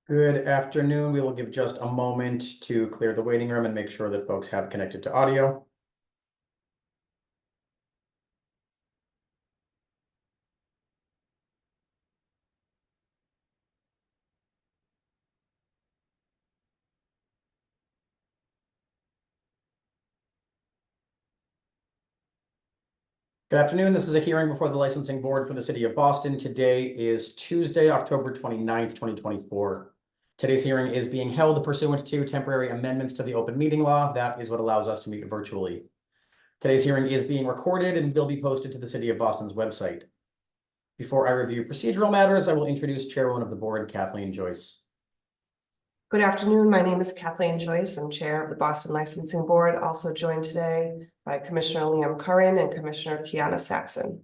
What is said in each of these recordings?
Good afternoon. We will give just a moment to clear the waiting room and make sure that folks have connected to audio. Good afternoon. This is a hearing before the Licensing Board for the City of Boston. Today is Tuesday, October 29th, 2024. Today's hearing is being held pursuant to temporary amendments to the open meeting law. That is what allows us to meet virtually. Today's hearing is being recorded and will be posted to the City of Boston's website. Before I review procedural matters, I will introduce Chairwoman of the Board, Kathleen Joyce. Good afternoon. My name is Kathleen Joyce. I'm Chair of the Boston Licensing Board, also joined today by Commissioner Liam Curran and Commissioner Kiana Saxon.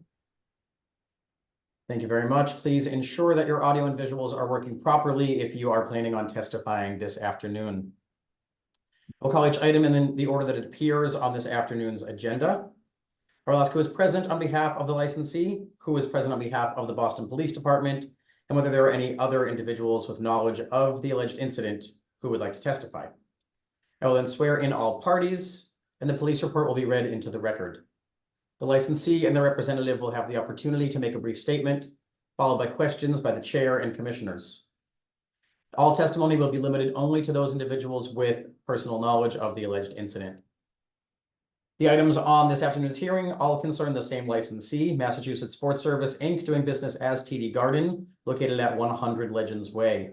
Thank you very much. Please ensure that your audio and visuals are working properly if you are planning on testifying this afternoon. We'll call each item in the order that it appears on this afternoon's agenda. I will ask who is present on behalf of the licensee, who is present on behalf of the Boston Police Department, and whether there are any other individuals with knowledge of the alleged incident who would like to testify. I will then swear in all parties, and the police report will be read into the record. The licensee and the representative will have the opportunity to make a brief statement, followed by questions by the chair and commissioners. All testimony will be limited only to those individuals with personal knowledge of the alleged incident. The items on this afternoon's hearing all concern the same licensee, Massachusetts Sports Service, Inc., doing business as TD Garden, located at 100 Legends Way.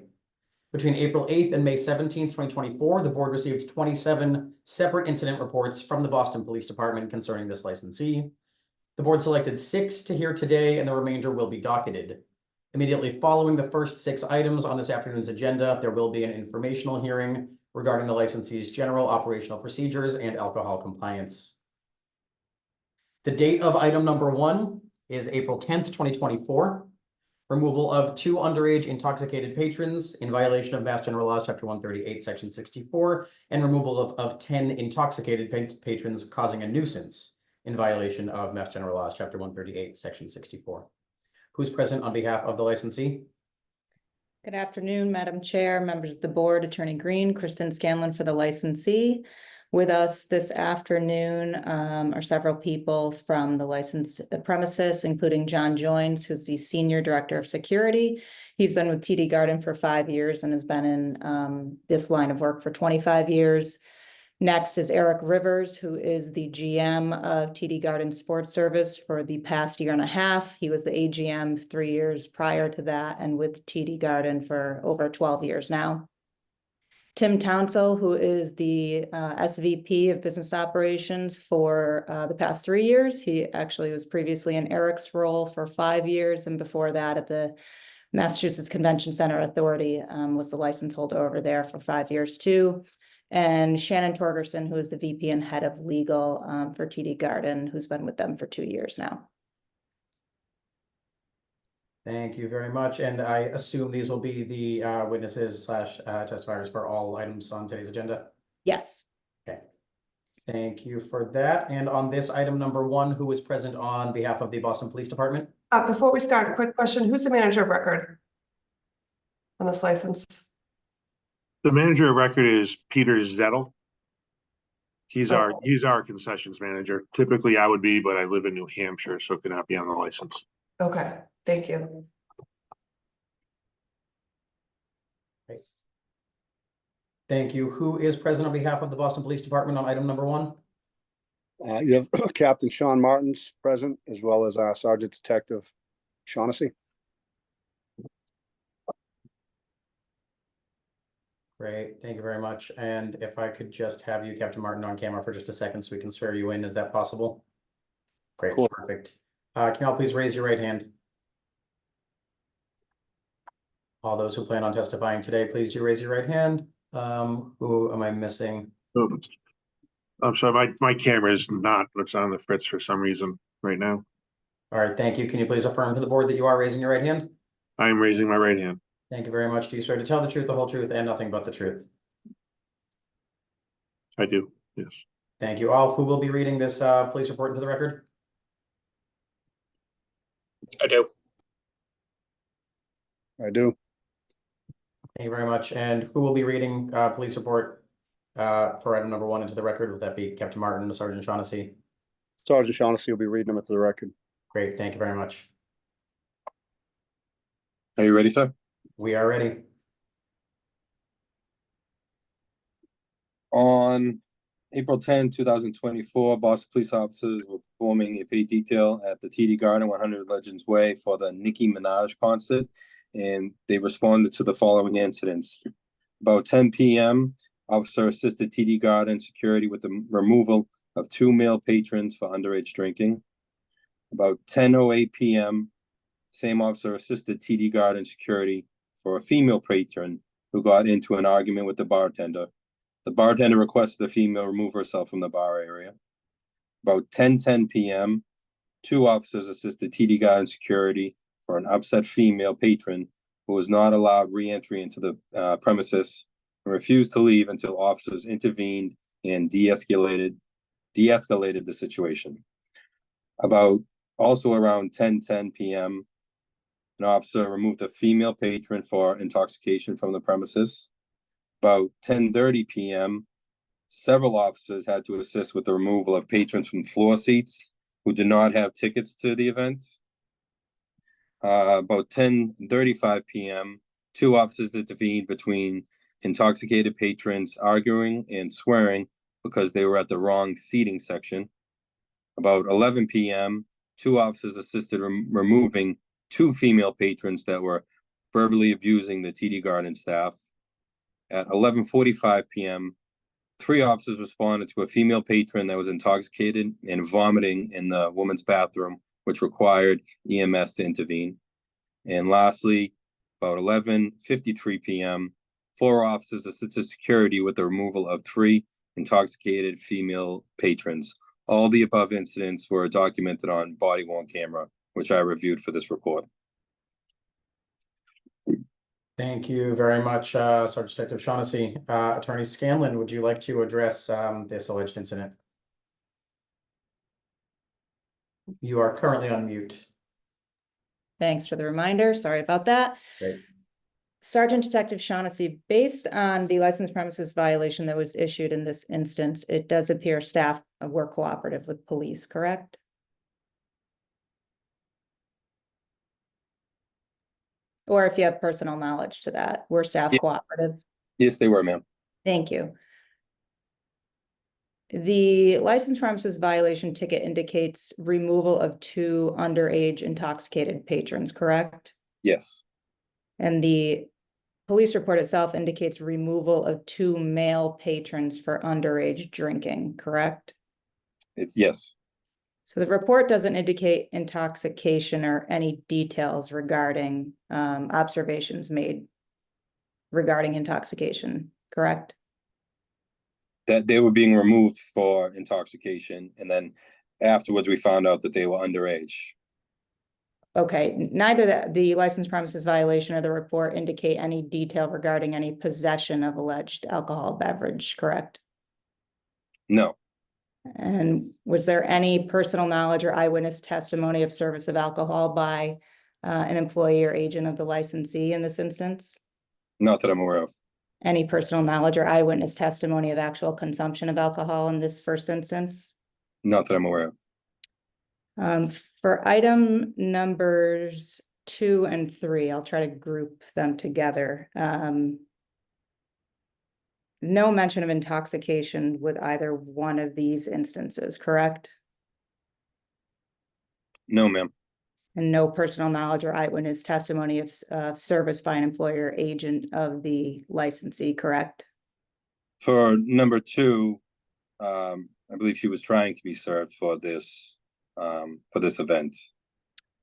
Between April 8th and May 17th, 2024, the board received 27 separate incident reports from the Boston Police Department concerning this licensee. The board selected 6 to hear today, and the remainder will be docketed. Immediately following the first 6 items on this afternoon's agenda, there will be an informational hearing regarding the licensee's general operational procedures and alcohol compliance. The date of item number 1 is April 10th, 2024. Removal of 2 underage intoxicated patrons in violation of Mass General Laws, Chapter 138, Section 64, and removal of 10 intoxicated patrons causing a nuisance in violation of Mass General Laws, Chapter 138, Section 64. Who's present on behalf of the licensee? Good afternoon, Madam Chair, members of the board, Attorney Green, Kristen Scanlon for the licensee. With us this afternoon are several people from the licensed premises, including John Joins, who's the Senior Director of Security. He's been with TD Garden for 5 years and has been in this line of work for 25 years. Next is Eric Rivers, who is the GM of TD Garden Sports Service for the past 1.5 years. He was the AGM 3 years prior to that and with TD Garden for over 12 years now. Tim Townsell, who is the SVP of Business Operations for the past 3 years. He actually was previously in Eric's role for 5 years, and before that at the Massachusetts Convention Center Authority was the license holder over there for 5 years too. And Shannon Torgerson, who is the VP and head of legal for TD Garden, who's been with them for 2 years now. Thank you very much. And I assume these will be the witnesses / testifiers for all items on today's agenda? Yes. Okay. Thank you for that. And on this item number 1, who is present on behalf of the Boston Police Department? Before we start, a quick question. Who's the manager of record on this license? The manager of record is Peter Zettel. He's Okay. our concessions manager. Typically I would be, but I live in New Hampshire, so it cannot be on the license. Okay, thank you. Great. Thank you. Who is present on behalf of the Boston Police Department on item number 1? You have Captain Sean Martins present, as well as Sergeant Detective Shaughnessy. Great, thank you very much. And if I could just have you, Captain Martin, on camera for just a second so we can swear you in, is that possible? Great, Cool. Perfect. Can you all please raise your right hand? All those who plan on testifying today, please do raise your right hand. Who am I missing? Oh, I'm sorry, my camera is not what's on the fritz for some reason right now. All right, thank you. Can you please affirm to the board that you are raising your right hand? I am raising my right hand. Thank you very much. Do you swear to tell the truth, the whole truth, and nothing but the truth? I do, yes. Thank you all. Who will be reading this police report into the record? I do. I do. Thank you very much. And who will be reading police report for item number 1 into the record? Would that be Captain Martin or Sergeant Shaughnessy? Sergeant Shaughnessy will be reading them into the record. Great, thank you very much. Are you ready, sir? We are ready. On April 10, 2024, Boston police officers were performing a paid detail at the TD Garden, 100 Legends Way, for the Nicki Minaj concert, and they responded to the following incidents. About 10 p.m., officer assisted TD Garden security with the removal of 2 male patrons for underage drinking. About 10:08 p.m., same officer assisted TD Garden security for a female patron who got into an argument with the bartender. The bartender requested the female remove herself from the bar area. About 10:10 p.m., 2 officers assisted TD Garden security for an upset female patron who was not allowed re-entry into the premises and refused to leave until officers intervened and de-escalated the situation. About also around 10:10 p.m., an officer removed a female patron for intoxication from the premises. About 10:30 p.m., several officers had to assist with the removal of patrons from floor seats who did not have tickets to the event. About 10:35 p.m., 2 officers intervened between intoxicated patrons arguing and swearing because they were at the wrong seating section. About 11 p.m., 2 officers assisted removing 2 female patrons that were verbally abusing the TD Garden staff. At 11:45 p.m., 3 officers responded to a female patron that was intoxicated and vomiting in the woman's bathroom, which required EMS to intervene. And lastly, about 11:53 p.m., 4 officers assisted security with the removal of 3 intoxicated female patrons. All the above incidents were documented on body-worn camera, which I reviewed for this report. Thank you very much, Sergeant Detective Shaughnessy. Attorney Scanlon, would you like to address this alleged incident? You are currently on mute. Thanks for the reminder. Sorry about that. Great. Sergeant Detective Shaughnessy, based on the license premises violation that was issued in this instance, it does appear staff were cooperative with police, correct? Or if you have personal knowledge to that, were staff Yeah. cooperative? Yes, they were, ma'am. Thank you. The license premises violation ticket indicates removal of 2 underage intoxicated patrons, correct? Yes, And the police report itself indicates removal of 2 male patrons for underage drinking, correct? it's yes. So the report doesn't indicate intoxication or any details regarding observations made regarding intoxication, correct? That they were being removed for intoxication, and then afterwards we found out that they were underage. Okay, neither the license premises violation or the report indicate any detail regarding any possession of alleged alcohol beverage, correct? No, And was there any personal knowledge or eyewitness testimony of service of alcohol by an employee or agent of the licensee in this instance? not that I'm aware of. Any personal knowledge or eyewitness testimony of actual consumption of alcohol in this first instance? Not that I'm aware of. For item numbers 2 and 3, I'll try to group them together. No mention of intoxication with either one of these instances, correct? No, ma'am. And no personal knowledge or eyewitness testimony of service by an employer or agent of the licensee, correct? For number 2, I believe she was trying to be served for this event.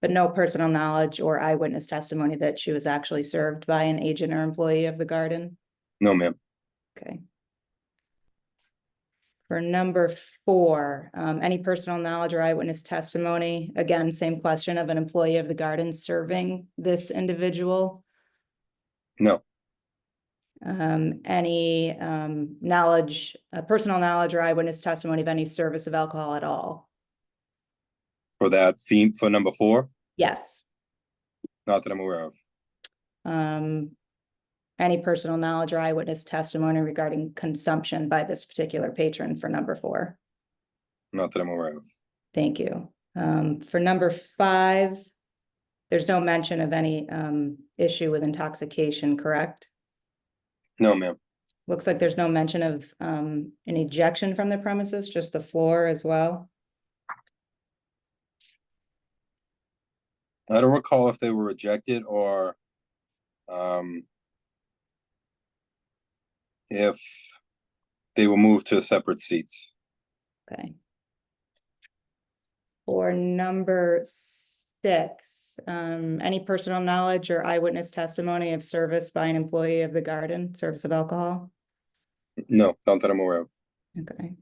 But no personal knowledge or eyewitness testimony that she was actually served by an agent or employee of the garden? No, ma'am. Okay. For number 4, any personal knowledge or eyewitness testimony, again, same question, of an employee of the garden serving this individual? No, Any knowledge, personal knowledge or eyewitness testimony of any service of alcohol at all? for that theme for number 4, Yes. not that I'm aware of. any personal knowledge or eyewitness testimony regarding consumption by this particular patron for number 4? Not that I'm aware of. Thank you. For number 5, there's no mention of any issue with intoxication, correct? No, ma'am. Looks like there's no mention of an ejection from the premises, just the floor as well. I don't recall if they were ejected or if they were moved to separate seats. Okay. For number 6, any personal knowledge or eyewitness testimony of service by an employee of the garden, service of alcohol? No, not that I'm aware of. Okay.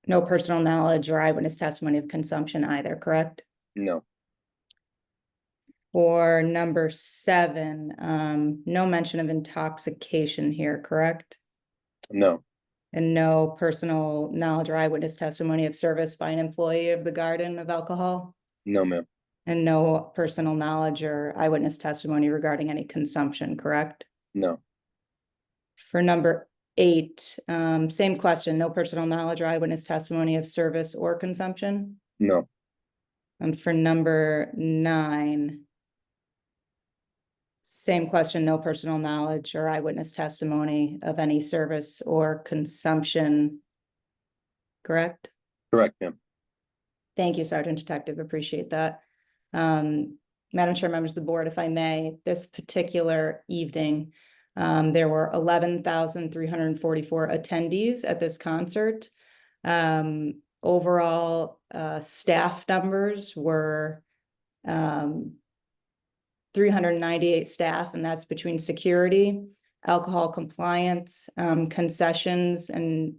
No personal knowledge or eyewitness testimony of consumption either, correct? No, For number 7, no mention of intoxication here, correct? no, And no personal knowledge or eyewitness testimony of service by an employee of the garden of alcohol? no, ma'am. And no personal knowledge or eyewitness testimony regarding any consumption, correct? No, For number 8, same question, no personal knowledge or eyewitness testimony of service or consumption? no, And for number 9, same question, no personal knowledge or eyewitness testimony of any service or consumption, correct? correct, ma'am. Thank you, Sergeant Detective, appreciate that. Madam Chair, members of the board, if I may, this particular evening, there were 11,344 attendees at this concert. Overall, staff numbers were 398 staff, and that's between security, alcohol compliance, concessions, and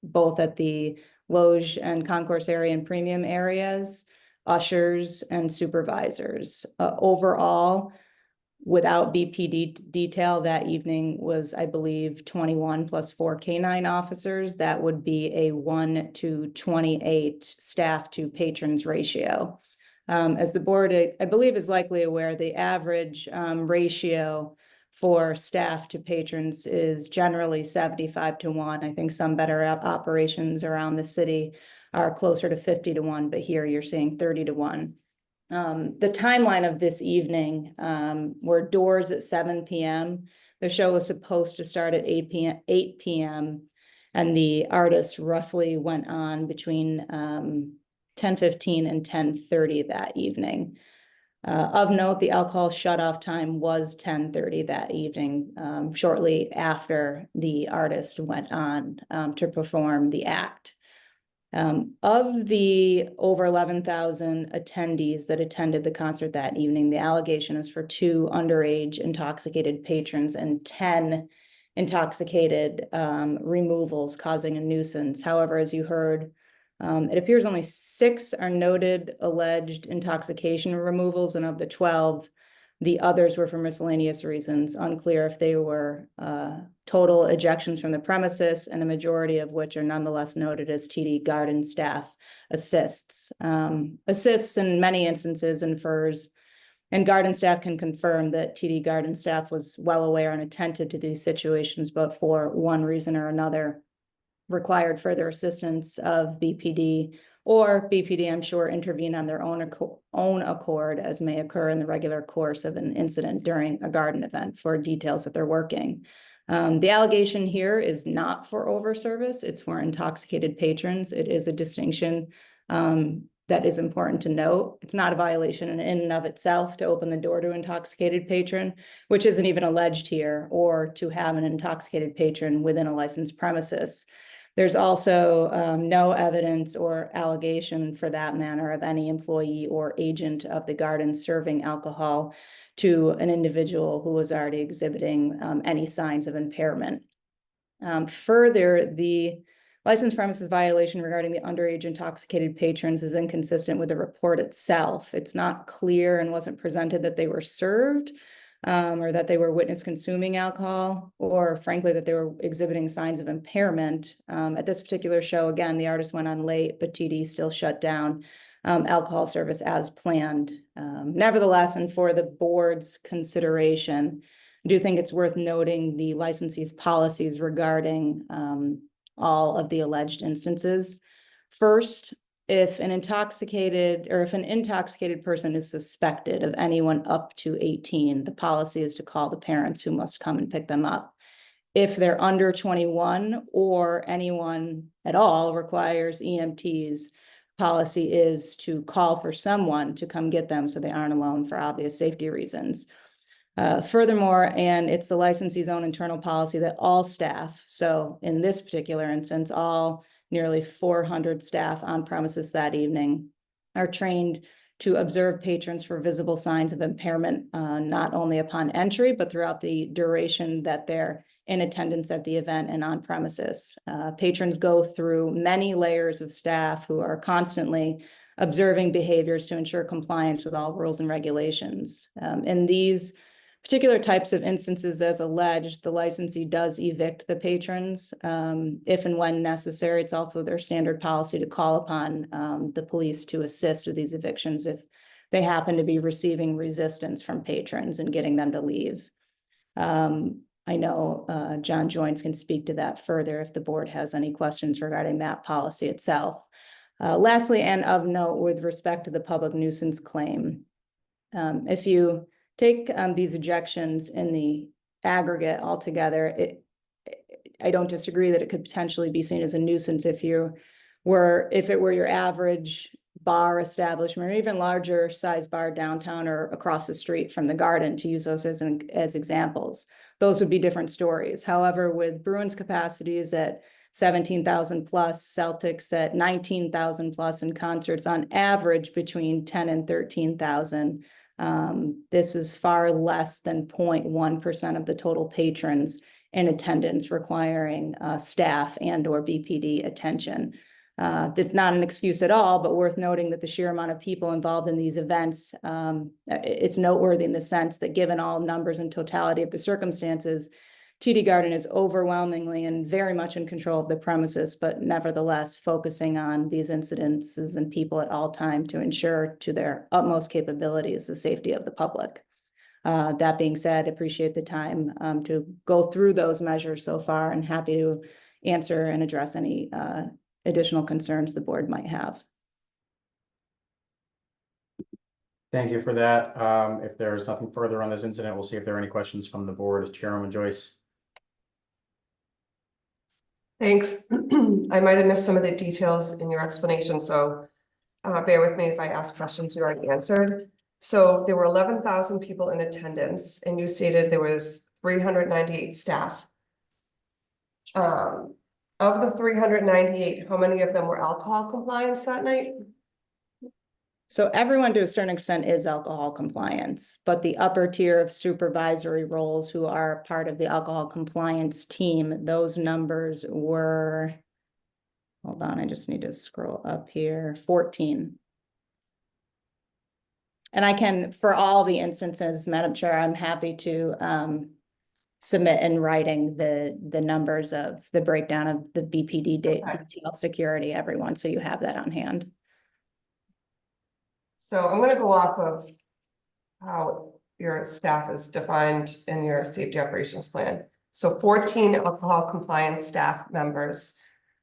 both at the loge and concourse area and premium areas, ushers and supervisors. Overall, without BPD detail that evening was, I believe, 21 plus 4 canine officers. That would be a 1 to 28 staff to patrons ratio. As the board, I believe, is likely aware, the average ratio for staff to patrons is generally 75 to 1. I think some better operations around the city are closer to 50 to 1, but here you're seeing 30 to 1. The timeline of this evening were doors at 7 p.m. The show was supposed to start at 8 p.m. and the artists roughly went on between 10:15 and 10:30 that evening. Of note, the alcohol shutoff time was 10:30 that evening, shortly after the artist went on to perform the act. Of the over 11,000 attendees that attended the concert that evening, the allegation is for 2 underage intoxicated patrons and 10 intoxicated removals causing a nuisance. However, as you heard, it appears only 6 are noted alleged intoxication removals, and of the 12, the others were for miscellaneous reasons. Unclear if they were total ejections from the premises, and a majority of which are nonetheless noted as TD Garden staff assists. Assists in many instances infers, and garden staff can confirm that TD Garden staff was well aware and attentive to these situations, but for one reason or another required further assistance of BPD, or BPD, I'm sure, intervene on their own accord, as may occur in the regular course of an incident during a garden event, for details that they're working. The allegation here is not for overservice, it's for intoxicated patrons. It is a distinction that is important to note. It's not a violation in and of itself to open the door to intoxicated patron, which isn't even alleged here, or to have an intoxicated patron within a licensed premises. There's also no evidence or allegation, for that matter, of any employee or agent of the garden serving alcohol to an individual who was already exhibiting any signs of impairment. Further, the licensed premises violation regarding the underage intoxicated patrons is inconsistent with the report itself. It's not clear and wasn't presented that they were served, or that they were witness consuming alcohol, or frankly, that they were exhibiting signs of impairment. At this particular show, again, the artist went on late, but TD still shut down alcohol service as planned. Nevertheless, and for the board's consideration, I do think it's worth noting the licensee's policies regarding all of the alleged instances. First, if an intoxicated person is suspected of anyone up to 18, the policy is to call the parents who must come and pick them up. If they're under 21 or anyone at all requires EMTs, policy is to call for someone to come get them so they aren't alone for obvious safety reasons. Furthermore, and it's the licensee's own internal policy that all staff, so in this particular instance, all nearly 400 staff on premises that evening are trained to observe patrons for visible signs of impairment, not only upon entry, but throughout the duration that they're in attendance at the event and on premises. Patrons go through many layers of staff who are constantly observing behaviors to ensure compliance with all rules and regulations. In these particular types of instances, as alleged, the licensee does evict the patrons if and when necessary. It's also their standard policy to call upon the police to assist with these evictions if they happen to be receiving resistance from patrons and getting them to leave. I know John Joynes can speak to that further if the board has any questions regarding that policy itself. Lastly, and of note with respect to the public nuisance claim, if you take these ejections in the aggregate altogether, I don't disagree that it could potentially be seen as a nuisance if it were your average bar establishment or even larger size bar downtown or across the street from the Garden, to use those as examples. Those would be different stories. However, with Bruins capacities at 17,000 plus, Celtics at 19,000 plus, and concerts on average between 10 and 13,000, this is far less than 0.1% of the total patrons in attendance requiring staff and or BPD attention. This is not an excuse at all, but worth noting that the sheer amount of people involved in these events, it's noteworthy in the sense that given all numbers and totality of the circumstances, TD Garden is overwhelmingly and very much in control of the premises, but nevertheless focusing on these incidences and people at all time to ensure to their utmost capabilities the safety of the public. That being said, appreciate the time to go through those measures so far and happy to answer and address any additional concerns the board might have. Thank you for that. If there's nothing further on this incident, we'll see if there are any questions from the board. Chairwoman Joyce. Thanks. I might have missed some of the details in your explanation, so bear with me if I ask questions you already answered. So there were 11,000 people in attendance, and you stated there was 398 staff. Of the 398, how many of them were alcohol compliance that night? So everyone to a certain extent is alcohol compliance, but the upper tier of supervisory roles who are part of the alcohol compliance team, those numbers were, hold on, I just need to scroll up here, 14. And I can, for all the instances, Madam Chair, I'm happy to submit in writing the numbers of the breakdown of the BPD detail security, everyone, so you have that on hand. So I'm gonna go off of how your staff is defined in your safety operations plan. So 14 alcohol compliance staff members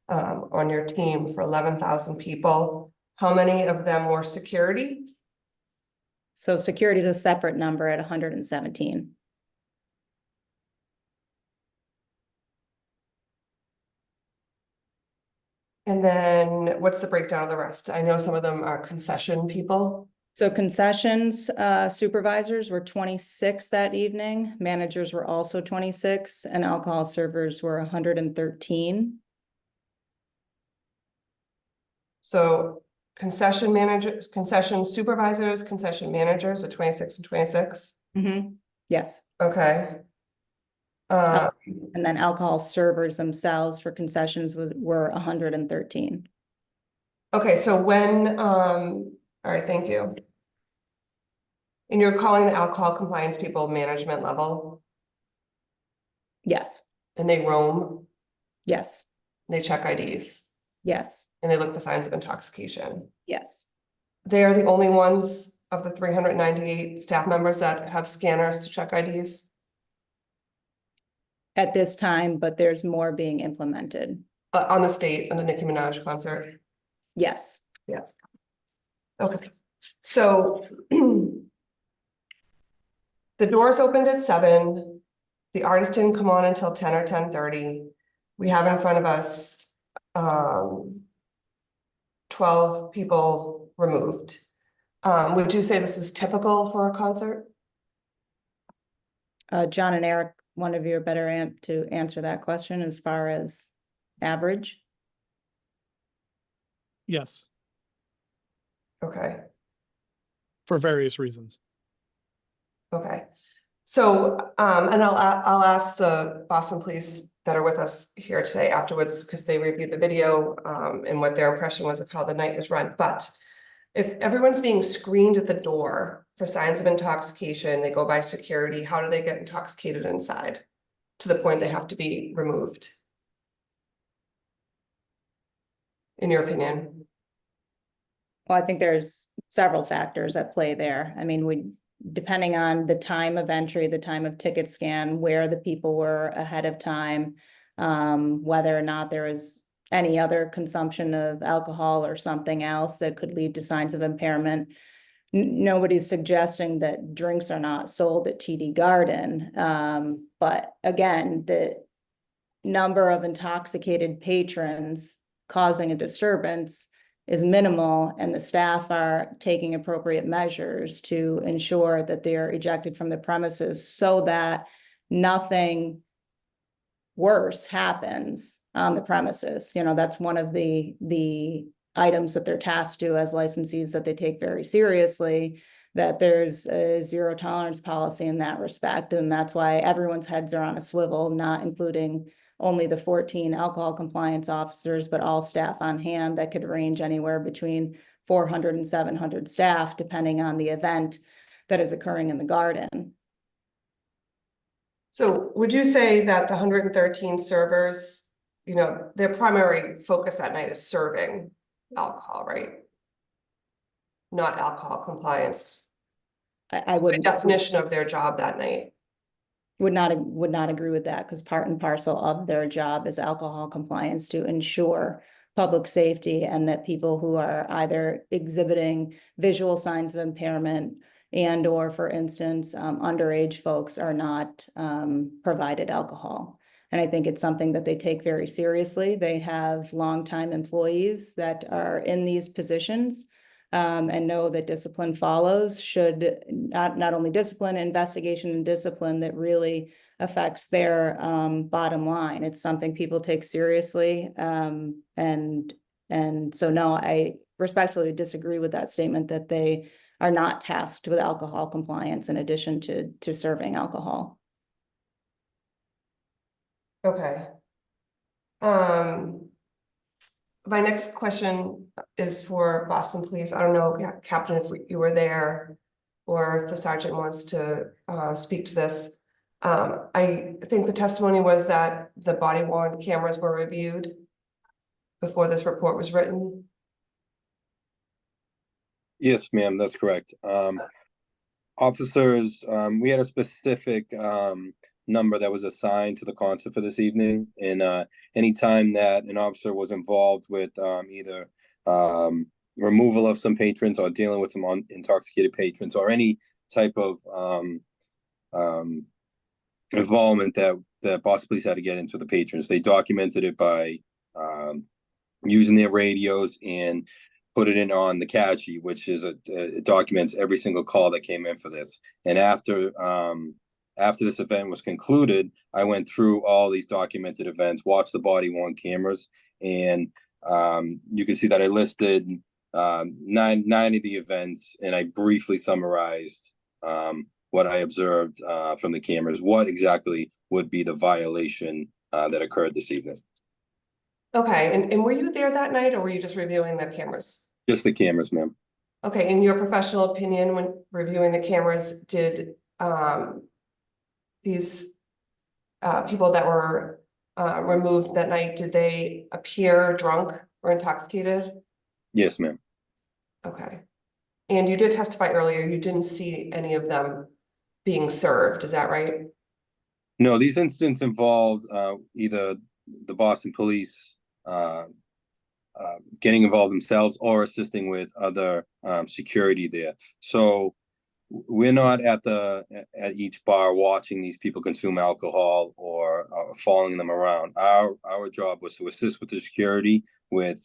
on your team for 11,000 people. How many of them were security? So security is a separate number at 117. And then what's the breakdown of the rest? I know some of them are concession people. So concessions supervisors were 26 that evening. Managers were also 26 and alcohol servers were 113. So concession managers, concession supervisors, concession managers are 26 and 26. Yes. Okay. And then alcohol servers themselves for concessions were 113. Okay, so when, all right, thank you. And you're calling the alcohol compliance people management level, Yes, and they roam, yes, they check IDs, yes, and they look for signs of intoxication. yes. they are the only ones of the 398 staff members that have scanners to check IDs? At this time, but there's more being implemented. On the state, on the Nicki Minaj concert? Yes. Yes. Okay, so. The doors opened at 7. The artist didn't come on until 10 or 10:30. We have in front of us 12 people removed. Would you say this is typical for a concert? John and Eric, one of you are better to answer that question as far as average. Yes, Okay, for various reasons. okay. So, and I'll ask the Boston Police that are with us here today afterwards, because they reviewed the video, and what their impression was of how the night was run. But if everyone's being screened at the door for signs of intoxication, they go by security, how do they get intoxicated inside? To the point they have to be removed? In your opinion? Well, I think there's several factors at play there. I mean, depending on the time of entry, the time of ticket scan, where the people were ahead of time, whether or not there was any other consumption of alcohol or something else that could lead to signs of impairment. Nobody's suggesting that drinks are not sold at TD Garden. But again, the number of intoxicated patrons causing a disturbance is minimal, and the staff are taking appropriate measures to ensure that they're ejected from the premises so that nothing worse happens on the premises. You know, that's one of the items that they're tasked to as licensees that they take very seriously, that there's a zero tolerance policy in that respect. And that's why everyone's heads are on a swivel, not including only the 14 alcohol compliance officers, but all staff on hand that could range anywhere between 400 and 700 staff, depending on the event that is occurring in the garden. So would you say that the 113 servers, you know, their primary focus that night is serving alcohol, right? Not alcohol compliance. I The would definition of their job that night. would not agree with that, because part and parcel of their job is alcohol compliance to ensure public safety, and that people who are either exhibiting visual signs of impairment and or, for instance, underage folks are not provided alcohol. And I think it's something that they take very seriously. They have longtime employees that are in these positions, and know that discipline follows, should not only discipline, investigation and discipline that really affects their bottom line. It's something people take seriously. And so no, I respectfully disagree with that statement that they are not tasked with alcohol compliance in addition to serving alcohol. Okay. My next question is for Boston Police. I don't know, Captain, if you were there or if the sergeant wants to speak to this. I think the testimony was that the body worn cameras were reviewed before this report was written. Yes, ma'am, that's correct. Officers, we had a specific number that was assigned to the concert for this evening, and anytime that an officer was involved with either removal of some patrons or dealing with some intoxicated patrons or any type of involvement that Boston Police had to get into the patrons, they documented it by using their radios and put it in on the catch sheet, which is it documents every single call that came in for this. And after this event was concluded, I went through all these documented events, watched the body worn cameras, and you can see that I listed nine of the events, and I briefly summarized what I observed from the cameras, what exactly would be the violation that occurred this evening. Okay, and were you there that night, or were you just reviewing the cameras? Just the cameras, ma'am. Okay, in your professional opinion, when reviewing the cameras, did these people that were removed that night, did they appear drunk or intoxicated? Yes, ma'am. Okay. And you did testify earlier, you didn't see any of them being served, is that right? No, these incidents involved either the Boston Police getting involved themselves or assisting with other security there. So we're not at each bar watching these people consume alcohol or following them around. Our job was to assist with the security with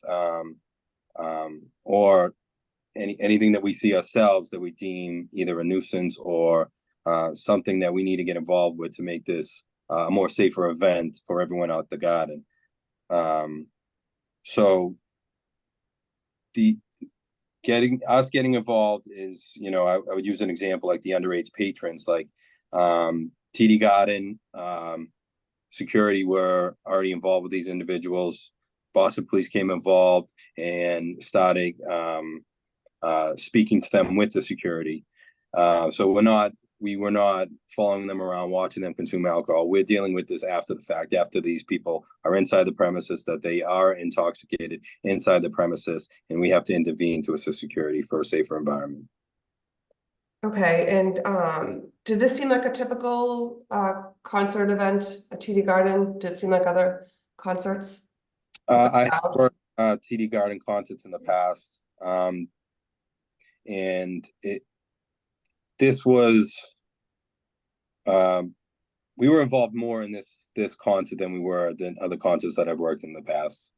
or anything that we see ourselves that we deem either a nuisance or something that we need to get involved with to make this a more safer event for everyone out the garden. So getting involved is, you know, I would use an example like the underage patrons, like TD Garden security were already involved with these individuals. Boston Police came involved and started speaking to them with the security. So we were not following them around, watching them consume alcohol. We're dealing with this after the fact, after these people are inside the premises, that they are intoxicated inside the premises, and we have to intervene to assist security for a safer environment. Okay, and did this seem like a typical concert event at TD Garden? Did it seem like other concerts? I have worked TD Garden concerts in the past, and this was we were involved more in this concert than we were than other concerts that I've worked in the past.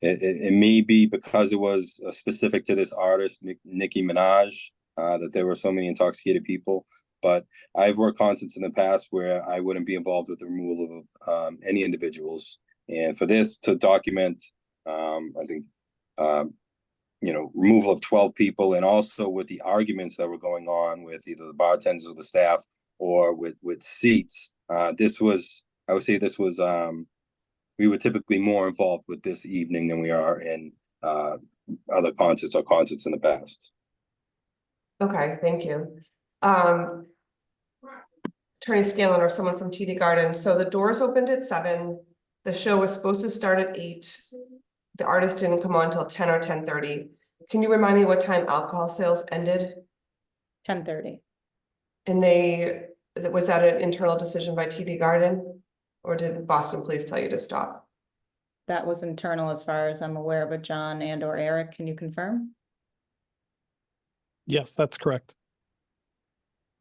It may be because it was specific to this artist, Nicki Minaj, that there were so many intoxicated people. But I've worked concerts in the past where I wouldn't be involved with the removal of any individuals. And for this to document, I think, you know, removal of 12 people, and also with the arguments that were going on with either the bartenders or the staff or with seats, this was, I would say this was, we were typically more involved with this evening than we are in other concerts or concerts in the past. Okay, thank you. Attorney Scanlon or someone from TD Garden. So the doors opened at 7. The show was supposed to start at 8. The artist didn't come on until 10 or 10:30. Can you remind me what time alcohol sales ended? 10:30. And was that an internal decision by TD Garden? Or did Boston Police tell you to stop? That was internal as far as I'm aware, but John and or Eric, can you confirm? Yes, that's correct.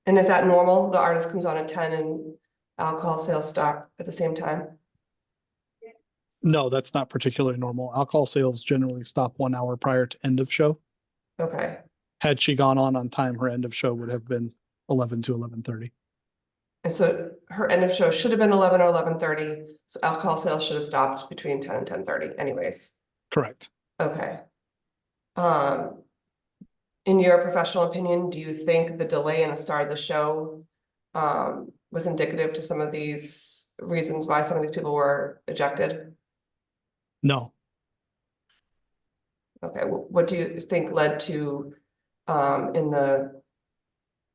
And is that normal? The artist comes on at 10 and alcohol sales stop at the same time? No, that's not particularly normal. Alcohol sales generally stop 1 hour prior to end of show. Okay, Had she gone on time, her end of show would have been 11 to 11:30. and so her end of show should have been 11 or 11:30, so alcohol sales should have stopped between 10 and 10:30 anyways. Correct. Okay. In your professional opinion, do you think the delay in the start of the show was indicative to some of these reasons why some of these people were ejected? No, Okay, what do you think led to, in the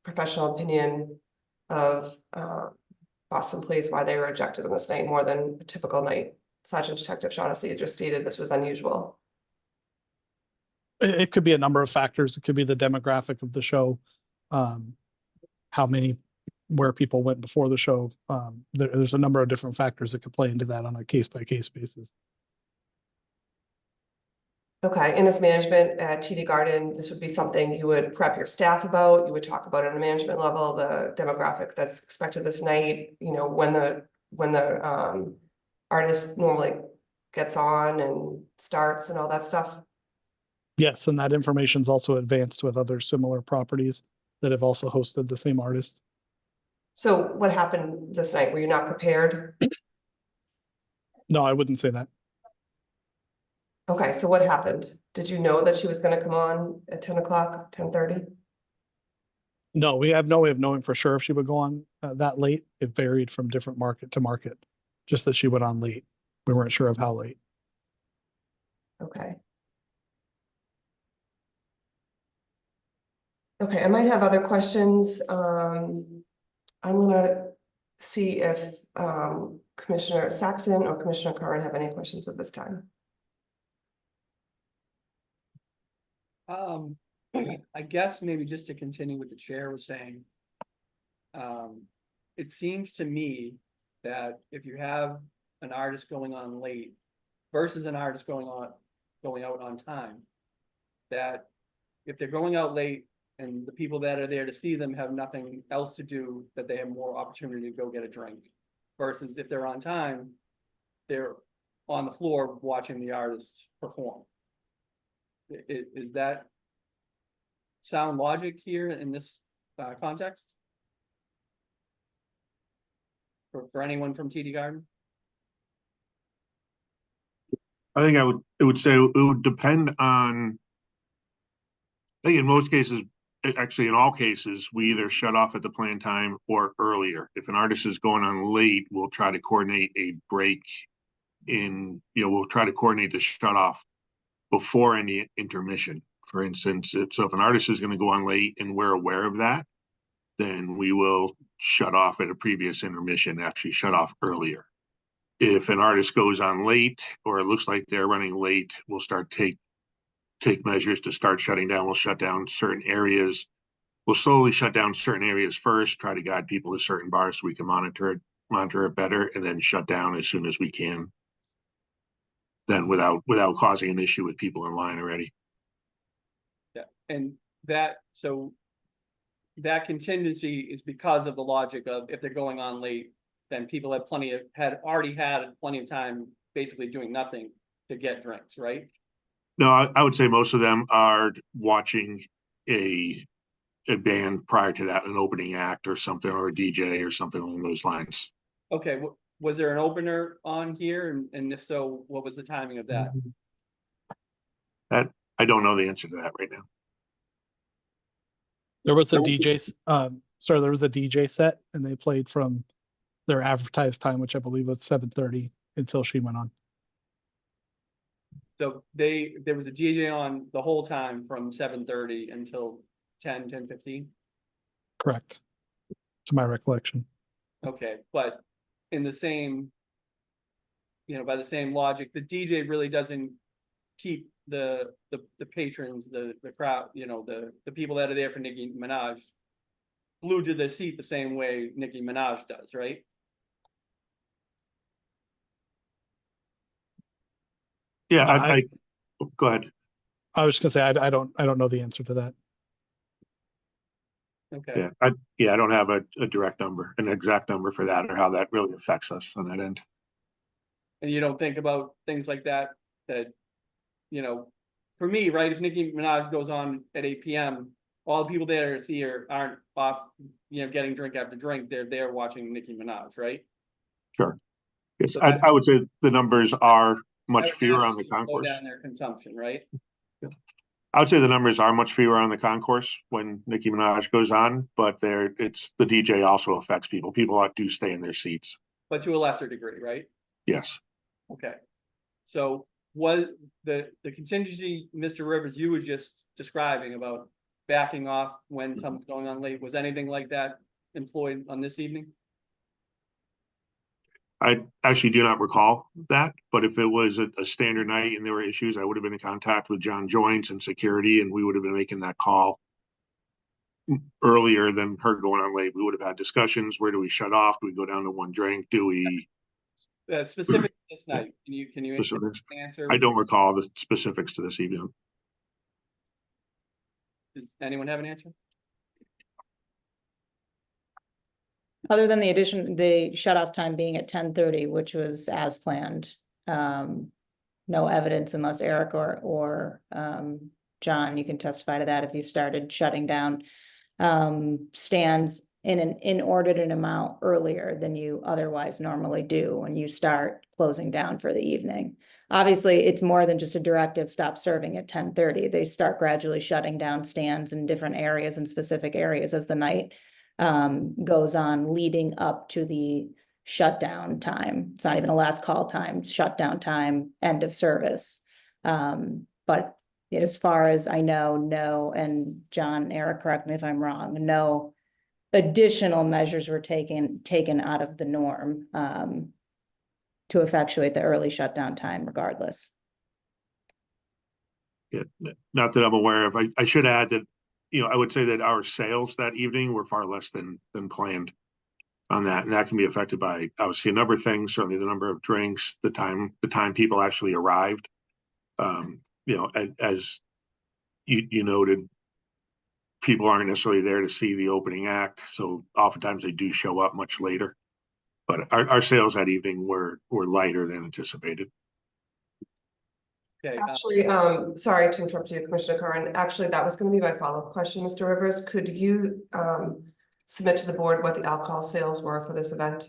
professional opinion of Boston Police, why they were ejected on this night more than a typical night? Sergeant Detective Shaughnessy just stated this was unusual. it could be a number of factors. It could be the demographic of the show, where people went before the show. There's a number of different factors that could play into that on a case-by-case basis. Okay, in as management at TD Garden, this would be something you would prep your staff about, you would talk about it on a management level, the demographic that's expected this night, you know, when the artist normally gets on and starts and all that stuff. Yes, and that information is also advanced with other similar properties that have also hosted the same artist. So what happened this night? Were you not prepared? No, I wouldn't say that. Okay, so what happened? Did you know that she was gonna come on at 10 o'clock, 10:30? No, we have no way of knowing for sure if she would go on that late. It varied from different market to market, just that she went on late. We weren't sure of how late. Okay. Okay, I might have other questions. I'm gonna see if Commissioner Saxon or Commissioner Curran have any questions at this time. I guess maybe just to continue what the chair was saying. It seems to me that if you have an artist going on late versus an artist going out on time, that if they're going out late and the people that are there to see them have nothing else to do, that they have more opportunity to go get a drink. Versus if they're on time, they're on the floor watching the artists perform. Is that sound logic here in this context? For anyone from TD Garden? I think it would say it would depend on. I think in most cases, actually in all cases, we either shut off at the planned time or earlier. If an artist is going on late, we'll try to coordinate a break we'll try to coordinate the shut off before any intermission. For instance, so if an artist is going to go on late and we're aware of that, then we will shut off at a previous intermission, actually shut off earlier. If an artist goes on late or it looks like they're running late, we'll start take measures to start shutting down. We'll shut down certain areas. We'll slowly shut down certain areas first, try to guide people to certain bars so we can monitor it better, and then shut down as soon as we can. Then without causing an issue with people in line already. Yeah, and that contingency is because of the logic of if they're going on late, then people had already had plenty of time basically doing nothing to get drinks, right? No, I would say most of them are watching a band prior to that, an opening act or something, or a DJ or something along those lines. Okay, was there an opener on here? And if so, what was the timing of that? That I don't know the answer to that right now. There was a there was a DJ set and they played from their advertised time, which I believe was 7:30 until she went on. So there was a DJ on the whole time from 7:30 until 10:15? Correct. To my recollection. Okay, but in the same, by the same logic, the DJ really doesn't keep the patrons, the crowd, the people that are there for Nicki Minaj glued to their seat the same way Nicki Minaj does, right? Yeah, go ahead. I was just gonna say I don't know the answer to that. Okay. Yeah, I don't have a direct number, an exact number for that, or how that really affects us on that end. And you don't think about things like that, for me, right, if Nicki Minaj goes on at 8 p.m., all the people there to see her aren't off, getting drink after drink. They're there watching Nicki Minaj, right? Sure. Yes, So I would say the numbers are much that would fewer on the naturally slow concourse. down their consumption, right? I would say the numbers are much fewer on the concourse when Nicki Minaj goes on, but it's the DJ also affects people. People do stay in their seats. But to a lesser degree, right? Yes. Okay. So was the contingency, Mr. Rivers, you was just describing about backing off when someone's going on late, was anything like that employed on this evening? I actually do not recall that, but if it was a standard night and there were issues, I would have been in contact with John Joints and security, and we would have been making that call earlier than her going on late. We would have had discussions. Where do we shut off? Do we go down to one drink? Do we? Specific to this night, can you answer? I don't recall the specifics to this evening. Does anyone have an answer? Other than the shut off time being at 10:30, which was as planned. No evidence unless Eric or John, you can testify to that if you started shutting down stands in an inordinate amount earlier than you otherwise normally do when you start closing down for the evening. Obviously, it's more than just a directive, stop serving at 10:30. They start gradually shutting down stands in different areas and specific areas as the night goes on, leading up to the shutdown time. It's not even a last call time, shutdown time, end of service. But as far as I know, no, and John, Eric, correct me if I'm wrong, no additional measures were taken out of the norm to effectuate the early shutdown time regardless. Yeah, not that I'm aware of. I should add that, I would say that our sales that evening were far less than planned on that, and that can be affected by obviously a number of things, certainly the number of drinks, the time people actually arrived. As you noted, people aren't necessarily there to see the opening act, so oftentimes they do show up much later. But our sales that evening were lighter than anticipated. Okay, Actually, sorry to interrupt you, Commissioner Curran. Actually, that was gonna be my follow-up question, Mr. Rivers. Could you submit to the board what the alcohol sales were for this event?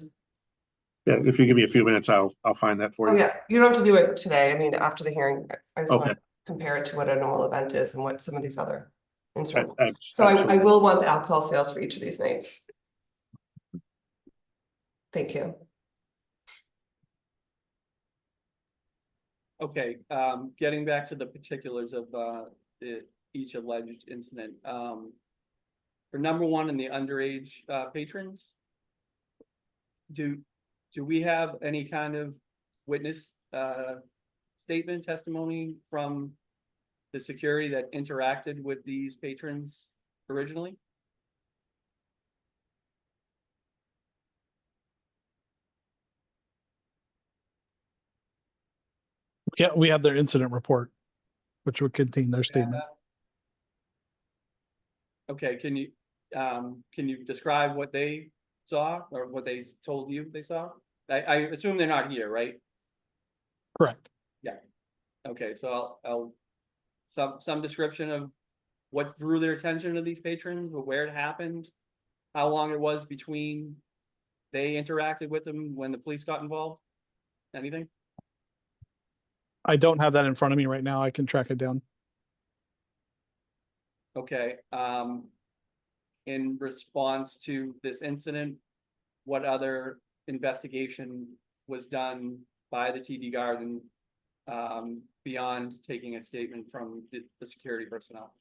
Yeah, if you give me a few minutes, I'll find that for Oh, you. yeah, you don't have to do it today. I mean, after the hearing, I just want Okay. to compare it to what a normal event is and what some of these other instruments. Abs- So I absolutely. will want the alcohol sales for each of these nights. Thank you. okay, getting back to the particulars of each alleged incident. For number one in the underage patrons, do we have any kind of witness statement, testimony from the security that interacted with these patrons originally? Yeah, we have their incident report, which would contain their statement. Okay, can you describe what they saw or what they told you they saw? I assume they're not here, right? Correct. Okay, so I'll some description of what drew their attention to these patrons, or where it happened, how long it was between they interacted with them when the police got involved? Anything? I don't have that in front of me right now. I can track it down. Okay, in response to this incident, what other investigation was done by the TD Garden beyond taking a statement from the security personnel?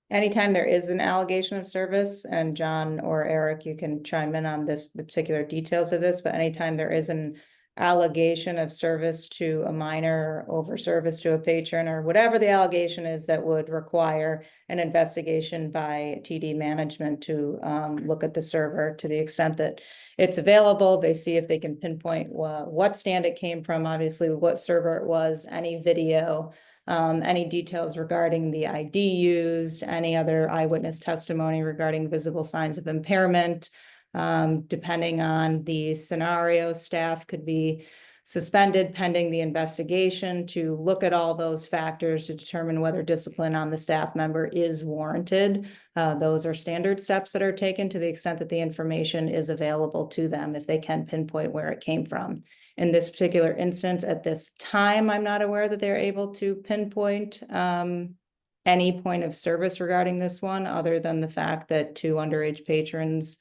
Anytime there is an allegation of service, and John or Eric, you can chime in on this, the particular details of this, but anytime there is an allegation of service to a minor, over service to a patron, or whatever the allegation is that would require an investigation by TD management to look at the server to the extent that it's available. They see if they can pinpoint what stand it came from, obviously what server it was, any video, any details regarding the ID used, any other eyewitness testimony regarding visible signs of impairment. Depending on the scenario, staff could be suspended pending the investigation to look at all those factors to determine whether discipline on the staff member is warranted. Those are standard steps that are taken to the extent that the information is available to them if they can pinpoint where it came from. In this particular instance, at this time, I'm not aware that they're able to pinpoint any point of service regarding this one, other than the fact that 2 underage patrons,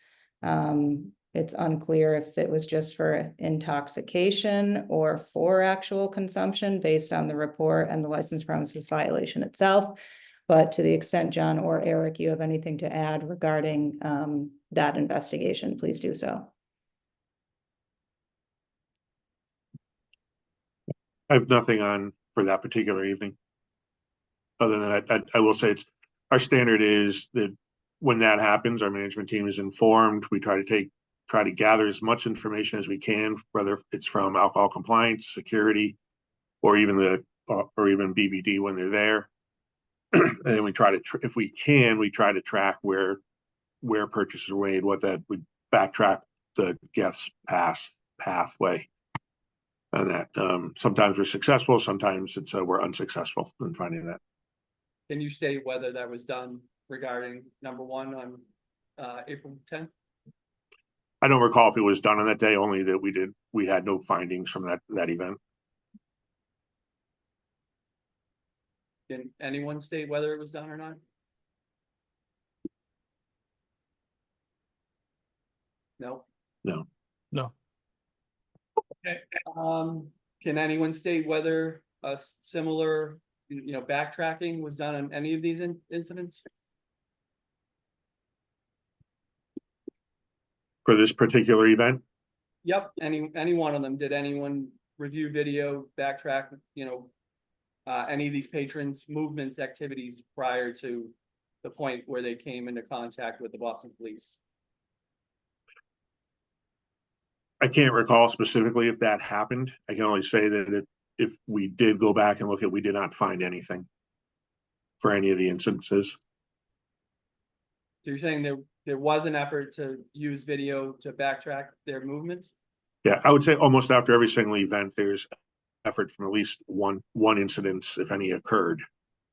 it's unclear if it was just for intoxication or for actual consumption based on the report and the license premises violation itself. But to the extent, John or Eric, you have anything to add regarding that investigation, please do so. I have nothing on for that particular evening. Other than I will say our standard is that when that happens, our management team is informed. We try to gather as much information as we can, whether it's from alcohol compliance, security, or even BBD when they're there. And then we try to, if we can, we try to track where purchases were made, what that would backtrack the guest pathway. And that sometimes we're successful, sometimes we're unsuccessful in finding that. Can you state whether that was done regarding number one on April 10th? I don't recall if it was done on that day, only that we had no findings from that event. Can anyone state whether it was done or not? No. No. No. Okay. Can anyone state whether a similar, backtracking was done on any of these incidents? For this particular event? Yep, any one of them. Did anyone review video, backtrack, any of these patrons' movements, activities prior to the point where they came into contact with the Boston Police? I can't recall specifically if that happened. I can only say that if we did go back and look at, we did not find anything for any of the instances. So you're saying there was an effort to use video to backtrack their movements? Yeah, I would say almost after every single event, there's effort from at least one incident, if any, occurred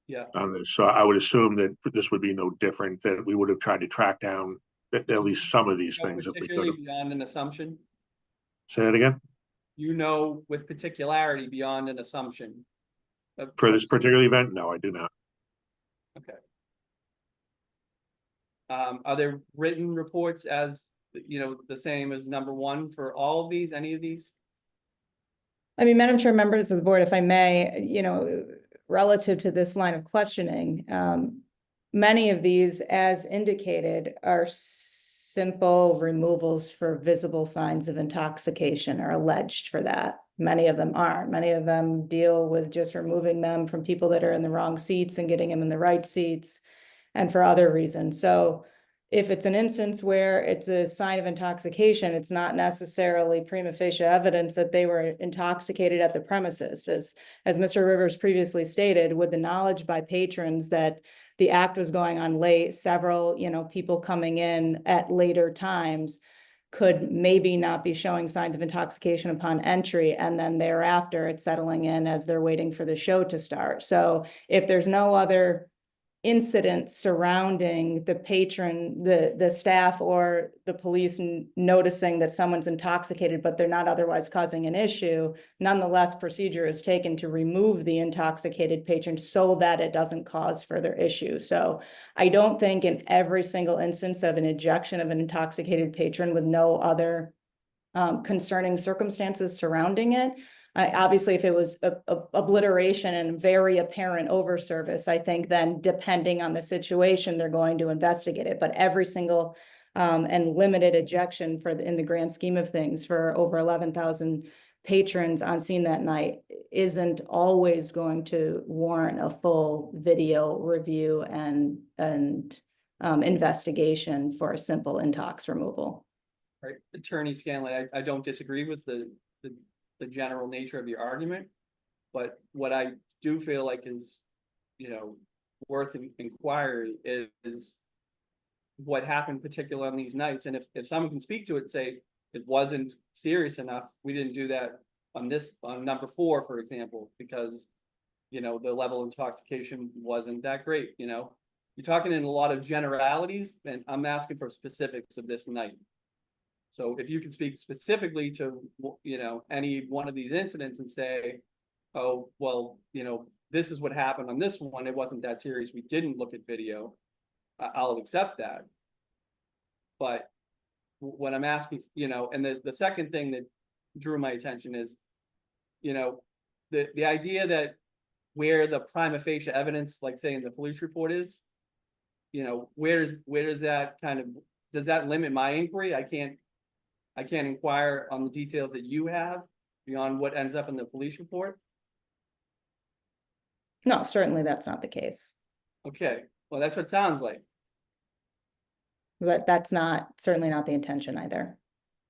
Yeah, on this. So I would assume that this would be no different, that we would have tried to track down at least some of these things if we could particularly have. beyond an assumption, Say that again? with particularity beyond an assumption. For this particular event? No, I do not. Okay. Are there written reports as, the same as number one for all of these, any of these? I mean, Madam Chair, members of the board, if I may, relative to this line of questioning, many of these, as indicated, are simple removals for visible signs of intoxication or alleged for that. Many of them aren't. Many of them deal with just removing them from people that are in the wrong seats and getting them in the right seats and for other reasons. So if it's an instance where it's a sign of intoxication, it's not necessarily prima facie evidence that they were intoxicated at the premises. As Mr. Rivers previously stated, with the knowledge by patrons that the act was going on late, several, people coming in at later times could maybe not be showing signs of intoxication upon entry, and then thereafter it's settling in as they're waiting for the show to start. So if there's no other incidents surrounding the patron, the staff or the police noticing that someone's intoxicated, but they're not otherwise causing an issue, nonetheless, procedure is taken to remove the intoxicated patron so that it doesn't cause further issue. So I don't think in every single instance of an ejection of an intoxicated patron with no other concerning circumstances surrounding it, obviously, if it was a obliteration and very apparent overservice, I think then depending on the situation, they're going to investigate it. But every single and limited ejection in the grand scheme of things for over 11,000 patrons on scene that night isn't always going to warrant a full video review and investigation for a simple intox removal. Right, Attorney Scanlon, I don't disagree with the general nature of your argument, but what I do feel like is, worth inquiry is what happened particularly on these nights. And if someone can speak to it, say it wasn't serious enough, we didn't do that on number 4, for example, because, the level of intoxication wasn't that great, You're talking in a lot of generalities, and I'm asking for specifics of this night. So if you can speak specifically to, any one of these incidents and say, oh, well, this is what happened on this one, it wasn't that serious, we didn't look at video, I'll accept that. But what I'm asking, and the second thing that drew my attention is, the idea that where the prima facie evidence, like say in the police report is, where does that does that limit my inquiry? I can't inquire on the details that you have beyond what ends up in the police report? No, certainly that's not the case. Okay, well, that's what it sounds like. But that's certainly not the intention either.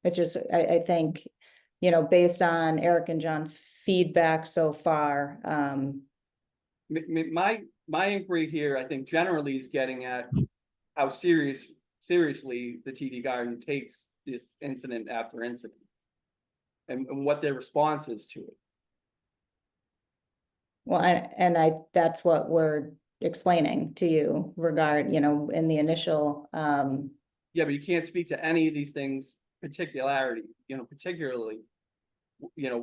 It's just, I think, based on Eric and John's feedback so far, My inquiry here, I think generally is getting at how seriously the TD Garden takes this incident after incident and what their response is to it. well, that's what we're explaining to you in the initial, Yeah, but you can't speak to any of these things particularly,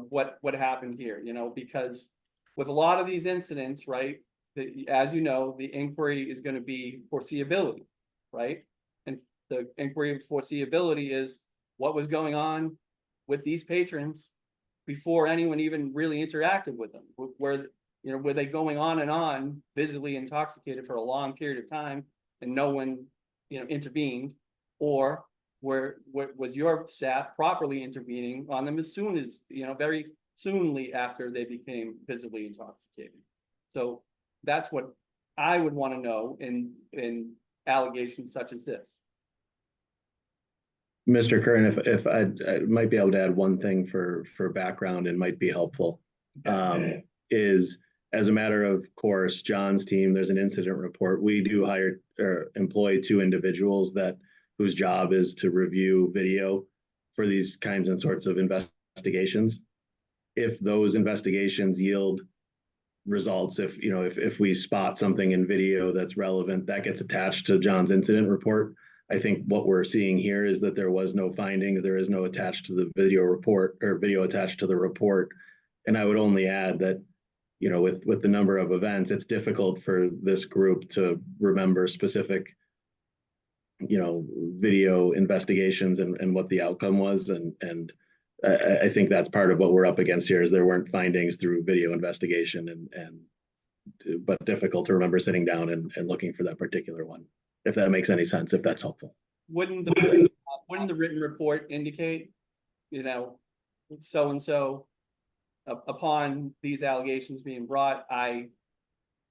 what happened here, because with a lot of these incidents, right, as you know, the inquiry is going to be foreseeability, right? And the inquiry of foreseeability is what was going on with these patrons before anyone even really interacted with them. Were they going on and on, visibly intoxicated for a long period of time and no one, intervened? Or was your staff properly intervening on them as soon as, very soonly after they became visibly intoxicated? So that's what I would want to know in allegations such as this. Mr. Curran, if I might be able to add one thing for background and might be helpful. Is as a matter of course, John's team, there's an incident report. We do hire or employ 2 individuals whose job is to review video for these kinds and sorts of investigations. If those investigations yield results, if we spot something in video that's relevant, that gets attached to John's incident report. I think what we're seeing here is that there was no findings. There is no attached to the video report or video attached to the report. And I would only add that, with the number of events, it's difficult for this group to remember specific, video investigations and what the outcome was. And I think that's part of what we're up against here is there weren't findings through video investigation but difficult to remember sitting down and looking for that particular one. If that makes any sense, if that's helpful. Wouldn't the written report indicate, so-and-so, upon these allegations being brought, I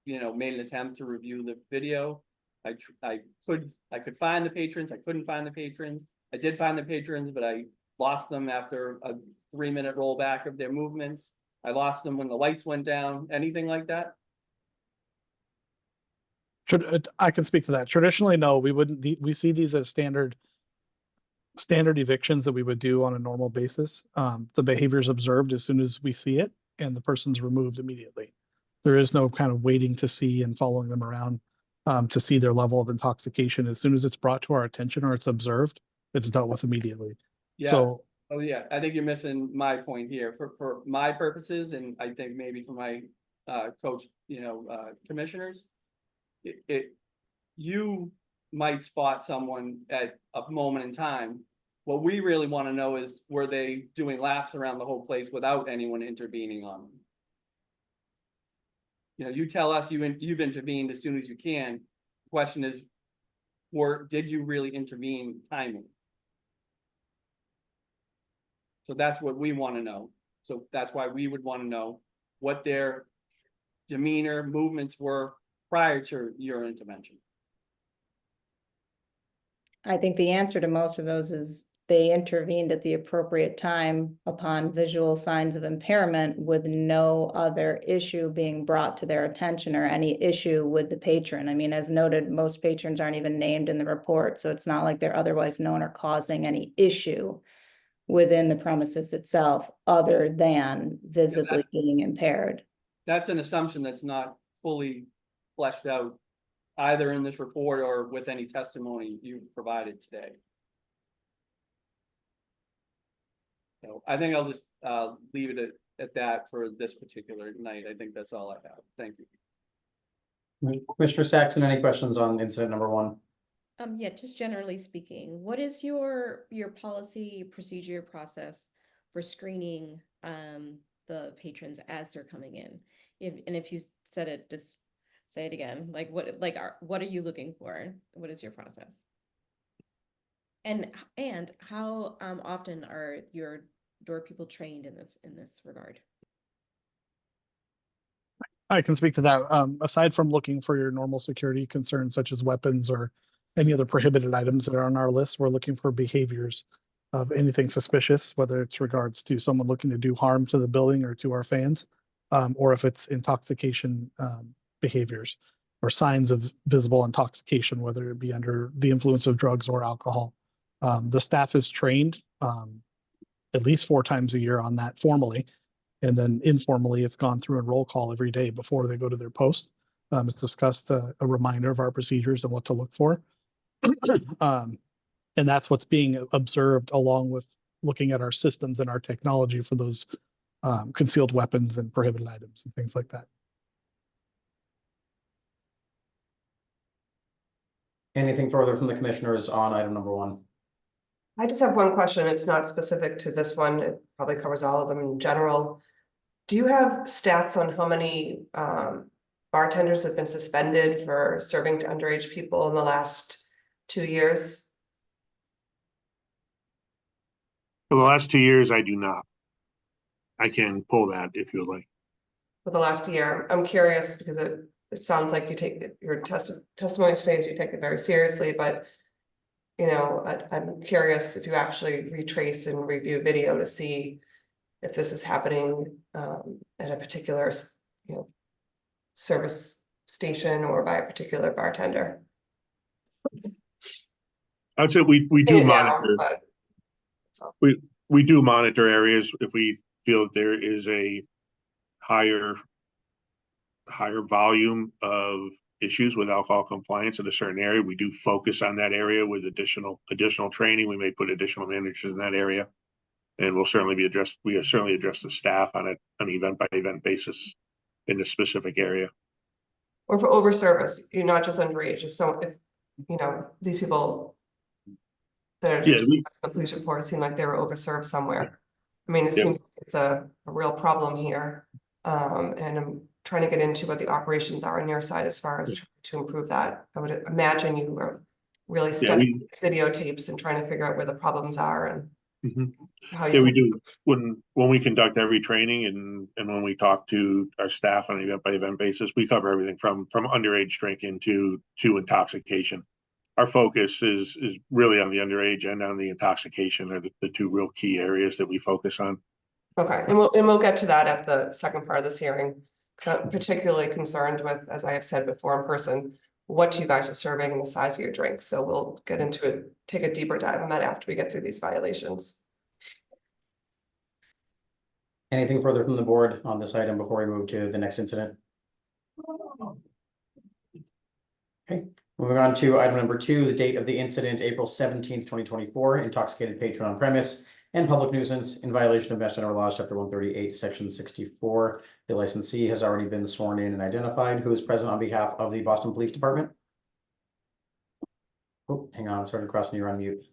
made an attempt to review the video. I could find the patrons. I couldn't find the patrons. I did find the patrons, but I lost them after a 3-minute rollback of their movements. I lost them when the lights went down. Anything like that? I can speak to that. Traditionally, no, we wouldn't. We see these as standard evictions that we would do on a normal basis. The behavior is observed as soon as we see it, and the person's removed immediately. There is no kind of waiting to see and following them around to see their level of intoxication. As soon as it's brought to our attention or it's observed, it's dealt with immediately. Yeah. So, oh yeah, I think you're missing my point here. For my purposes, and I think maybe for my coach, commissioners, you might spot someone at a moment in time. What we really want to know is, were they doing laps around the whole place without anyone intervening on them? You tell us you've intervened as soon as you can. The question is, did you really intervene timing? So that's what we want to know. So that's why we would want to know what their demeanor, movements were prior to your intervention. I think the answer to most of those is they intervened at the appropriate time upon visual signs of impairment, with no other issue being brought to their attention or any issue with the patron. I mean, as noted, most patrons aren't even named in the report, so it's not like they're otherwise known or causing any issue within the premises itself, other than visibly being impaired. That's an assumption that's not fully fleshed out either in this report or with any testimony you provided today. So I think I'll just leave it at that for this particular night. I think that's all I have. Thank you. Commissioner Saxon, any questions on incident number 1? Yeah, just generally speaking, what is your policy, procedure, process for screening the patrons as they're coming in? If you said it, just say it again. Like what are you looking for? What is your process? And how often are your door people trained in this regard? I can speak to that. Aside from looking for your normal security concerns, such as weapons or any other prohibited items that are on our list, we're looking for behaviors of anything suspicious, whether it's regards to someone looking to do harm to the building or to our fans, or if it's intoxication behaviors or signs of visible intoxication, whether it be under the influence of drugs or alcohol. The staff is trained at least 4 times a year on that formally. And then informally, it's gone through a roll call every day before they go to their post. It's discussed a reminder of our procedures and what to look for. And that's what's being observed, along with looking at our systems and our technology for those concealed weapons and prohibited items and things like that. Anything further from the commissioners on item number 1? I just have one question. It's not specific to this one. It probably covers all of them in general. Do you have stats on how many bartenders have been suspended for serving to underage people in the last 2 years? For the last 2 years, I do not. I can pull that if you would like. For the last year? I'm curious because it sounds like you take your testimony today, you take it very seriously, but I'm curious if you actually retrace and review video to see if this is happening at a particular, service station or by a particular bartender. I would say we do Now, monitor. but We do monitor areas if we feel that there is a higher volume of issues with alcohol compliance in a certain area. We do focus on that area with additional training. We may put additional managers in that area. And we certainly address the staff on an event by event basis in the specific area. or for over service, you're not just underage. If these people that are Yeah, just the police report seem like they were overserved somewhere. I mean, it Yeah. seems like it's a real problem here. And I'm trying to get into what the operations are on your side as far as trying to improve that. I would imagine you were really studying these videotapes and trying to figure out where the problems are and Mhm. how you Yeah, we can. do. When we conduct every training and when we talk to our staff on an event by event basis, we cover everything from underage drinking to intoxication. Our focus is really on the underage and on the intoxication are the two real key areas that we focus on. Okay, and we'll get to that at the second part of this hearing. 'Cause I'm particularly concerned with, as I have said before in person, what you guys are serving and the size of your drinks. So we'll get into it, take a deeper dive on that after we get through these violations. Anything further from the board on this item before we move to the next incident? Okay, moving on to item number 2, the date of the incident, April 17th, 2024, intoxicated patron on premise and public nuisance in violation of Mass General Laws, Chapter 138, Section 64. The licensee has already been sworn in and identified. Who is present on behalf of the Boston Police Department? Oh, hang on, Sergeant Crossen, you're on mute.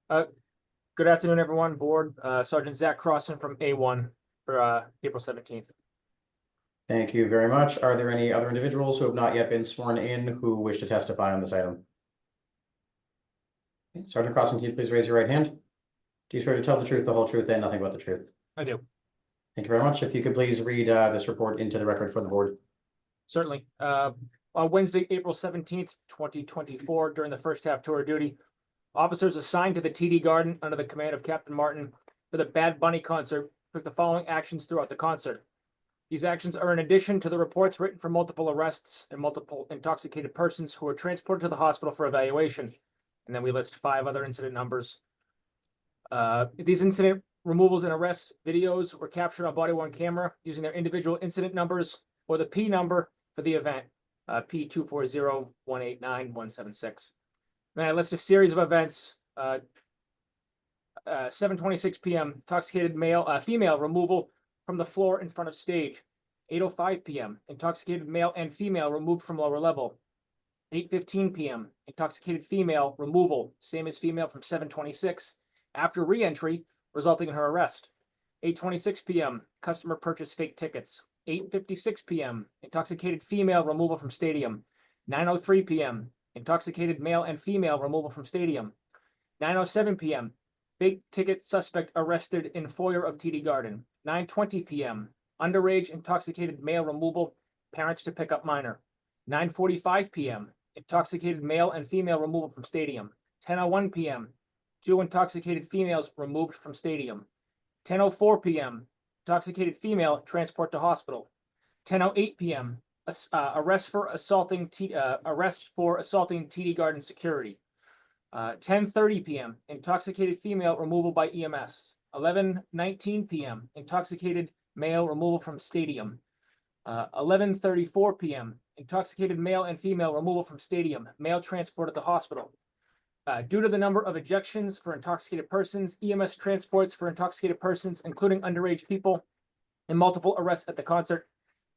Good afternoon, everyone. Board, Sergeant Zach Crossan from A1 for April 17th. Thank you very much. Are there any other individuals who have not yet been sworn in who wish to testify on this item? Okay, Sergeant Crossan, can you please raise your right hand? Do you swear to tell the truth, the whole truth, and nothing but the truth? I do. Thank you very much. If you could please read this report into the record for the board. Certainly. On Wednesday, April 17th, 2024, during the first half tour of duty, officers assigned to the TD Garden under the command of Captain Martin for the Bad Bunny concert took the following actions throughout the concert. These actions are in addition to the reports written for multiple arrests and multiple intoxicated persons who were transported to the hospital for evaluation. And then we list 5 other incident numbers. These incident removals and arrest videos were captured on body-worn camera using their individual incident numbers or the P number for the event, P240189176. Then I list a series of events. 7:26 p.m. intoxicated female removal from the floor in front of stage. 8:05 p.m. intoxicated male and female removed from lower level. 8:15 p.m. intoxicated female removal, same as female from 7:26 after re-entry, resulting in her arrest. 8:26 p.m. customer purchased fake tickets. 8:56 p.m. intoxicated female removal from stadium. 9:03 p.m. intoxicated male and female removal from stadium. 9:07 p.m. fake ticket suspect arrested in foyer of TD Garden. 9:20 p.m. underage intoxicated male removal, parents to pick up minor. 9:45 p.m. intoxicated male and female removal from stadium. 10:01 p.m. 2 intoxicated females removed from stadium. 10:04 p.m. intoxicated female transport to hospital. 10:08 p.m. Arrest for assaulting TD Garden security. 10:30 p.m. intoxicated female removal by EMS. 11:19 p.m. intoxicated male removal from stadium. 11:34 p.m. intoxicated male and female removal from stadium. Male transported to hospital. Due to the number of ejections for intoxicated persons, EMS transports for intoxicated persons, including underage people, and multiple arrests at the concert,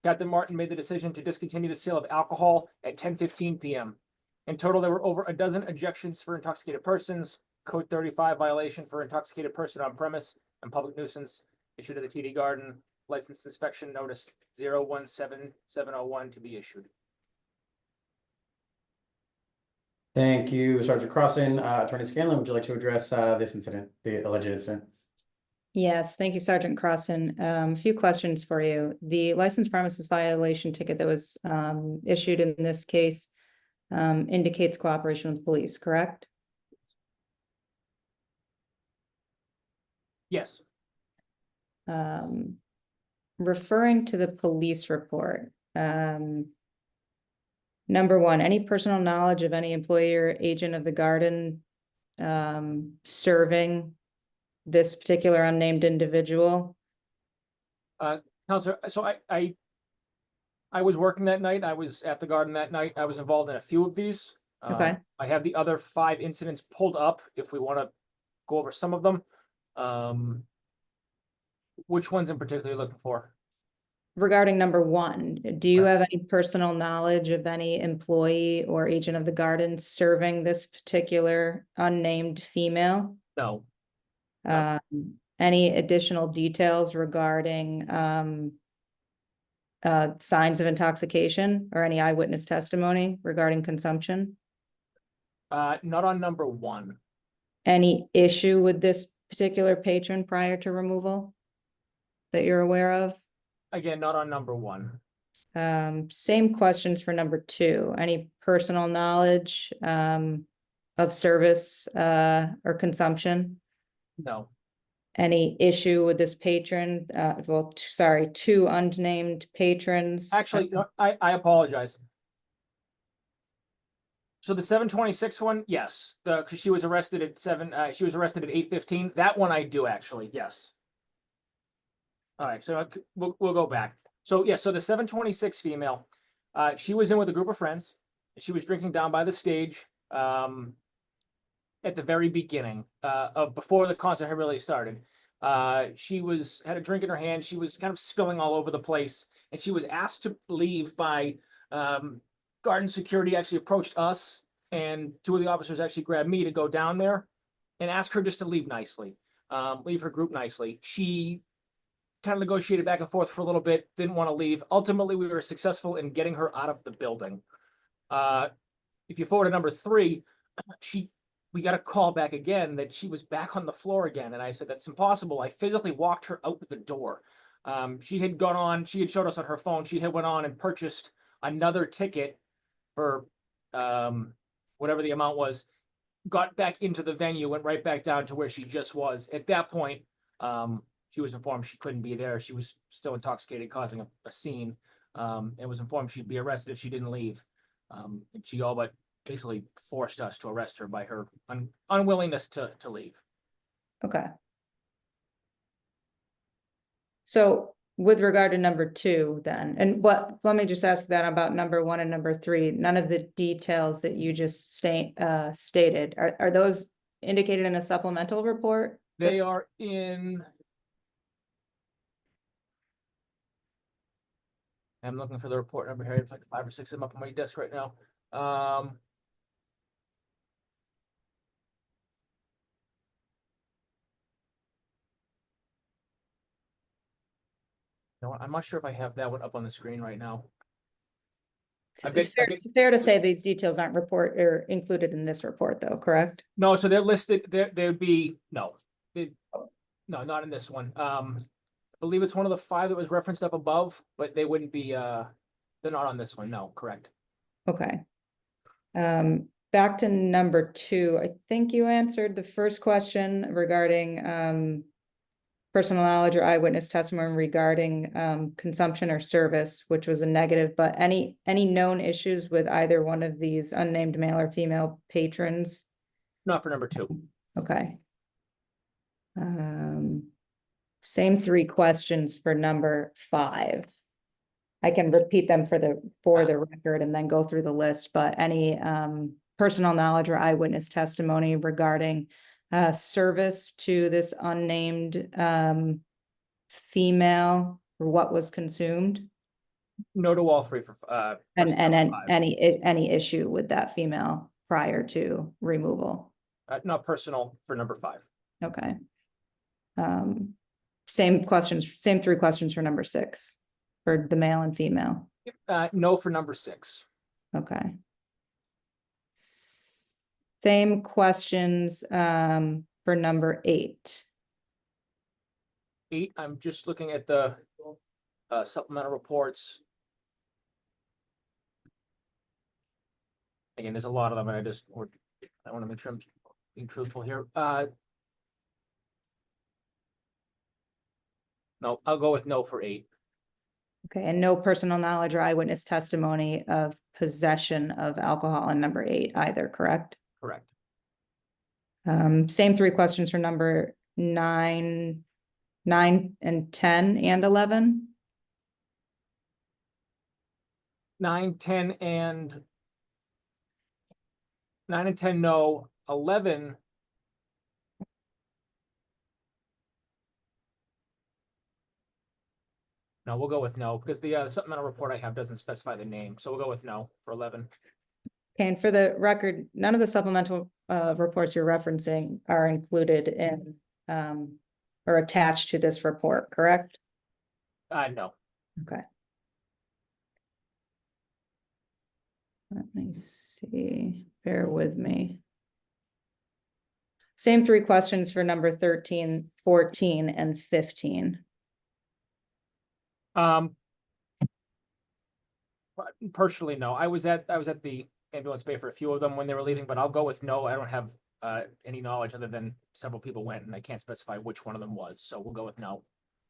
Captain Martin made the decision to discontinue the sale of alcohol at 10:15 p.m. In total, there were over a dozen ejections for intoxicated persons, Code 35 violation for intoxicated person on premise, and public nuisance issued at the TD Garden. License inspection notice 017701 to be issued. Thank you, Sergeant Crossan. Attorney Scanlon, would you like to address this incident, the alleged incident? Yes, thank you, Sergeant Crossan. A few questions for you. The license premises violation ticket that was issued in this case indicates cooperation with the police, correct? Yes. Referring to the police report, number one, any personal knowledge of any employee or agent of the garden serving this particular unnamed individual? Counselor, so I was working that night. I was at the garden that night. I was involved in a few of these. Okay. I have the other 5 incidents pulled up if we want to go over some of them. Which ones in particular are you looking for? Regarding number one, do you have any personal knowledge of any employee or agent of the garden serving this particular unnamed female? No. No. Any additional details regarding signs of intoxication or any eyewitness testimony regarding consumption? Not on number 1. Any issue with this particular patron prior to removal that you're aware of? Again, not on number 1. Same questions for number 2. Any personal knowledge of service or consumption? No. Any issue with this patron? Well, sorry, 2 unnamed patrons. Actually, no, I apologize. So the 726 one, yes, because she was arrested at 8:15. That one I do actually, yes. All right, so we'll go back. So yeah, so the 726 female, she was in with a group of friends. She was drinking down by the stage at the very beginning of before the concert had really started. She had a drink in her hand. She was kind of spilling all over the place, and she was asked to leave by garden security. Actually approached us, and 2 of the officers actually grabbed me to go down there and ask her just to leave nicely, leave her group nicely. She kind of negotiated back and forth for a little bit, didn't want to leave. Ultimately, we were successful in getting her out of the building. If you forward to number 3, we got a call back again that she was back on the floor again. And I said, that's impossible. I physically walked her out the door. She had showed us on her phone, she had went on and purchased another ticket for whatever the amount was, got back into the venue, went right back down to where she just was. At that point, she was informed she couldn't be there. She was still intoxicated, causing a scene, and was informed she'd be arrested if she didn't leave. And she all but basically forced us to arrest her by her unwillingness to leave. Okay. So with regard to number 2 then, and let me just ask that about number 1 and number 3, none of the details that you just stated, are those indicated in a supplemental report? They are in. I'm looking for the report number here. It's like 5 or 6 of them up on my desk right now. No, I'm not sure if I have that one up on the screen right now. It's fair to say these details aren't included in this report though, correct? No, so they're listed, there'd be, no, no, not in this one. I believe it's one of the 5 that was referenced up above, but they wouldn't be, they're not on this one, no, correct. Okay. Back to number 2, I think you answered the first question regarding personal knowledge or eyewitness testimony regarding consumption or service, which was a negative, but any known issues with either one of these unnamed male or female patrons? Not for number 2. Okay. Same 3 questions for number 5. I can repeat them for the record and then go through the list, but any personal knowledge or eyewitness testimony regarding service to this unnamed female or what was consumed? No to all 3 for And number 5. any issue with that female prior to removal? Not personal for number 5. Okay. Same 3 questions for number 6 for the male and female. No for number 6. Okay. Same questions for number 8. 8, I'm just looking at the supplemental reports. Again, there's a lot of them, and I want to make sure I'm being truthful here. No, I'll go with no for 8. Okay, and no personal knowledge or eyewitness testimony of possession of alcohol in number 8 either, correct? Correct. Same 3 questions for number 9, 9 and 10 and 11. 9, 10, and no. 11. No, we'll go with no, because the supplemental report I have doesn't specify the name, so we'll go with no for 11. Okay, and for the record, none of the supplemental reports you're referencing are included in or attached to this report, correct? No. Okay. Let me see, bear with me. Same 3 questions for number 13, 14, and 15. Personally, no. I was at the ambulance bay for a few of them when they were leaving, but I'll go with no. I don't have any knowledge other than several people went, and I can't specify which one of them was, so we'll go with no.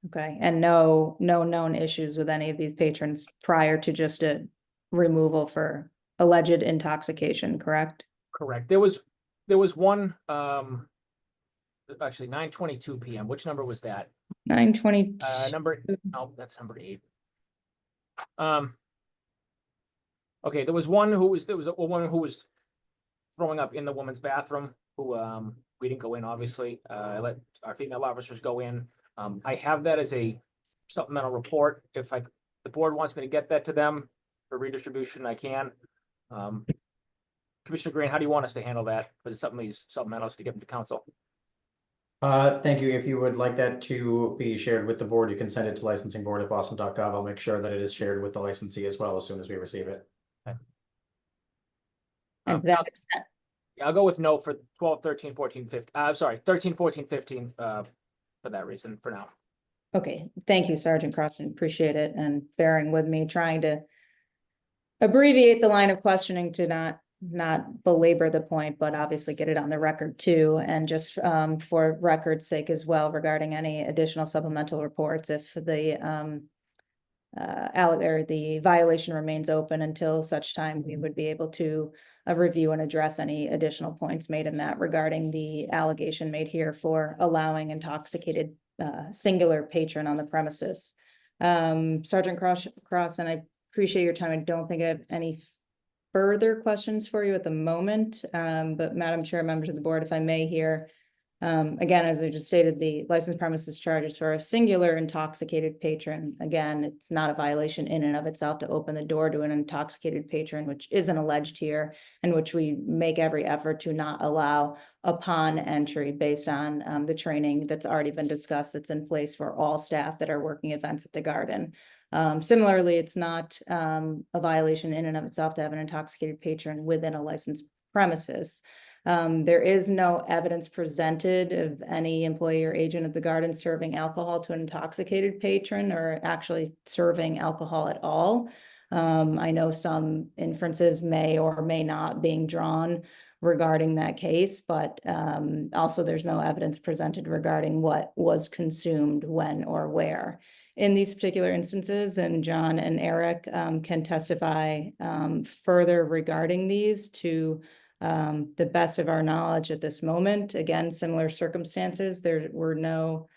Okay, and no known issues with any of these patrons prior to just a removal for alleged intoxication, correct? Correct. There was one, actually 9:22 p.m. Which number was that? 9:20. That's number 8. Okay, there was a woman who was throwing up in the woman's bathroom who we didn't go in, obviously. I let our female officers go in. I have that as a supplemental report. If the board wants me to get that to them for redistribution, I can. Commissioner Green, how do you want us to handle that for some of these supplementals to get them to council? Thank you. If you would like that to be shared with the board, you can send it to licensingboard@boston.gov. I'll make sure that it is shared with the licensee as well as soon as we receive it. And to that extent, I'll go with no for 12, 13, 14, 15. Sorry, 13, 14, 15 for that reason for now. okay, thank you, Sergeant Crossman, appreciate it, and bearing with me, trying to abbreviate the line of questioning to not belabor the point, but obviously get it on the record too, and just for record's sake as well regarding any additional supplemental reports, if the the violation remains open until such time, we would be able to review and address any additional points made in that regarding the allegation made here for allowing intoxicated singular patron on the premises. Sergeant Cross, and I appreciate your time. I don't think I have any further questions for you at the moment, but Madam Chair, members of the board, if I may here, again, as I just stated, the licensed premises charges for a singular intoxicated patron. Again, it's not a violation in and of itself to open the door to an intoxicated patron, which isn't alleged here, and which we make every effort to not allow upon entry based on the training that's already been discussed, that's in place for all staff that are working events at the garden. Similarly, it's not a violation in and of itself to have an intoxicated patron within a licensed premises. There is no evidence presented of any employee or agent of the garden serving alcohol to an intoxicated patron or actually serving alcohol at all. I know some inferences may or may not being drawn regarding that case, but also there's no evidence presented regarding what was consumed when or where. In these particular instances, and John and Eric can testify further regarding these to the best of our knowledge at this moment. Again, similar circumstances, there were no,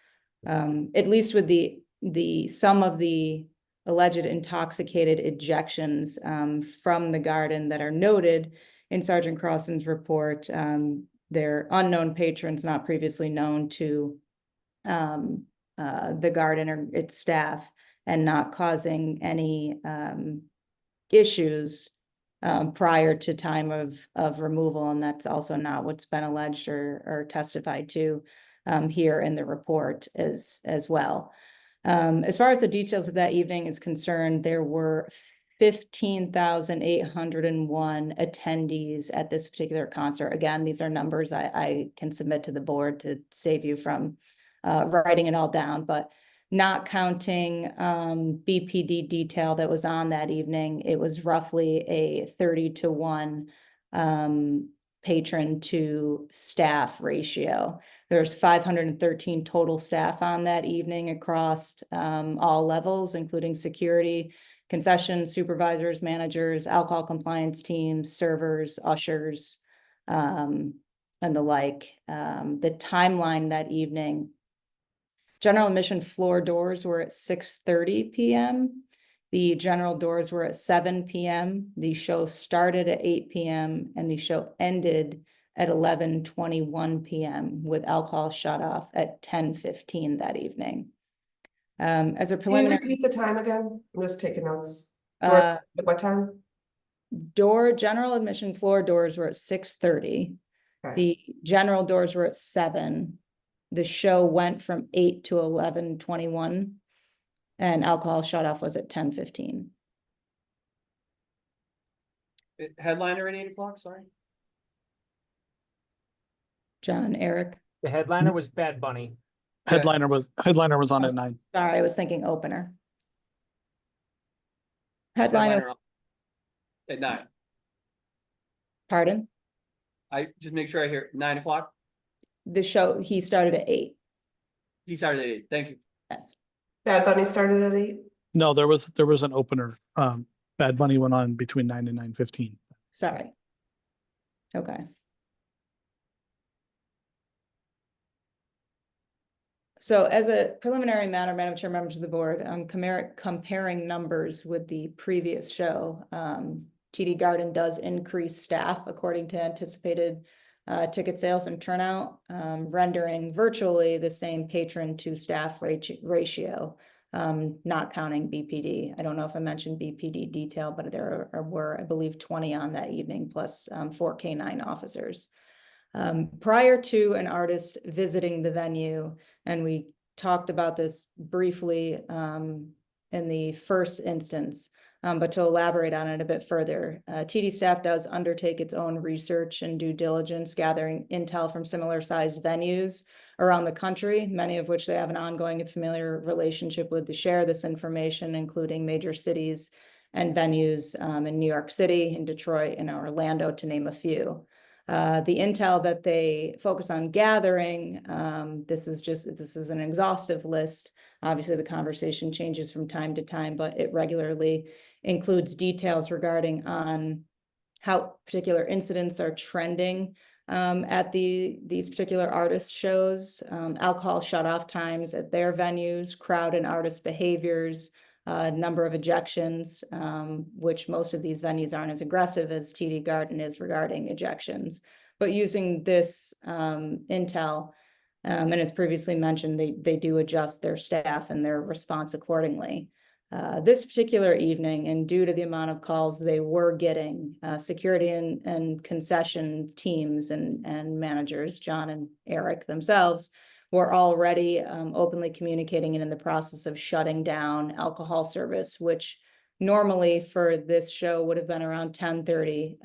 at least with the some of the alleged intoxicated ejections from the garden that are noted in Sergeant Crossan's report, they're unknown patrons not previously known to the garden or its staff, and not causing any issues prior to time of removal, and that's also not what's been alleged or testified to here in the report as well. As far as the details of that evening is concerned, there were 15,801 attendees at this particular concert. Again, these are numbers I can submit to the board to save you from writing it all down, but not counting BPD detail that was on that evening, it was roughly a 30-to-1 patron to staff ratio. There's 513 total staff on that evening across all levels, including security, concession supervisors, managers, alcohol compliance teams, servers, ushers, and the like. The timeline that evening, general admission floor doors were at 6:30 p.m. The general doors were at 7 p.m. The show started at 8 p.m. and the show ended at 11:21 p.m. with alcohol shut off at 10:15 that evening. As a Can you preliminary, repeat the time again? I'm just taking notes. Doors uh, at what time? general admission floor doors were at 6:30. Okay. The general doors were at 7. The show went from 8 to 11:21 and alcohol shut off was at 10:15. Headliner at 8 o'clock, sorry? John, Eric, The headliner was Bad Bunny. Headliner was on at 9. sorry, I was thinking opener. Headliner, At 9. pardon? I just make sure I hear 9 o'clock. The show, he started at 8. He started at 8. Thank you. Yes. Bad Bunny started at 8. No, there was an opener. Bad Bunny went on between 9 and 9:15. Sorry. Okay. So as a preliminary matter, Madam Chair, members of the board, I'm comparing numbers with the previous show. TD Garden does increase staff according to anticipated ticket sales and turnout, rendering virtually the same patron to staff ratio, not counting BPD. I don't know if I mentioned BPD detail, but there were, I believe, 20 on that evening, plus 4 K9 officers. Prior to an artist visiting the venue, and we talked about this briefly in the first instance, but to elaborate on it a bit further, TD staff does undertake its own research and due diligence, gathering intel from similar sized venues around the country, many of which they have an ongoing and familiar relationship with to share this information, including major cities and venues in New York City, in Detroit, and Orlando, to name a few. The intel that they focus on gathering, this is an exhaustive list. Obviously, the conversation changes from time to time, but it regularly includes details regarding on how particular incidents are trending at these particular artist shows, alcohol shut-off times at their venues, crowd and artist behaviors, number of ejections, which most of these venues aren't as aggressive as TD Garden is regarding ejections. But using this intel, and as previously mentioned, they do adjust their staff and their response accordingly. This particular evening, and due to the amount of calls they were getting, security and concession teams and managers, John and Eric themselves, were already openly communicating and in the process of shutting down alcohol service, which normally for this show would have been around 10:30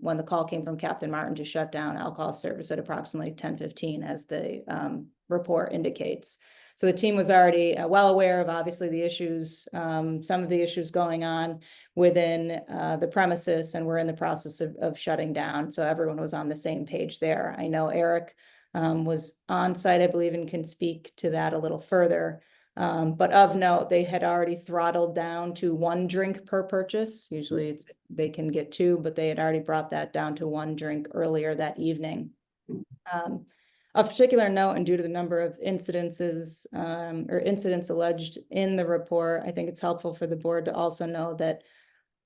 when the call came from Captain Martin to shut down alcohol service at approximately 10:15, as the report indicates. So the team was already well aware of obviously the issues, some of the issues going on within the premises, and we're in the process of shutting down. So everyone was on the same page there. I know Eric was on site, I believe, and can speak to that a little further. But of note, they had already throttled down to 1 drink per purchase. Usually they can get 2, but they had already brought that down to 1 drink earlier that evening. Of particular note, and due to the number of incidences or incidents alleged in the report, I think it's helpful for the board to also know that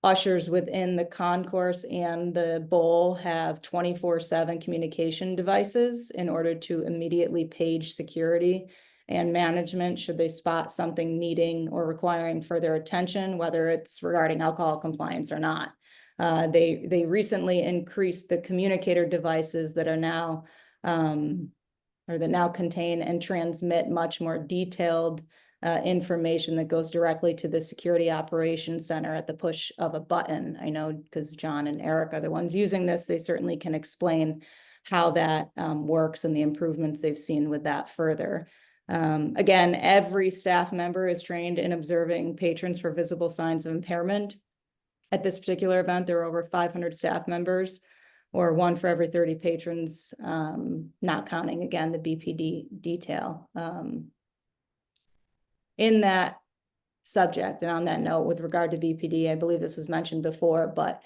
ushers within the concourse and the bowl have 24/7 communication devices in order to immediately page security and management should they spot something needing or requiring further attention, whether it's regarding alcohol compliance or not. They recently increased the communicator devices that are now or that now contain and transmit much more detailed information that goes directly to the Security Operations Center at the push of a button. I know because John and Eric are the ones using this, they certainly can explain how that works and the improvements they've seen with that further. Again, every staff member is trained in observing patrons for visible signs of impairment. At this particular event, there were over 500 staff members, or 1 for every 30 patrons, not counting, again, the BPD detail. In that subject, and on that note, with regard to BPD, I believe this was mentioned before, but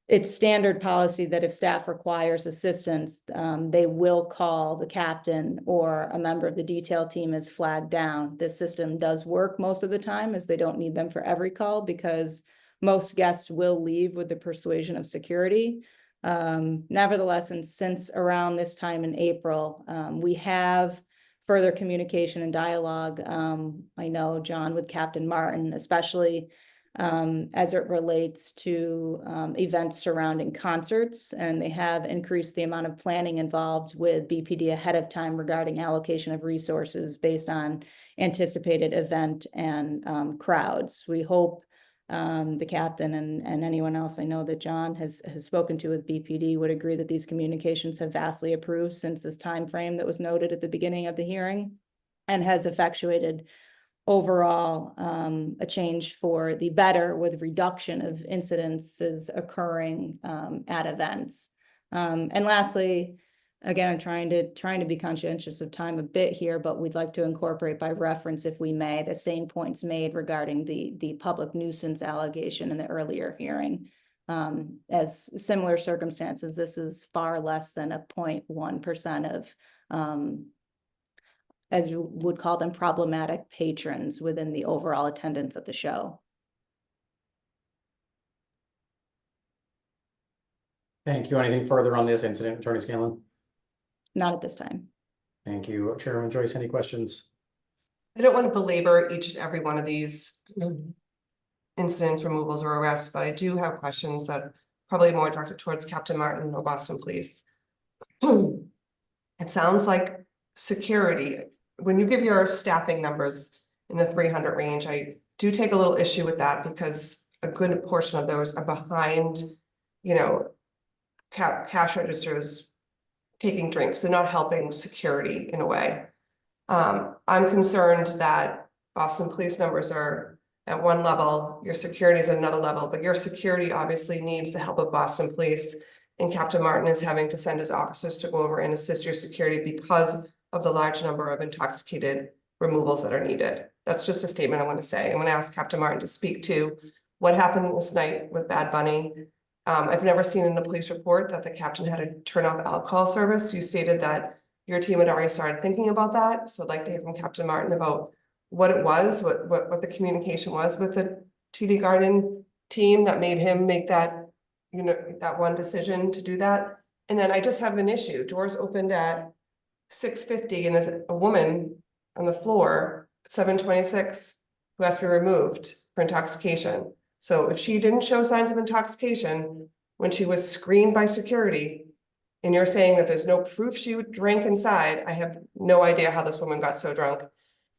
it's standard policy that if staff requires assistance, they will call the captain or a member of the detail team as flagged down. This system does work most of the time, as they don't need them for every call, because most guests will leave with the persuasion of security. Nevertheless, and since around this time in April, we have further communication and dialogue. I know, John, with Captain Martin, especially as it relates to events surrounding concerts, and they have increased the amount of planning involved with BPD ahead of time regarding allocation of resources based on anticipated event and crowds. We hope the captain and anyone else I know that John has spoken to with BPD would agree that these communications have vastly improved since this time frame that was noted at the beginning of the hearing, and has effectuated overall a change for the better, with reduction of incidences occurring at events. And lastly, again, I'm trying to be conscientious of time a bit here, but we'd like to incorporate by reference, if we may, the same points made regarding the public nuisance allegation in the earlier hearing. As similar circumstances, this is far less than a 0.1% of as you would call them, problematic patrons within the overall attendance at the show. Thank you. Anything further on this incident, Attorney Scanlon? Not at this time. Thank you. Chairman Joyce, any questions? I don't want to belabor each and every one of these incidents, removals, or arrests, but I do have questions that are probably more directed towards Captain Martin or Boston Police. It sounds like security, when you give your staffing numbers in the 300 range, I do take a little issue with that, because a good portion of those are behind, you know, cash registers taking drinks. They're not helping security in a way. I'm concerned that Boston Police numbers are at one level, your security is at another level, but your security obviously needs the help of Boston Police, and Captain Martin is having to send his officers to go over and assist your security because of the large number of intoxicated removals that are needed. That's just a statement I want to say. I'm going to ask Captain Martin to speak to what happened this night with Bad Bunny. I've never seen in the police report that the captain had to turn off alcohol service. You stated that your team had already started thinking about that. So I'd like to hear from Captain Martin about what it was, what the communication was with the TD Garden team that made him make that, you know, that one decision to do that. And then I just have an issue. Doors opened at 6:50 and there's a woman on the floor at 7:26 who has to be removed for intoxication. So if she didn't show signs of intoxication when she was screened by security, and you're saying that there's no proof she drank inside, I have no idea how this woman got so drunk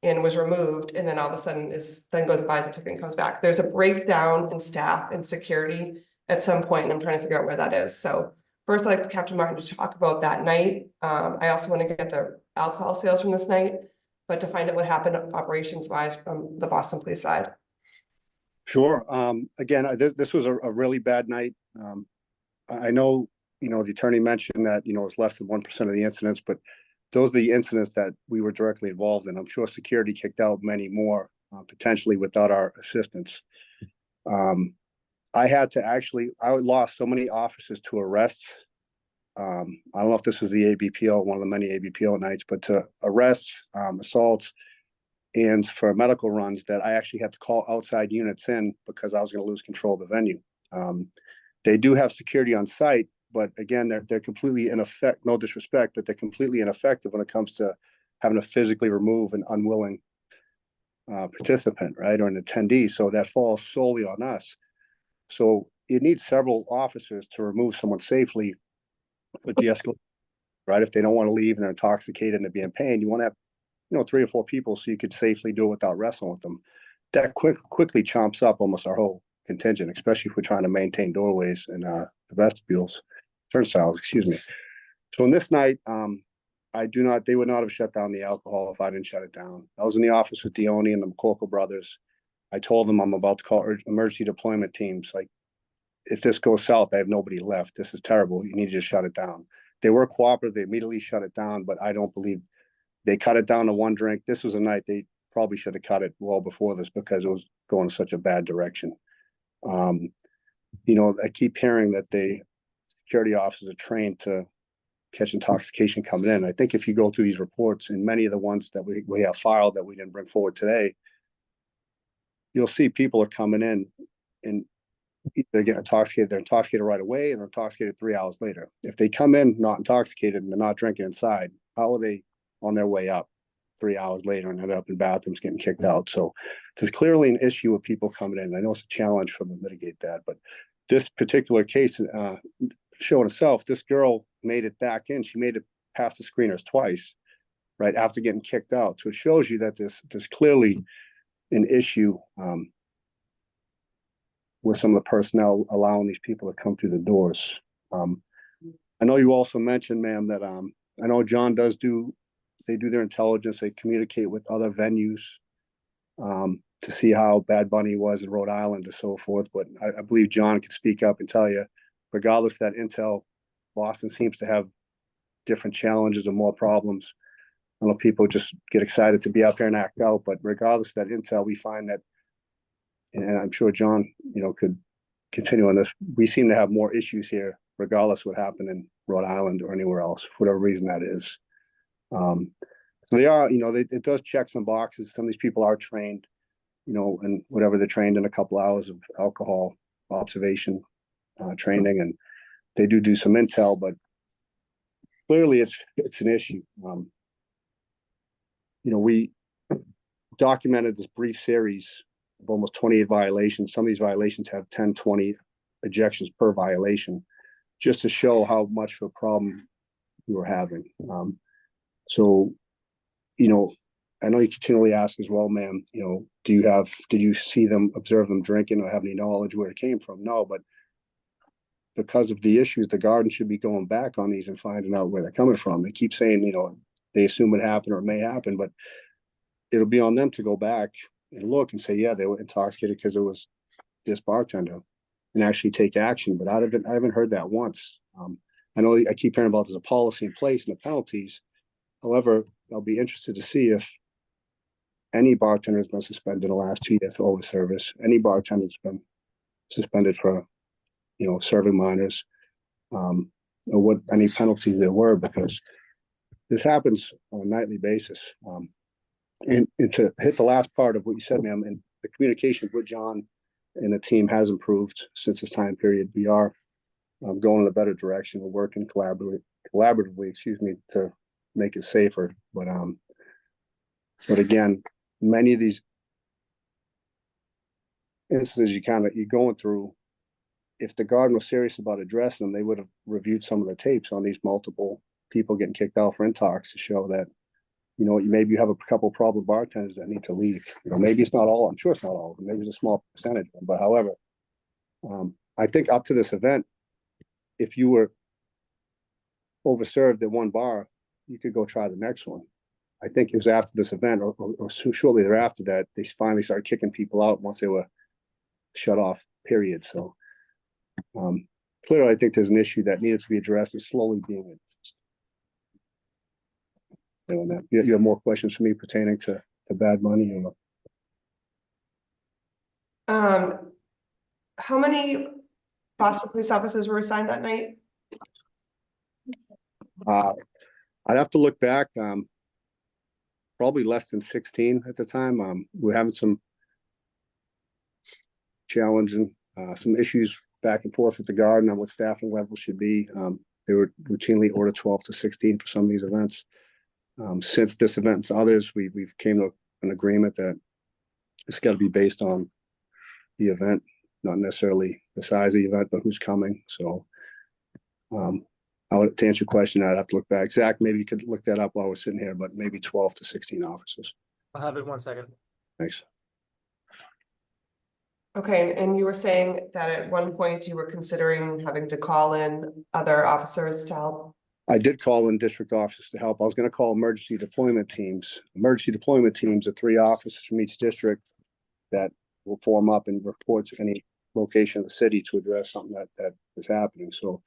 and was removed, and then all of a sudden then goes buys a ticket and comes back. There's a breakdown in staff and security at some point, and I'm trying to figure out where that is. So first, I'd like Captain Martin to talk about that night. I also want to get the alcohol sales from this night, but to find out what happened operations-wise from the Boston Police side. Sure. Again, this was a really bad night. I know, you know, the attorney mentioned that, you know, it's less than 1% of the incidents, but those are the incidents that we were directly involved in. I'm sure security kicked out many more, potentially without our assistance. I lost so many officers to arrests. I don't know if this was the ABPO, one of the many ABPO nights, but to arrests, assaults, and for medical runs that I actually had to call outside units in because I was going to lose control of the venue. They do have security on site, but again, they're completely ineffective, no disrespect, but they're completely ineffective when it comes to having to physically remove an unwilling participant, right, or an attendee. So that falls solely on us. So it needs several officers to remove someone safely with de-escalation, right? If they don't want to leave and they're intoxicated and they're being paid, you want to have 3 or 4 people so you could safely do it without wrestling with them. That quickly chomps up almost our whole contingent, especially if we're trying to maintain doorways and the vestibules, turnstiles, excuse me. So in this night, they would not have shut down the alcohol if I didn't shut it down. I was in the office with Dione and the McCorkle brothers. I told them I'm about to call emergency deployment teams. Like, if this goes south, I have nobody left. This is terrible. You need to just shut it down. They were cooperative. They immediately shut it down, but I don't believe they cut it down to 1 drink. This was a night they probably should have cut it well before this because it was going in such a bad direction. I keep hearing that the security officers are trained to catch intoxication coming in. I think if you go through these reports, and many of the ones that we have filed that we didn't bring forward today, you'll see people are coming in and they're getting intoxicated. They're intoxicated right away and they're intoxicated 3 hours later. If they come in not intoxicated and they're not drinking inside, how are they on their way up 3 hours later and they're up in bathrooms getting kicked out? So there's clearly an issue with people coming in. I know it's a challenge for them to mitigate that, but this particular case, showing itself, this girl made it back in. She made it past the screeners twice, right after getting kicked out. So it shows you that there's clearly an issue with some of the personnel allowing these people to come through the doors. I know you also mentioned, ma'am, that I know John they do their intelligence. They communicate with other venues to see how Bad Bunny was in Rhode Island and so forth. But I believe John could speak up and tell you, regardless of that intel, Boston seems to have different challenges and more problems. I know people just get excited to be out there and act out, but regardless of that intel, we find that, and I'm sure John, could continue on this, we seem to have more issues here, regardless of what happened in Rhode Island or anywhere else, for whatever reason that is. So they are, it does check some boxes. Some of these people are trained, and whatever they're trained in, a couple hours of alcohol observation training, and they do some intel, but clearly it's an issue. We documented this brief series of almost 28 violations. Some of these violations have 10, 20 ejections per violation, just to show how much of a problem we were having. I know you continually ask as well, ma'am, did you see them, observe them drinking, or have any knowledge where it came from? No, but because of the issues, the garden should be going back on these and finding out where they're coming from. They keep saying, they assume it happened or it may happen, but it'll be on them to go back and look and say, yeah, they were intoxicated because it was this bartender, and actually take action. But I haven't heard that once. I know I keep hearing about there's a policy in place and the penalties. However, I'll be interested to see if any bartender has been suspended in the last 2 years for over service, any bartender has been suspended for, serving minors, or what any penalties there were, because this happens on a nightly basis. And to hit the last part of what you said, ma'am, and the communication with John and the team has improved since this time period. We are going in a better direction. We're working collaboratively, to make it safer. But again, many of these instances you're going through, if the garden was serious about addressing them, they would have reviewed some of the tapes on these multiple people getting kicked out for intox to show that, maybe you have a couple problem bartenders that need to leave. Maybe it's not all, I'm sure it's not all of them, maybe it's a small percentage of them. But however, I think up to this event, if you were overserved at one bar, you could go try the next one. I think it was after this event or shortly thereafter that they finally started kicking people out once they were shut off, period. So clearly, I think there's an issue that needed to be addressed and slowly being addressed. You have more questions for me pertaining to Bad Bunny? How many Boston police officers were assigned that night? I'd have to look back. Probably less than 16 at the time. We're having some challenging, some issues back and forth with the garden on what staffing level should be. They were routinely ordered 12 to 16 for some of these events. Since this event and others, we've came to an agreement that it's got to be based on the event, not necessarily the size of the event, but who's coming. So To answer your question, I'd have to look back. Zach, maybe you could look that up while we're sitting here, but maybe 12 to 16 officers. I'll have it in 1 second. Thanks. Okay, and you were saying that at one point you were considering having to call in other officers to help? I did call in district officers to help. I was gonna call emergency deployment teams. Emergency deployment teams are 3 officers from each district that will form up and report to any location of the city to address something that is happening. So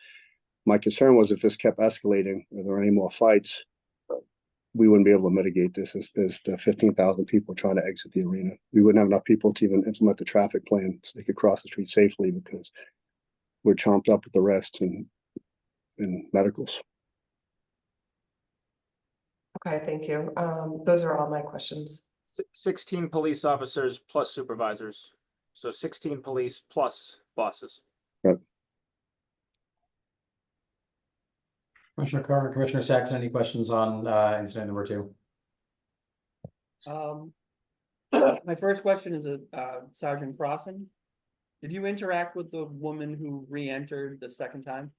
my concern was if this kept escalating, if there were any more fights, we wouldn't be able to mitigate this as the 15,000 people trying to exit the arena. We wouldn't have enough people to even implement the traffic plan so they could cross the street safely because we're chomped up with arrests and medicals. Okay, thank you. Those are all my questions. 16 police officers plus supervisors. So 16 police plus bosses. Commissioner Carr, Commissioner Saxon, any questions on incident number 2? My first question is Sergeant Crossan. Did you interact with the woman who re-entered the second time?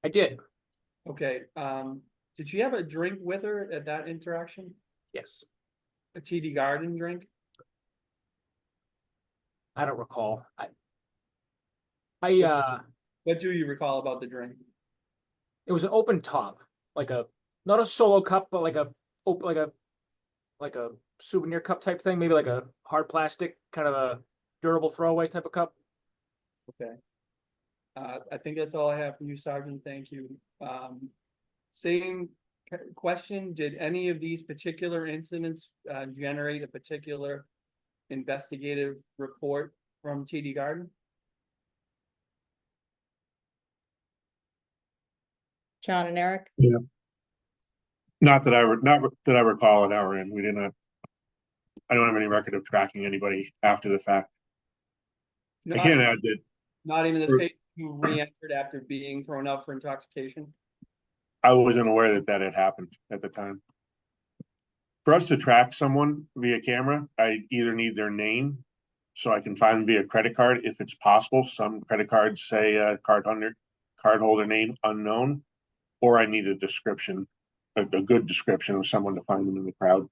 I did. Okay, did she have a drink with her at that interaction? Yes. A TD Garden drink? I don't recall. What do you recall about the drink? It was an open top, like not a solo cup, but like a souvenir cup type thing, maybe like a hard plastic, kind of a durable throwaway type of cup. Okay. I think that's all I have for you, Sergeant. Thank you. Same question. Did any of these particular incidents generate a particular investigative report from TD Garden? John and Eric? Yeah. Not that I recall at our end. We did not. I don't have any record of tracking anybody after the fact. I can't add that. Not even this patient who re-entered after being thrown out for intoxication? I wasn't aware that had happened at the time. For us to track someone via camera, I either need their name so I can find them via credit card if it's possible. Some credit cards say cardholder name unknown, or I need a description, a good description of someone to find them in the crowd.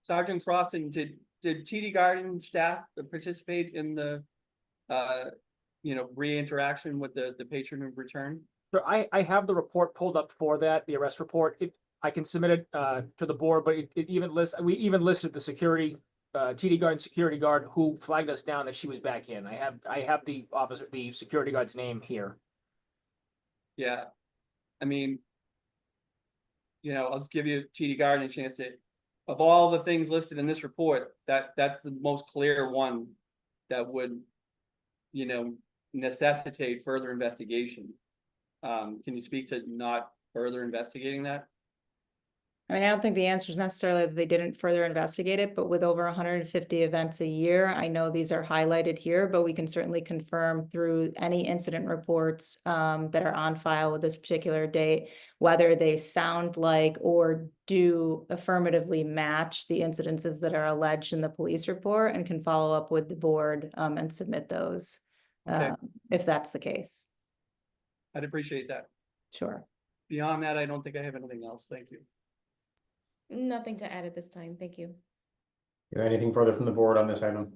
Sergeant Crossan, did TD Garden staff participate in the re-interaction with the patron who returned? So I have the report pulled up for that, the arrest report. I can submit it to the board, but it even lists, we even listed the security, TD Garden security guard who flagged us down that she was back in. I have the officer, the security guard's name here. Yeah, I mean, I'll just give you TD Garden a chance to, of all the things listed in this report, that's the most clear one that would, necessitate further investigation. Can you speak to not further investigating that? I mean, I don't think the answer is necessarily that they didn't further investigate it, but with over 150 events a year, I know these are highlighted here, but we can certainly confirm through any incident reports that are on file with this particular date, whether they sound like or do affirmatively match the incidences that are alleged in the police report, and can follow up with the board and submit those if that's the case. I'd appreciate that. Sure. Beyond that, I don't think I have anything else. Thank you. Nothing to add at this time. Thank you. Anything further from the board on this item?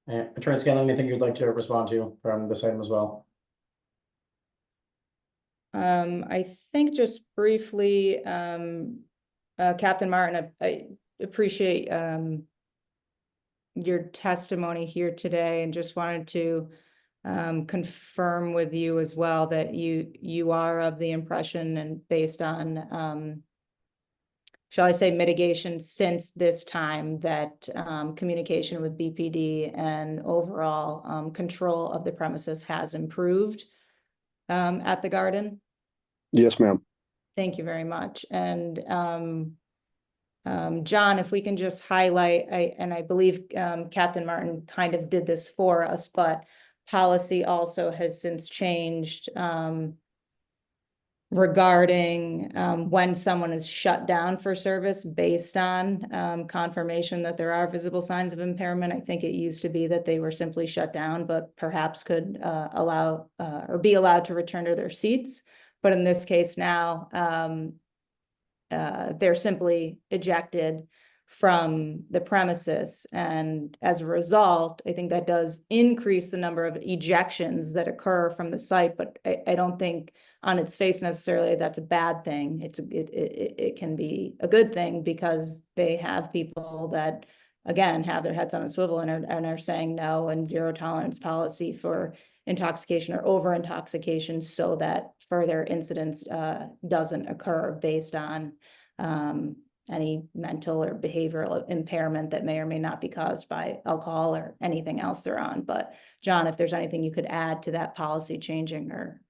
Attorney Scanlon, anything you'd like to respond to from this item as well? I think just briefly, Captain Martin, I appreciate your testimony here today, and just wanted to confirm with you as well that you are of the impression, and based on shall I say mitigation since this time, that communication with BPD and overall control of the premises has improved at the garden? Yes, ma'am. Thank you very much. And John, if we can just highlight, I believe Captain Martin kind of did this for us, but policy also has since changed regarding when someone is shut down for service based on confirmation that there are visible signs of impairment. I think it used to be that they were simply shut down, but perhaps could allow or be allowed to return to their seats. But in this case now, they're simply ejected from the premises. And as a result, I think that does increase the number of ejections that occur from the site, but I don't think on its face necessarily that's a bad thing. It can be a good thing because they have people that, again, have their heads on a swivel and are saying no and zero tolerance policy for intoxication or over intoxication so that further incidents doesn't occur based on any mental or behavioral impairment that may or may not be caused by alcohol or anything else they're on. But John, if there's anything you could add to that policy changing or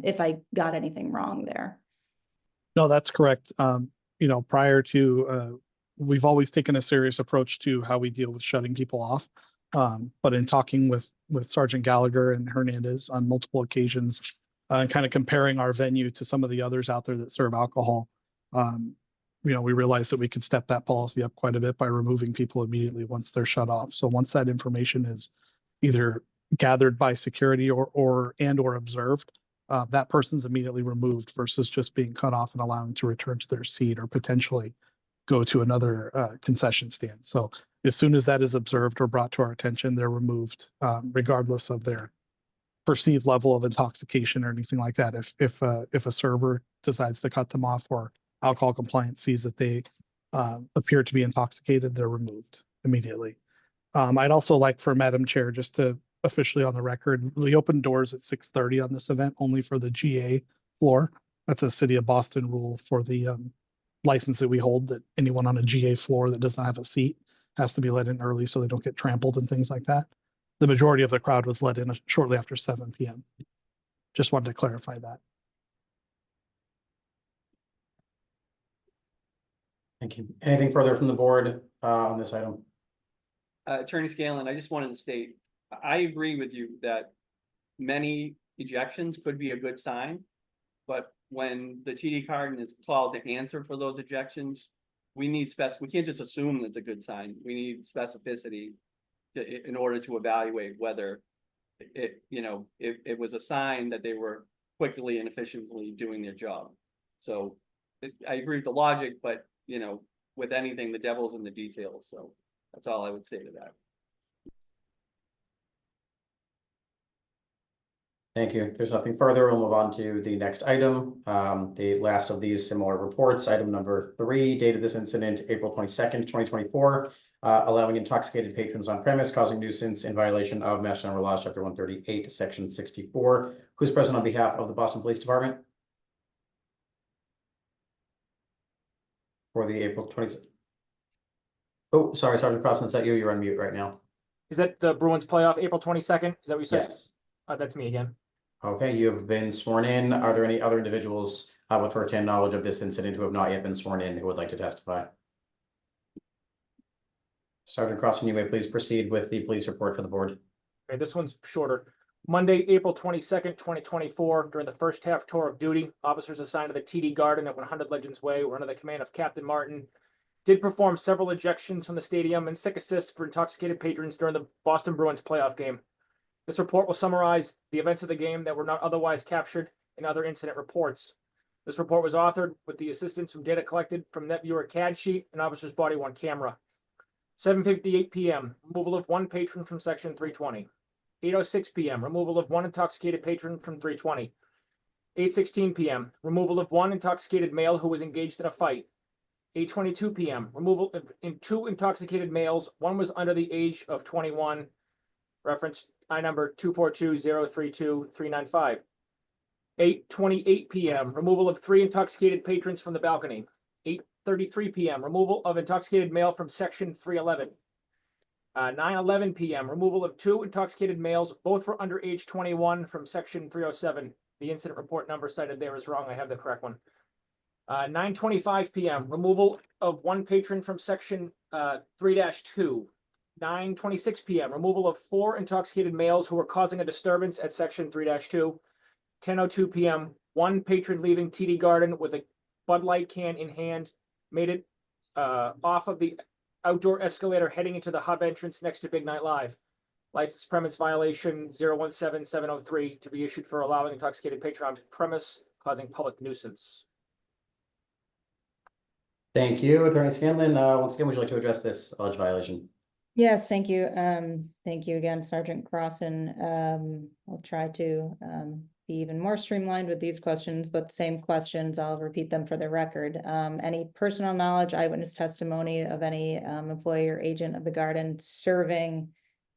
if I got anything wrong there. No, that's correct. Prior to, we've always taken a serious approach to how we deal with shutting people off. But in talking with Sergeant Gallagher and Hernandez on multiple occasions, and kind of comparing our venue to some of the others out there that serve alcohol, we realized that we could step that policy up quite a bit by removing people immediately once they're shut off. So once that information is either gathered by security or observed, that person's immediately removed versus just being cut off and allowing to return to their seat or potentially go to another concession stand. So as soon as that is observed or brought to our attention, they're removed, regardless of their perceived level of intoxication or anything like that. If a server decides to cut them off or alcohol compliance sees that they appear to be intoxicated, they're removed immediately. I'd also like for Madam Chair, just to officially on the record, we opened doors at 6:30 on this event only for the GA floor. That's a City of Boston rule for the license that we hold, that anyone on a GA floor that does not have a seat has to be let in early so they don't get trampled and things like that. The majority of the crowd was let in shortly after 7 p.m. Just wanted to clarify that. Thank you. Anything further from the board on this item? Attorney Scanlon, I just wanted to state, I agree with you that many ejections could be a good sign. But when the TD card is called to answer for those ejections, we need we can't just assume that's a good sign. We need specificity in order to evaluate whether it was a sign that they were quickly and efficiently doing their job. So I agree with the logic, but with anything, the devil's in the details. So that's all I would say to that. Thank you. If there's nothing further, we'll move on to the next item. The last of these similar reports, item number 3, dated this incident April 22nd, 2024, allowing intoxicated patrons on premise, causing nuisance in violation of Mass General Laws, Chapter 138, Section 64. Who's present on behalf of the Boston Police Department? For the April 20th. Oh, sorry, Sergeant Crossen, is that you? You're on mute right now. Is that the Bruins playoff, April 22nd? Is that what you said? Yes. That's me again. Okay, you have been sworn in. Are there any other individuals with first-hand knowledge of this incident who have not yet been sworn in who would like to testify? Sergeant Crossen, you may please proceed with the police report for the board. Okay, this one's shorter. Monday, April 22nd, 2024, during the first half tour of duty, officers assigned to the TD Garden at 100 Legends Way were under the command of Captain Martin, did perform several ejections from the stadium and sick assists for intoxicated patrons during the Boston Bruins playoff game. This report will summarize the events of the game that were not otherwise captured in other incident reports. This report was authored with the assistance from data collected from NetViewer CAD sheet and officer's body-worn camera. 7:58 p.m., removal of one patron from section 320. 8:06 p.m., removal of one intoxicated patron from 320. 8:16 p.m., removal of one intoxicated male who was engaged in a fight. 8:22 p.m., removal of two intoxicated males. One was under the age of 21. Reference I number 242-032-395. 8:28 p.m., removal of 3 intoxicated patrons from the balcony. 8:33 p.m., removal of intoxicated male from section 311. 9:11 p.m., removal of 2 intoxicated males. Both were under age 21 from section 307. The incident report number cited there is wrong. I have the correct one. 9:25 p.m., removal of 1 patron from section 3-2. 9:26 p.m., removal of 4 intoxicated males who were causing a disturbance at section 3-2. 10:02 p.m., one patron leaving TD Garden with a Bud Light can in hand, made it off of the outdoor escalator heading into the hub entrance next to Big Night Live. License premise violation 017703 to be issued for allowing intoxicated patron on premise causing public nuisance. Thank you, Attorney Scanlon. Once again, would you like to address this alleged violation? Yes, thank you. Thank you again, Sergeant Crossan. I'll try to be even more streamlined with these questions, but same questions, I'll repeat them for the record. Any personal knowledge, eyewitness testimony of any employee or agent of the Garden serving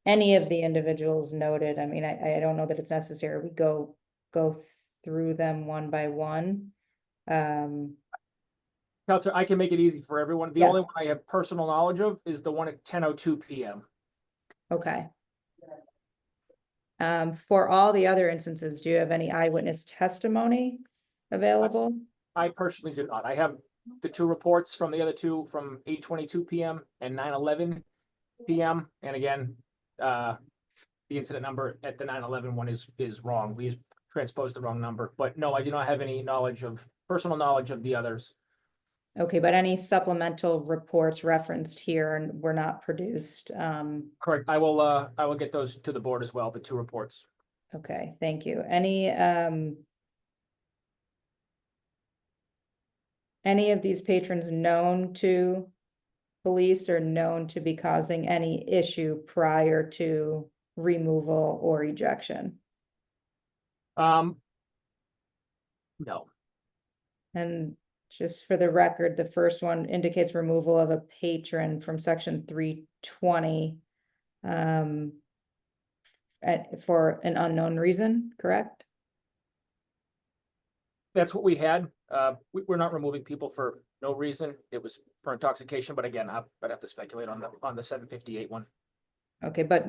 any of the individuals noted? I mean, I don't know that it's necessary. We go through them one by one. Counselor, I can make it easy for everyone. The Yes. only one I have personal knowledge of is the one at 10:02 p.m. Okay. For all the other instances, do you have any eyewitness testimony available? I personally do not. I have the two reports from the other two from 8:22 p.m. and 9:11 p.m. And again, the incident number at the 9:11 one is wrong. We transposed the wrong number, but no, I do not have any personal knowledge of the others. Okay, but any supplemental reports referenced here and were not produced? Correct. I will get those to the board as well, the two reports. Okay, thank you. Any of these patrons known to police or known to be causing any issue prior to removal or ejection? No. And just for the record, the first one indicates removal of a patron from section 320 for an unknown reason, correct? That's what we had. We're not removing people for no reason. It was for intoxication, but again, I'd have to speculate on the 758 one. Okay, but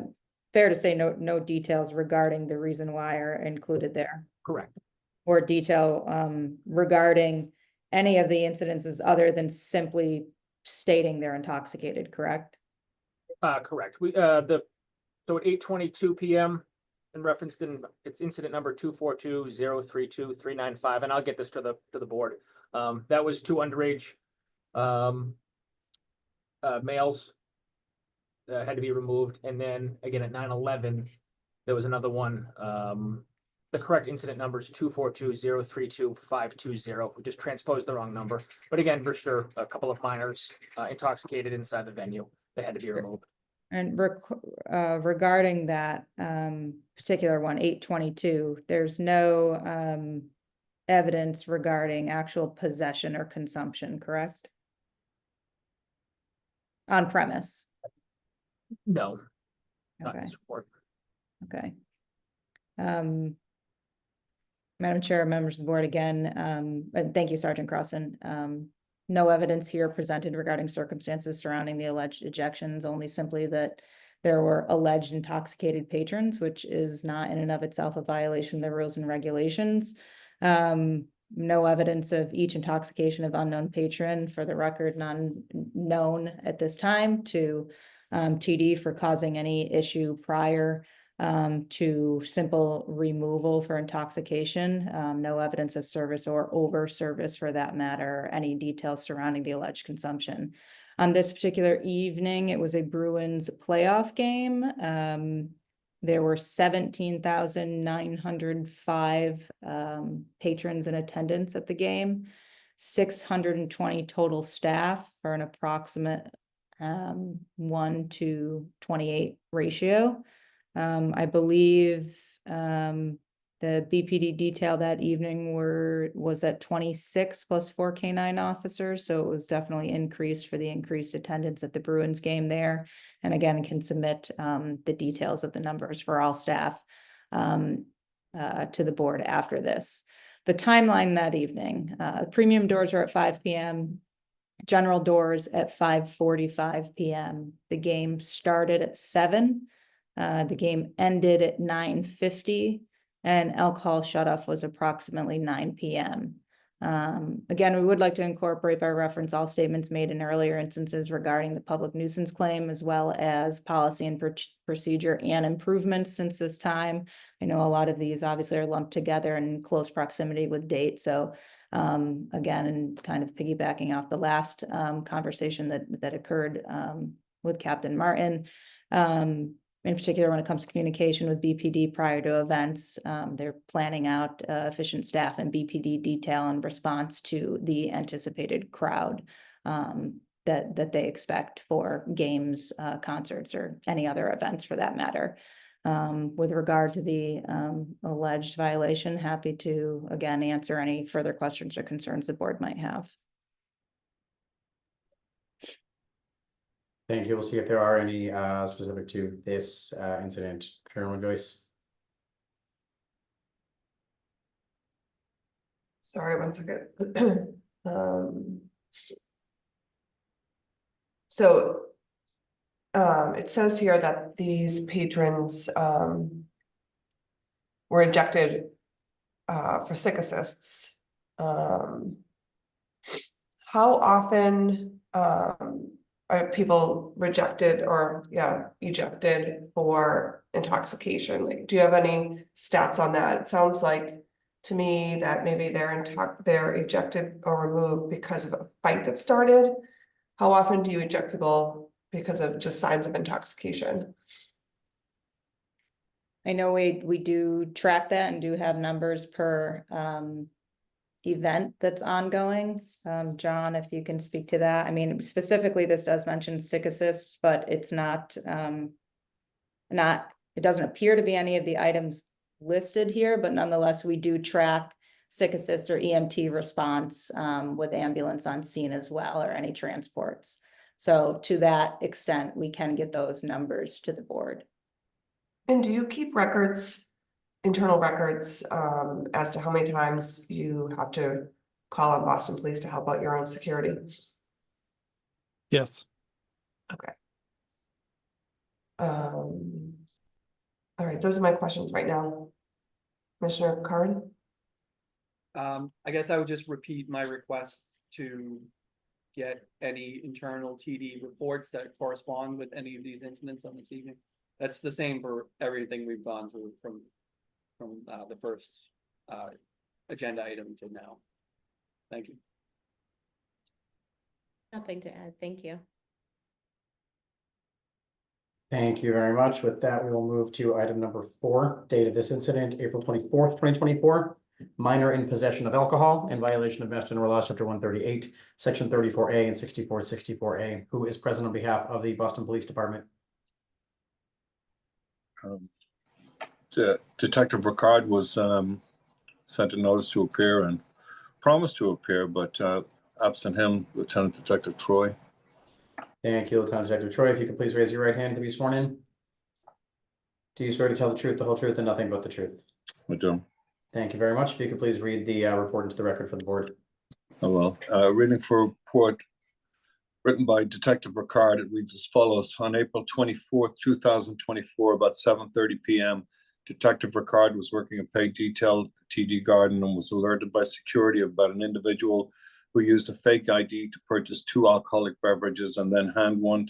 fair to say no details regarding the reason why are included there, Correct. or detail regarding any of the incidences other than simply stating they're intoxicated, correct? Correct. So at 8:22 p.m. and referenced in it's incident number 242-032-395, and I'll get this to the board. That was two underage males had to be removed, and then again at 9:11 there was another one. The correct incident number is 242-032-520. We just transposed the wrong number, but again, for sure, a couple of minors intoxicated inside the venue. They had to be removed. And regarding that particular one, 822, there's no evidence regarding actual possession or consumption, correct? On premise. No. Not in Okay, this report. okay. Madam Chair, members of the board, again, and thank you, Sergeant Crossan. No evidence here presented regarding circumstances surrounding the alleged ejections, only simply that there were alleged intoxicated patrons, which is not in and of itself a violation of the rules and regulations. No evidence of each intoxication of unknown patron, for the record, none known at this time to TD for causing any issue prior to simple removal for intoxication. No evidence of service or over service for that matter, any details surrounding the alleged consumption. On this particular evening, it was a Bruins playoff game. There were 17,905 patrons in attendance at the game, 620 total staff for an approximate 1 to 28 ratio. I believe the BPD detail that evening was at 26 plus 4 K9 officers, so it was definitely increased for the increased attendance at the Bruins game there. And again, can submit the details of the numbers for all staff to the board after this. The timeline that evening, premium doors are at 5 p.m. General doors at 5:45 p.m. The game started at 7. The game ended at 9:50, and alcohol shutoff was approximately 9 p.m. Again, we would like to incorporate by reference all statements made in earlier instances regarding the public nuisance claim, as well as policy and procedure and improvements since this time. I know a lot of these obviously are lumped together in close proximity with date, so again, and kind of piggybacking off the last conversation that occurred with Captain Martin. In particular, when it comes to communication with BPD prior to events, they're planning out efficient staff and BPD detail in response to the anticipated crowd that they expect for games, concerts, or any other events for that matter. With regard to the alleged violation, happy to again answer any further questions or concerns the board might have. Thank you. We'll see if there are any specific to this incident. Chairman Joyce. Sorry, one second. So it says here that these patrons were ejected for sick assists. How often are people rejected or ejected for intoxication? Like, do you have any stats on that? It sounds like to me that maybe they're ejected or removed because of a fight that started. How often do you eject people because of just signs of intoxication? I know we do track that and do have numbers per event that's ongoing. John, if you can speak to that. I mean, specifically, this does mention sick assists, but it's not, it doesn't appear to be any of the items listed here, but nonetheless, we do track sick assists or EMT response with ambulance on scene as well, or any transports. So to that extent, we can get those numbers to the board. And do you keep records, internal records, as to how many times you have to call on Boston Police to help out your own security? Yes. Okay. All right, those are my questions right now. Commissioner Curran? I guess I would just repeat my request to get any internal TD reports that correspond with any of these incidents on this evening. That's the same for everything we've gone through from the first agenda item to now. Thank you. Nothing to add. Thank you. Thank you very much. With that, we will move to item number 4, date of this incident, April 24th, 2024. Minor in possession of alcohol in violation of Mass General Law, Chapter 138, Section 34A and 6464A. Who is present on behalf of the Boston Police Department? Detective Ricard was sent a notice to appear and promised to appear, but absent him, Lieutenant Detective Troy. Thank you, Lieutenant Detective Troy. If you could please raise your right hand to be sworn in. Do you swear to tell the truth, the whole truth, and nothing but the truth? I do. Thank you very much. If you could please read the report into the record for the board. I will. Reading for a report written by Detective Ricard, it reads as follows. On April 24th, 2024, about 7:30 p.m., Detective Ricard was working a paid detail at the TD Garden and was alerted by security about an individual who used a fake ID to purchase 2 alcoholic beverages and then hand one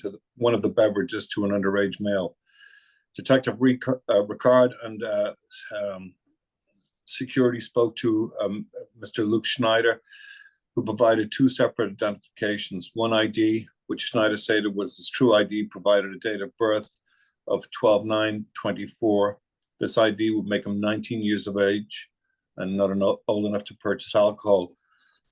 of the beverages to an underage male. Detective Ricard and security spoke to Mr. Luke Schneider, who provided 2 separate identifications. One ID, which Schneider stated was his true ID, provided a date of birth of 12/9/24. This ID would make him 19 years of age and not old enough to purchase alcohol.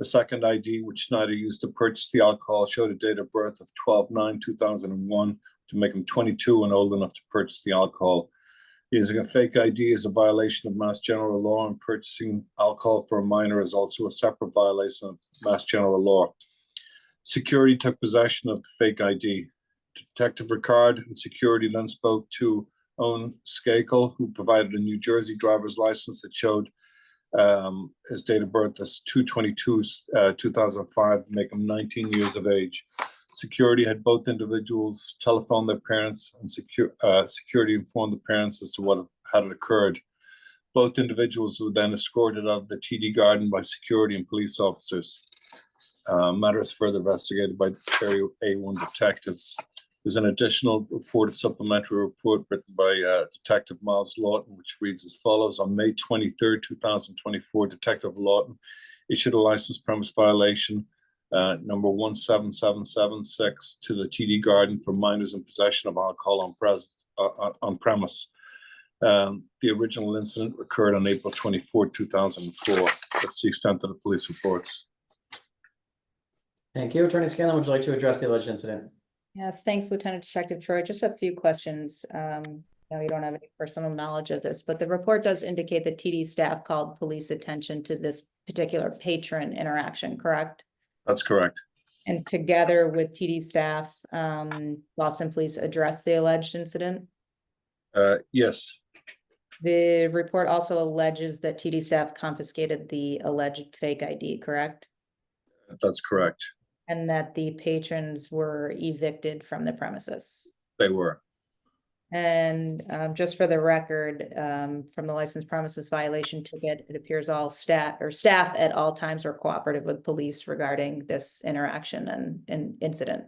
The second ID, which Schneider used to purchase the alcohol, showed a date of birth of 12/9/2001 to make him 22 and old enough to purchase the alcohol. Using a fake ID is a violation of Mass General Law, and purchasing alcohol for a minor is also a separate violation of Mass General Law. Security took possession of the fake ID. Detective Ricard and security then spoke to Owen Skakel, who provided a New Jersey driver's license that showed his date of birth as 2/22/2005, make him 19 years of age. Security had both individuals telephone their parents, and security informed the parents as to what had occurred. Both individuals were then escorted out of the TD Garden by security and police officers. Matter is further investigated by Area A1 detectives. There's an additional report, a supplementary report written by Detective Miles Lawton, which reads as follows. On May 23rd, 2024, Detective Lawton issued a license premise violation number 17776 to the TD Garden for minors in possession of alcohol on premise. The original incident occurred on April 24, 2004. That's the extent of the police reports. Thank you. Attorney Scanlon, would you like to address the alleged incident? Yes, thanks, Lieutenant Detective Troy. Just a few questions. No, you don't have any personal knowledge of this, but the report does indicate that TD staff called police attention to this particular patron interaction, correct? That's correct. And together with TD staff, Boston Police addressed the alleged incident. Yes, The report also alleges that TD staff confiscated the alleged fake ID, correct? that's correct. And that the patrons were evicted from the premises. They were. And just for the record, from the licensed premises violation ticket, it appears all staff at all times were cooperative with police regarding this interaction and incident.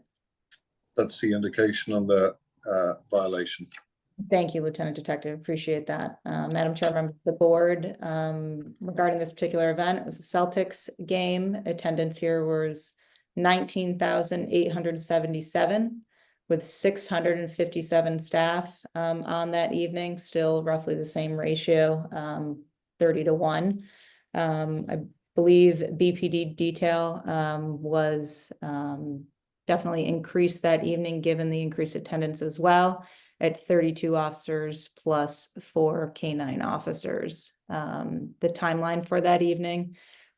That's the indication on the violation. Thank you, Lieutenant Detective. Appreciate that. Madam Chair, members of the board, regarding this particular event, it was a Celtics game. Attendance here was 19,877 with 657 staff on that evening, still roughly the same ratio, 30-1. I believe BPD detail was definitely increased that evening given the increased attendance as well, at 32 officers plus 4 K9 officers. The timeline for that evening,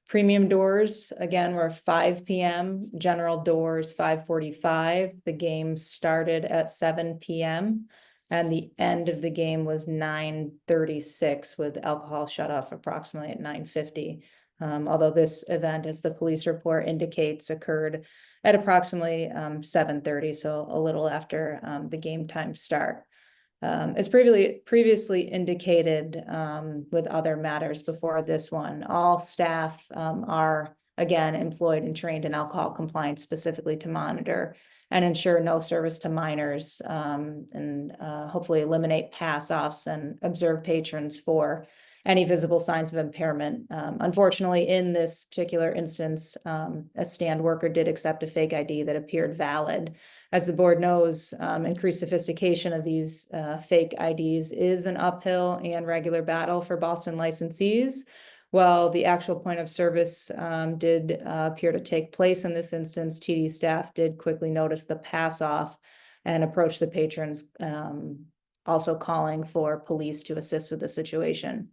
premium doors, again, were 5 p.m., general doors 5:45. The game started at 7 p.m. and the end of the game was 9:36 with alcohol shut off approximately at 9:50. Although this event, as the police report indicates, occurred at approximately 7:30, so a little after the game time start. As previously indicated with other matters before this one, all staff are again employed and trained in alcohol compliance specifically to monitor and ensure no service to minors and hopefully eliminate pass-offs and observe patrons for any visible signs of impairment. Unfortunately, in this particular instance, a stand worker did accept a fake ID that appeared valid. As the board knows, increased sophistication of these fake IDs is an uphill and regular battle for Boston licensees. While the actual point of service did appear to take place in this instance, TD staff did quickly notice the pass-off and approach the patrons, also calling for police to assist with the situation.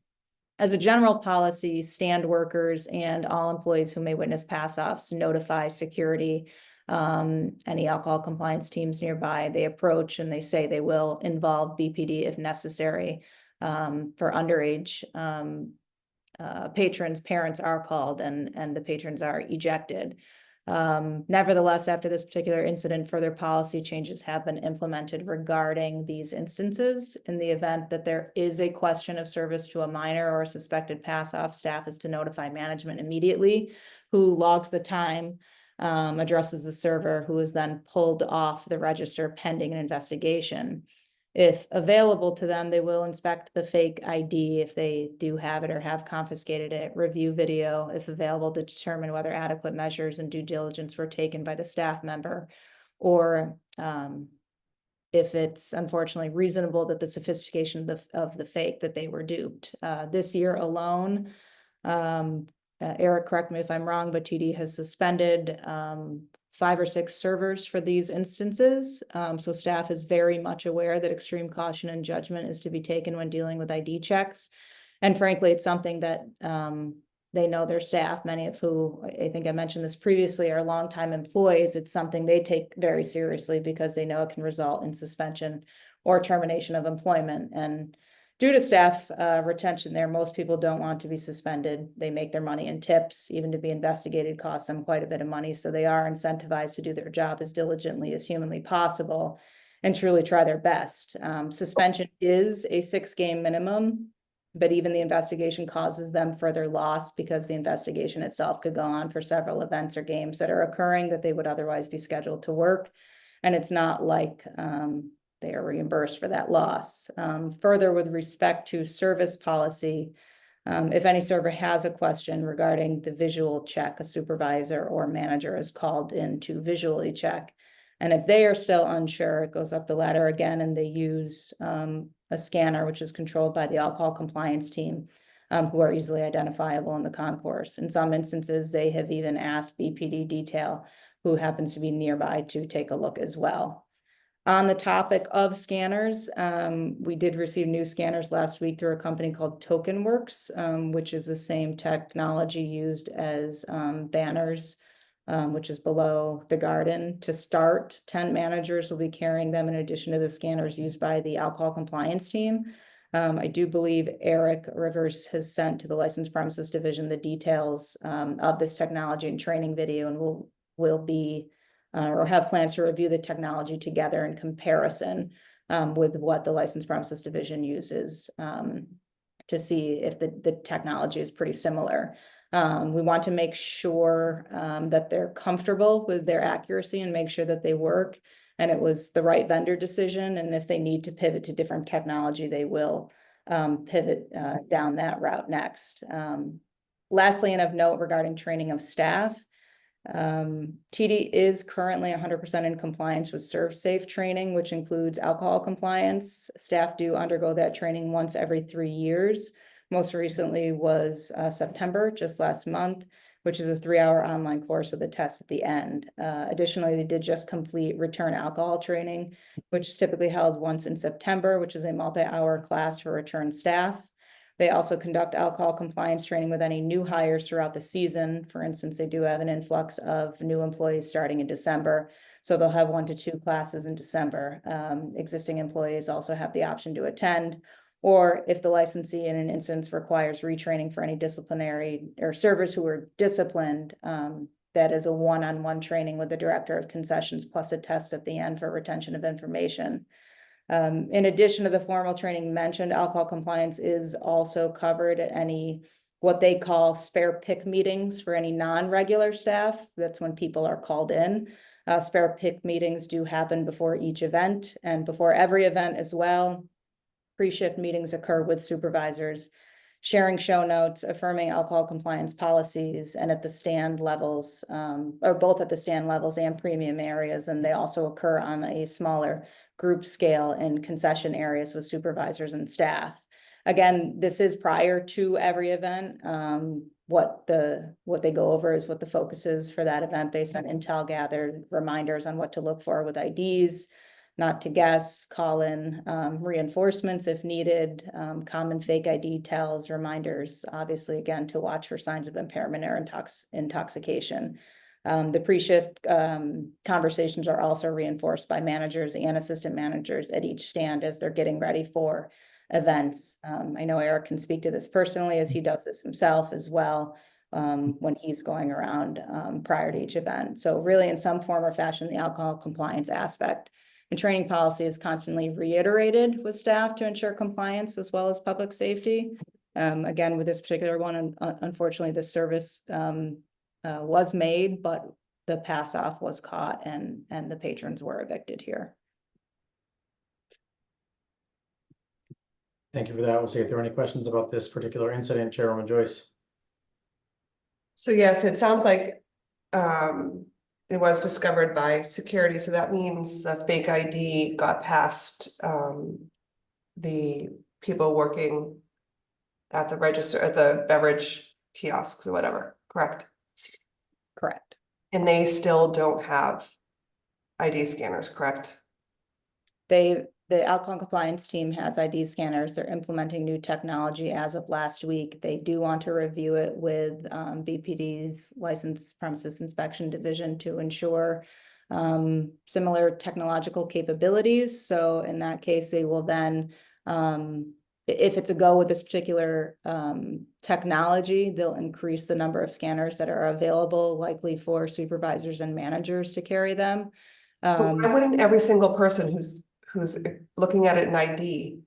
As a general policy, stand workers and all employees who may witness pass-offs notify security, any alcohol compliance teams nearby. They approach and they say they will involve BPD if necessary. For underage patrons, parents are called and the patrons are ejected. Nevertheless, after this particular incident, further policy changes have been implemented regarding these instances. In the event that there is a question of service to a minor or a suspected pass-off, staff is to notify management immediately, who logs the time, addresses the server, who is then pulled off the register pending an investigation. If available to them, they will inspect the fake ID if they do have it or have confiscated it, review video if available to determine whether adequate measures and due diligence were taken by the staff member, or if it's unfortunately reasonable that the sophistication of the fake that they were duped. This year alone, Eric, correct me if I'm wrong, but TD has suspended 5 or 6 servers for these instances. So staff is very much aware that extreme caution and judgment is to be taken when dealing with ID checks. And frankly, it's something that they know their staff, many of who, I think I mentioned this previously, are longtime employees. It's something they take very seriously because they know it can result in suspension or termination of employment. And due to staff retention there, most people don't want to be suspended. They make their money in tips. Even to be investigated costs them quite a bit of money. So they are incentivized to do their job as diligently as humanly possible and truly try their best. Suspension is a 6-game minimum. But even the investigation causes them further loss because the investigation itself could go on for several events or games that are occurring that they would otherwise be scheduled to work. And it's not like they are reimbursed for that loss. Further, with respect to service policy, if any server has a question regarding the visual check, a supervisor or manager is called in to visually check. And if they are still unsure, it goes up the ladder again and they use a scanner, which is controlled by the alcohol compliance team, who are easily identifiable in the concourse. In some instances, they have even asked BPD detail, who happens to be nearby, to take a look as well. On the topic of scanners, we did receive new scanners last week through a company called TokenWorks, which is the same technology used as banners, which is below the garden. To start, 10 managers will be carrying them in addition to the scanners used by the alcohol compliance team. I do believe Eric Rivers has sent to the licensed premises division the details of this technology and training video, and will be or have plans to review the technology together in comparison with what the licensed premises division uses to see if the technology is pretty similar. We want to make sure that they're comfortable with their accuracy and make sure that they work and it was the right vendor decision. And if they need to pivot to different technology, they will pivot down that route next. Lastly, and of note regarding training of staff, TD is currently 100% in compliance with ServSafe training, which includes alcohol compliance. Staff do undergo that training once every 3 years. Most recently was September, just last month, which is a 3-hour online course with a test at the end. Additionally, they did just complete return alcohol training, which is typically held once in September, which is a multi-hour class for return staff. They also conduct alcohol compliance training with any new hires throughout the season. For instance, they do have an influx of new employees starting in December. So they'll have 1 to 2 classes in December. Existing employees also have the option to attend, or if the licensee in an instance requires retraining for any disciplinary or servers who are disciplined, that is a one-on-one training with the director of concessions plus a test at the end for retention of information. In addition to the formal training mentioned, alcohol compliance is also covered at any what they call spare pick meetings for any non-regular staff. That's when people are called in. Spare pick meetings do happen before each event and before every event as well. Pre-shift meetings occur with supervisors, sharing show notes, affirming alcohol compliance policies, and at the stand levels, or both at the stand levels and premium areas. And they also occur on a smaller group scale in concession areas with supervisors and staff. Again, this is prior to every event. What they go over is what the focus is for that event based on intel gathered, reminders on what to look for with IDs, not to guess, call in reinforcements if needed, common fake ID tells, reminders, obviously, again, to watch for signs of impairment or intoxication. The pre-shift conversations are also reinforced by managers and assistant managers at each stand as they're getting ready for events. I know Eric can speak to this personally as he does this himself as well when he's going around prior to each event. So really, in some form or fashion, the alcohol compliance aspect and training policy is constantly reiterated with staff to ensure compliance as well as public safety. Again, with this particular one, unfortunately, the service was made, but the pass off was caught and the patrons were evicted here. Thank you for that. We'll see if there are any questions about this particular incident. Chairwoman Joyce. So yes, it sounds like it was discovered by security, so that means the fake ID got past the people working at the register, at the beverage kiosks or whatever, correct? Correct. And they still don't have ID scanners, correct? The alcohol compliance team has ID scanners. They're implementing new technology as of last week. They do want to review it with BPD's licensed premises inspection division to ensure similar technological capabilities. So in that case, they will then, if it's a go with this particular technology, they'll increase the number of scanners that are available, likely for supervisors and managers to carry them. But why wouldn't every single person who's looking at an ID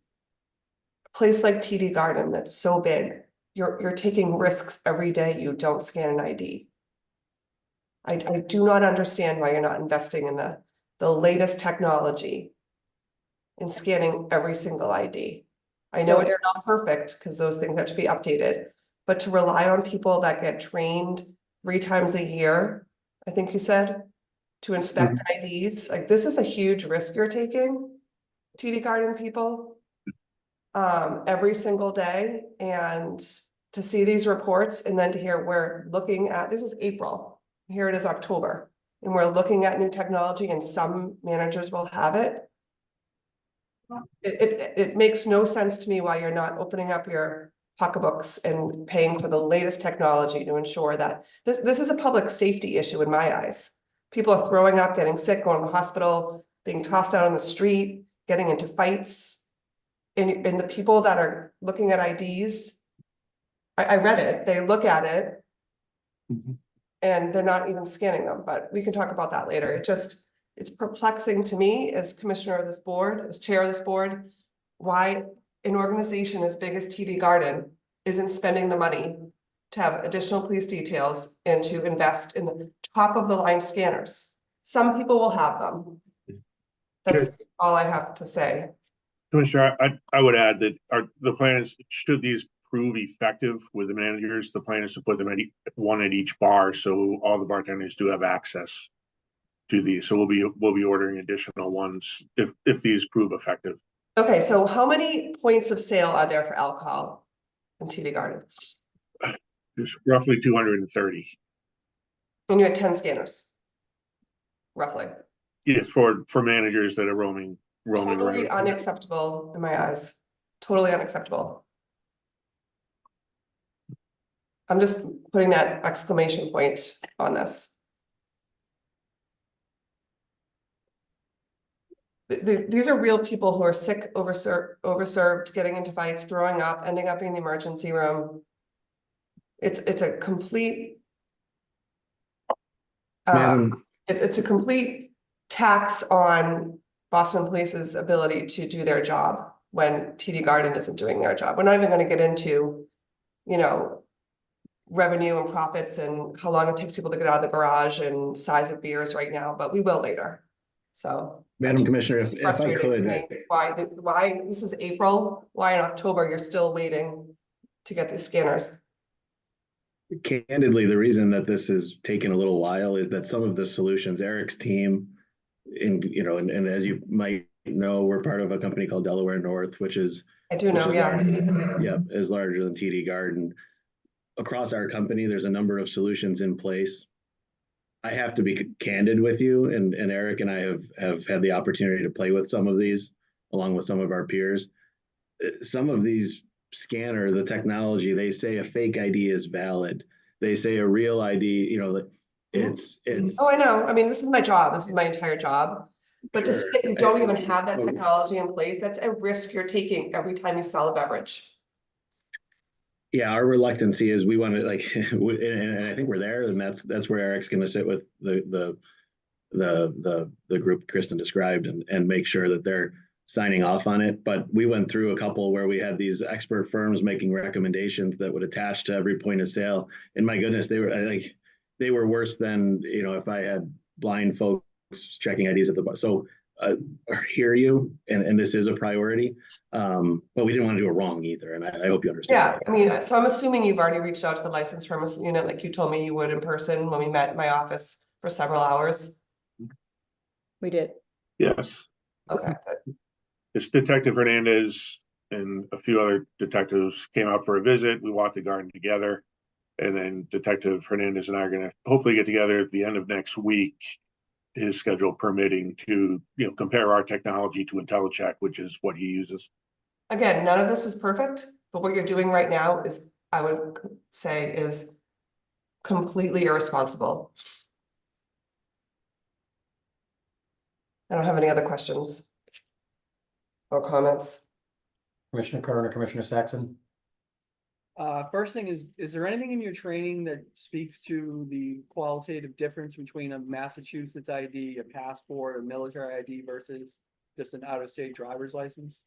place like TD Garden that's so big, you're taking risks every day you don't scan an ID. I do not understand why you're not investing in the latest technology in scanning every single ID. I know So it's Eric- not perfect because those things have to be updated, but to rely on people that get trained 3 times a year, I think you said, to inspect IDs, like this is a huge risk you're taking, TD Garden people. Every single day, and to see these reports and then to hear we're looking at, this is April, here it is October, and we're looking at new technology and some managers will have it. It makes no sense to me why you're not opening up your pocketbooks and paying for the latest technology to ensure that this is a public safety issue in my eyes. People are throwing up, getting sick, going to the hospital, being tossed out on the street, getting into fights. And the people that are looking at IDs, I read it, they look at it. And they're not even scanning them, but we can talk about that later. It's perplexing to me as commissioner of this board, as chair of this board, why an organization as big as TD Garden isn't spending the money to have additional police details and to invest in the top of the line scanners. Some people will have them. That's all I have to say. Commissioner, I would add that the plan is, should these prove effective with the managers, the plan is to put them at one at each bar, so all the bartenders do have access to these. So we'll be ordering additional ones if these prove effective. Okay, so how many points of sale are there for alcohol in TD Garden? There's roughly 230. And you had 10 scanners, roughly. Yes, for managers that are roaming Totally around. unacceptable in my eyes. Totally unacceptable. I'm just putting that exclamation point on this. These are real people who are sick, overserved, getting into fights, throwing up, ending up in the emergency room. It's a complete Madam, it's a complete tax on Boston Police's ability to do their job when TD Garden isn't doing their job. We're not even going to get into, you know, revenue and profits and how long it takes people to get out of the garage and size of beers right now, but we will later. So, Madam Commissioner, it's if I frustrating to could, me why this is April, why in October you're still waiting to get these scanners. candidly, the reason that this is taking a little while is that some of the solutions, Eric's team, and as you might know, we're part of a company called Delaware North, which is I do know, yeah. is larger than TD Garden. Across our company, there's a number of solutions in place. I have to be candid with you, and Eric and I have had the opportunity to play with some of these, along with some of our peers. Some of these scanner, the technology, they say a fake ID is valid. They say a real ID, it's. Oh, I know. I mean, this is my job. This is my entire job. But to say that you don't even have that technology in place, that's a risk you're taking every time you sell a beverage. Yeah, our reluctancy is we want to and I think we're there, and that's where Eric's going to sit with the group Kristen described and make sure that they're signing off on it. But we went through a couple where we had these expert firms making recommendations that would attach to every point of sale, and my goodness, they were worse than if I had blind folks checking IDs at the bar. So I hear you, and this is a priority, but we didn't want to do it wrong either, and I hope you understand. Yeah, I mean, so I'm assuming you've already reached out to the licensed premise unit like you told me you would in person when we met in my office for several hours. We did. Yes. Okay, It's Detective Hernandez and a few other detectives came out for a visit. We walked the garden together. And then Detective Hernandez and I are going to hopefully get together at the end of next week, his schedule permitting, to compare our technology to IntelliCheck, which is what he uses. again, none of this is perfect, but what you're doing right now is, I would say, is completely irresponsible. I don't have any other questions or comments. Commissioner Kern or Commissioner Saxon? First thing is there anything in your training that speaks to the qualitative difference between a Massachusetts ID, a passport, a military ID versus just an out-of-state driver's license?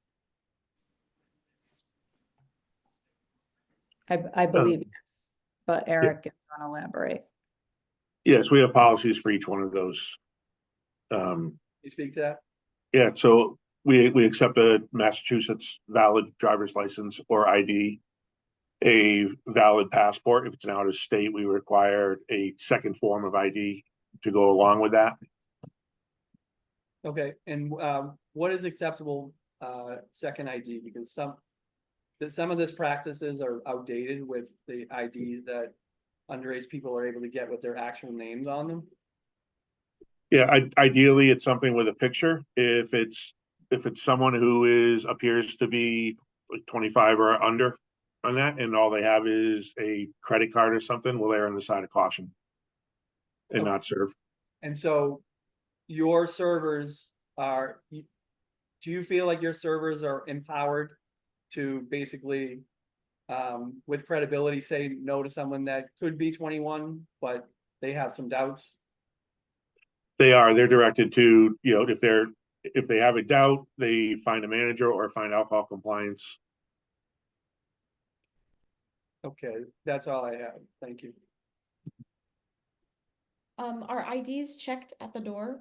I believe, yes, but Eric, if you want to elaborate. Yes, we have policies for each one of those. You speak to that? Yeah, so we accept a Massachusetts valid driver's license or ID, a valid passport. If it's an out of state, we require a second form of ID to go along with that. Okay, and what is acceptable second ID? Because some of this practices are outdated with the IDs that underage people are able to get with their actual names on them. Yeah, ideally, it's something with a picture. If it's someone who appears to be like 25 or under on that, and all they have is a credit card or something, we'll err on the side of caution and Okay. not serve. And so your servers are, do you feel like your servers are empowered to basically, with credibility, say no to someone that could be 21, but they have some doubts? They're directed to, if they have a doubt, they find a manager or find alcohol compliance. Okay, that's all I have. Thank you. Are IDs checked at the door?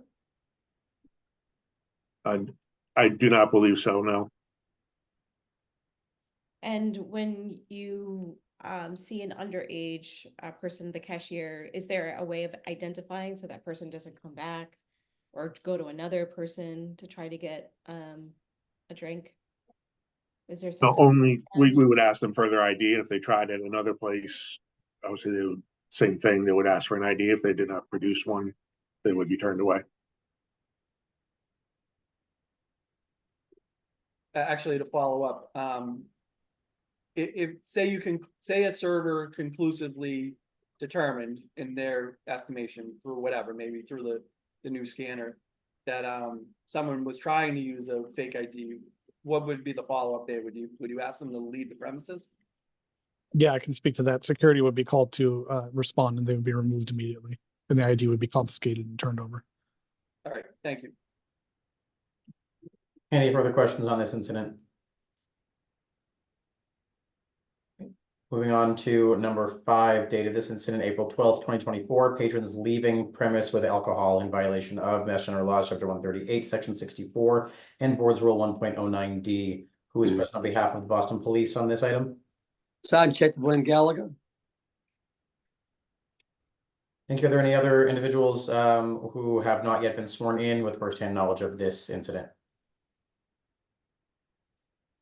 I do not believe so, no. And when you see an underage person, the cashier, is there a way of identifying so that person doesn't come back or go to another person to try to get a drink? Is there So something? we would ask them for their ID, and if they tried at another place, obviously they would, same thing, they would ask for an ID. If they did not produce one, they would be turned away. Actually, to follow up, if say a server conclusively determined in their estimation through whatever, maybe through the new scanner, that someone was trying to use a fake ID, what would be the follow-up there? Would you ask them to leave the premises? Yeah, I can speak to that. Security would be called to respond, and they would be removed immediately, and the ID would be confiscated and turned over. All right, thank you. Any further questions on this incident? Moving on to number 5, date of this incident, April 12th, 2024. Patrons leaving premise with alcohol in violation of Mass General Laws, Chapter 138, Section 64, and Board's Rule 1.09D. Who is present on behalf of the Boston Police on this item? Sergeant Glenn Gallagher. Thank you. Are there any other individuals who have not yet been sworn in with firsthand knowledge of this incident?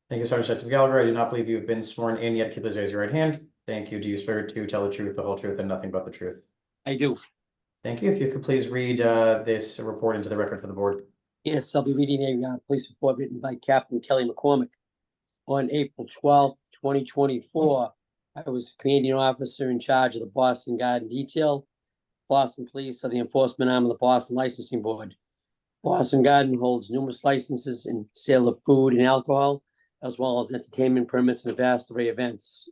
Thank you, Sergeant Detective Gallagher. I do not believe you have been sworn in yet. Please raise your right hand. Thank you. Do you swear to tell the truth, the whole truth, and nothing but the truth? I do. Thank you. If you could please read this report into the record for the board. Yes, I'll be reading a police report written by Captain Kelly McCormick. On April 12th, 2024, I was a commanding officer in charge of the Boston Garden Detail. Boston Police are the enforcement arm of the Boston Licensing Board. Boston Garden holds numerous licenses in sale of food and alcohol, as well as entertainment permits and a vast array of events.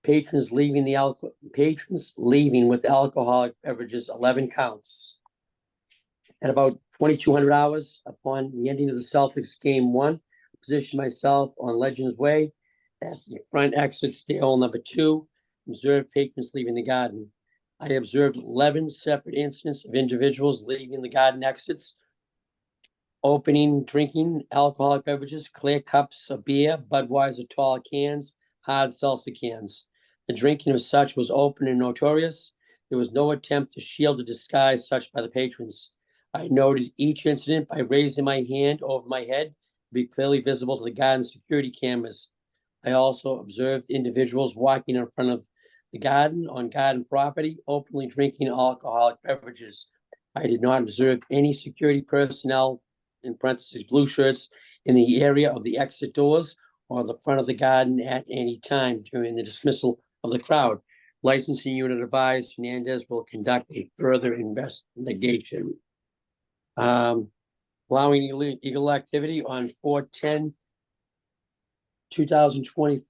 Patrons leaving with alcoholic beverages, 11 counts. At about 2200 hours, upon the ending of the Celtics game 1, positioned myself on Legends Way at the front exit stairwell number 2, observed patrons leaving the garden. I observed 11 separate incidents of individuals leaving the garden exits, opening, drinking alcoholic beverages, clear cups of beer, Budweiser tall cans, hard seltzer cans. The drinking of such was open and notorious. There was no attempt to shield or disguise such by the patrons. I noted each incident by raising my hand over my head to be clearly visible to the garden security cameras. I also observed individuals walking in front of the garden on garden property, openly drinking alcoholic beverages. I did not observe any security personnel, in parentheses, blue shirts, in the area of the exit doors or the front of the garden at any time during the dismissal of the crowd. Licensing unit advised Hernandez will conduct a further investigation. Allowing illegal activity on 4/10/2024.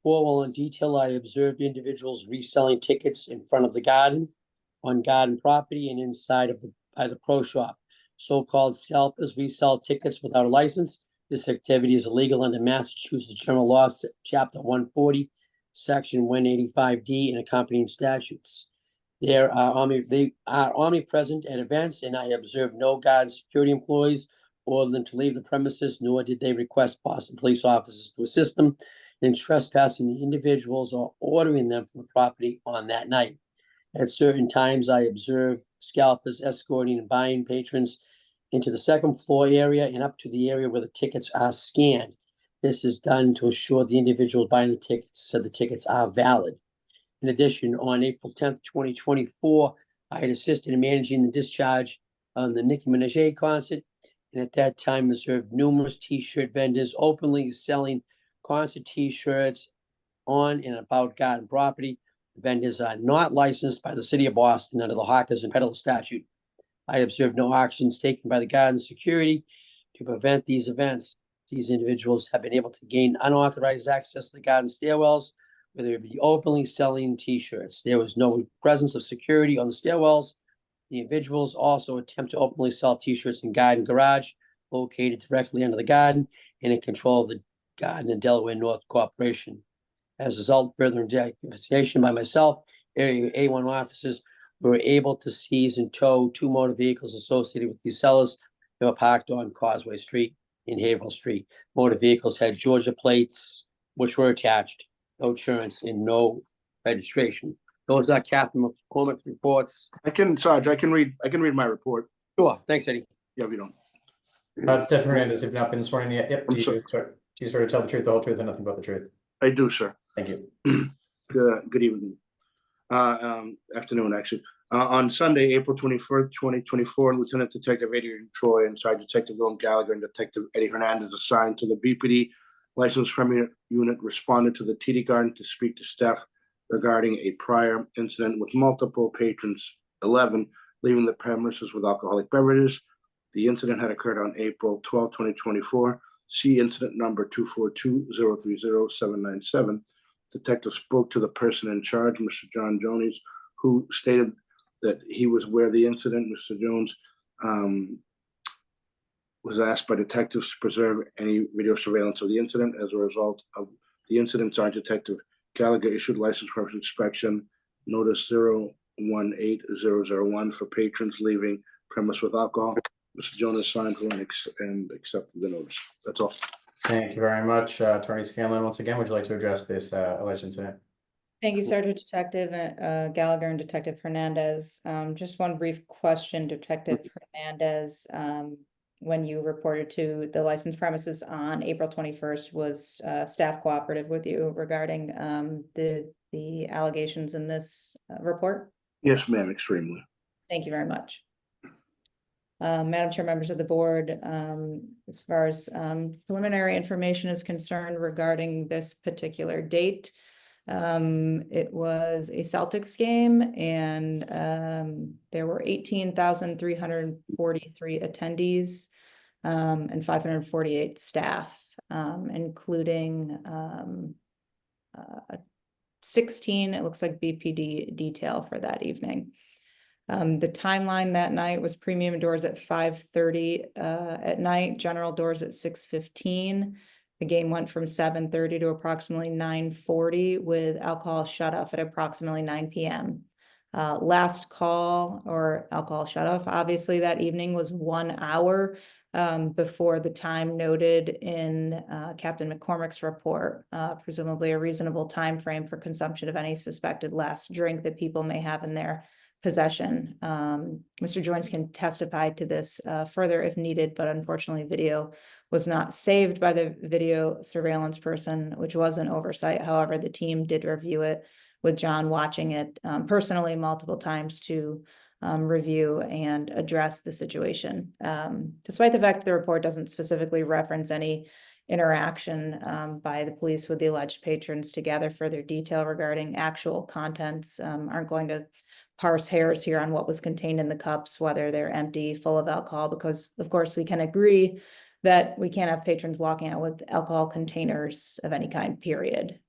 While in detail, I observed individuals reselling tickets in front of the garden, on garden property, and inside of by the pro shop. So-called scalpers resell tickets without a license. This activity is illegal under Massachusetts General Laws, Chapter 140, section 185D and accompanying statutes. They are omnipresent at events, and I observed no guard security employees order them to leave the premises, nor did they request Boston police officers to assist them in trespassing the individuals or ordering them from the property on that night. At certain times, I observed scalpers escorting and buying patrons into the second floor area and up to the area where the tickets are scanned. This is done to assure the individuals buying the tickets so the tickets are valid. In addition, on April 10th, 2024, I had assisted in managing the discharge on the Nicki Minaj concert, and at that time observed numerous T-shirt vendors openly selling concert T-shirts on and about garden property. The vendors are not licensed by the city of Boston under the Hawkers and Peddlers statute. I observed no actions taken by the garden security to prevent these events. These individuals have been able to gain unauthorized access to the garden stairwells, where they would be openly selling T-shirts. There was no presence of security on the stairwells. The individuals also attempt to openly sell T-shirts in garden garage, located directly under the garden and in control of the garden and Delaware North Corporation. As a result, further investigation by myself, Area A1 officers were able to seize and tow 2 motor vehicles associated with these sellers that were parked on Causeway Street and Haverhill Street. Motor vehicles had Georgia plates, which were attached, no insurance and no registration. Those are Captain McCormick's reports. Sarge, I can read my report. Sure, thanks, Eddie. Yeah, we don't. Stephen Hernandez, have not been sworn in yet. Yep. Do you sort of tell the truth, the whole truth, and nothing but the truth? I do, sir. Thank you. Good evening. Afternoon, actually. On Sunday, April 21st, 2024, Lieutenant Detective Adrian Troy and Sergeant Detective Willem Gallagher and Detective Eddie Hernandez assigned to the BPD licensed crime unit responded to the TD Garden to speak to staff regarding a prior incident with multiple patrons, 11, leaving the premises with alcoholic beverages. The incident had occurred on April 12, 2024. See incident number 242-030-797. Detective spoke to the person in charge, Mr. John Jones, who stated that he was aware of the incident. Mr. Jones was asked by detectives to preserve any video surveillance of the incident. As a result of the incident, Sergeant Detective Gallagher issued license for inspection notice 018001 for patrons leaving premise with alcohol. Mr. Jonas signed for and accepted the notice. That's all. Thank you very much. Attorney Scanlon, once again, would you like to address this alleged incident? Thank you, Sergeant Detective Gallagher and Detective Hernandez. Just one brief question, Detective Hernandez. When you reported to the licensed premises on April 21st, was staff cooperative with you regarding the allegations in this report? Yes, ma'am, extremely. Thank you very much. Madam Chair, members of the board, as far as preliminary information is concerned regarding this particular date, it was a Celtics game and there were 18,343 attendees and 548 staff, including 16, it looks like BPD detail for that evening. The timeline that night was premium doors at 5:30 at night, general doors at 6:15. The game went from 7:30 to approximately 9:40 with alcohol shut off at approximately 9 p.m. Last call or alcohol shut off, obviously that evening was 1 hour before the time noted in Captain McCormick's report, presumably a reasonable time frame for consumption of any suspected last drink that people may have in their possession. Mr. Jones can testify to this further if needed, but unfortunately video was not saved by the video surveillance person, which was an oversight. However, the team did review it with John watching it personally multiple times to review and address the situation. Despite the fact that the report doesn't specifically reference any interaction by the police with the alleged patrons to gather further detail regarding actual contents, aren't going to parse hairs here on what was contained in the cups, whether they're empty, full of alcohol, because of course we can agree that we can't have patrons walking out with alcohol containers of any kind, period.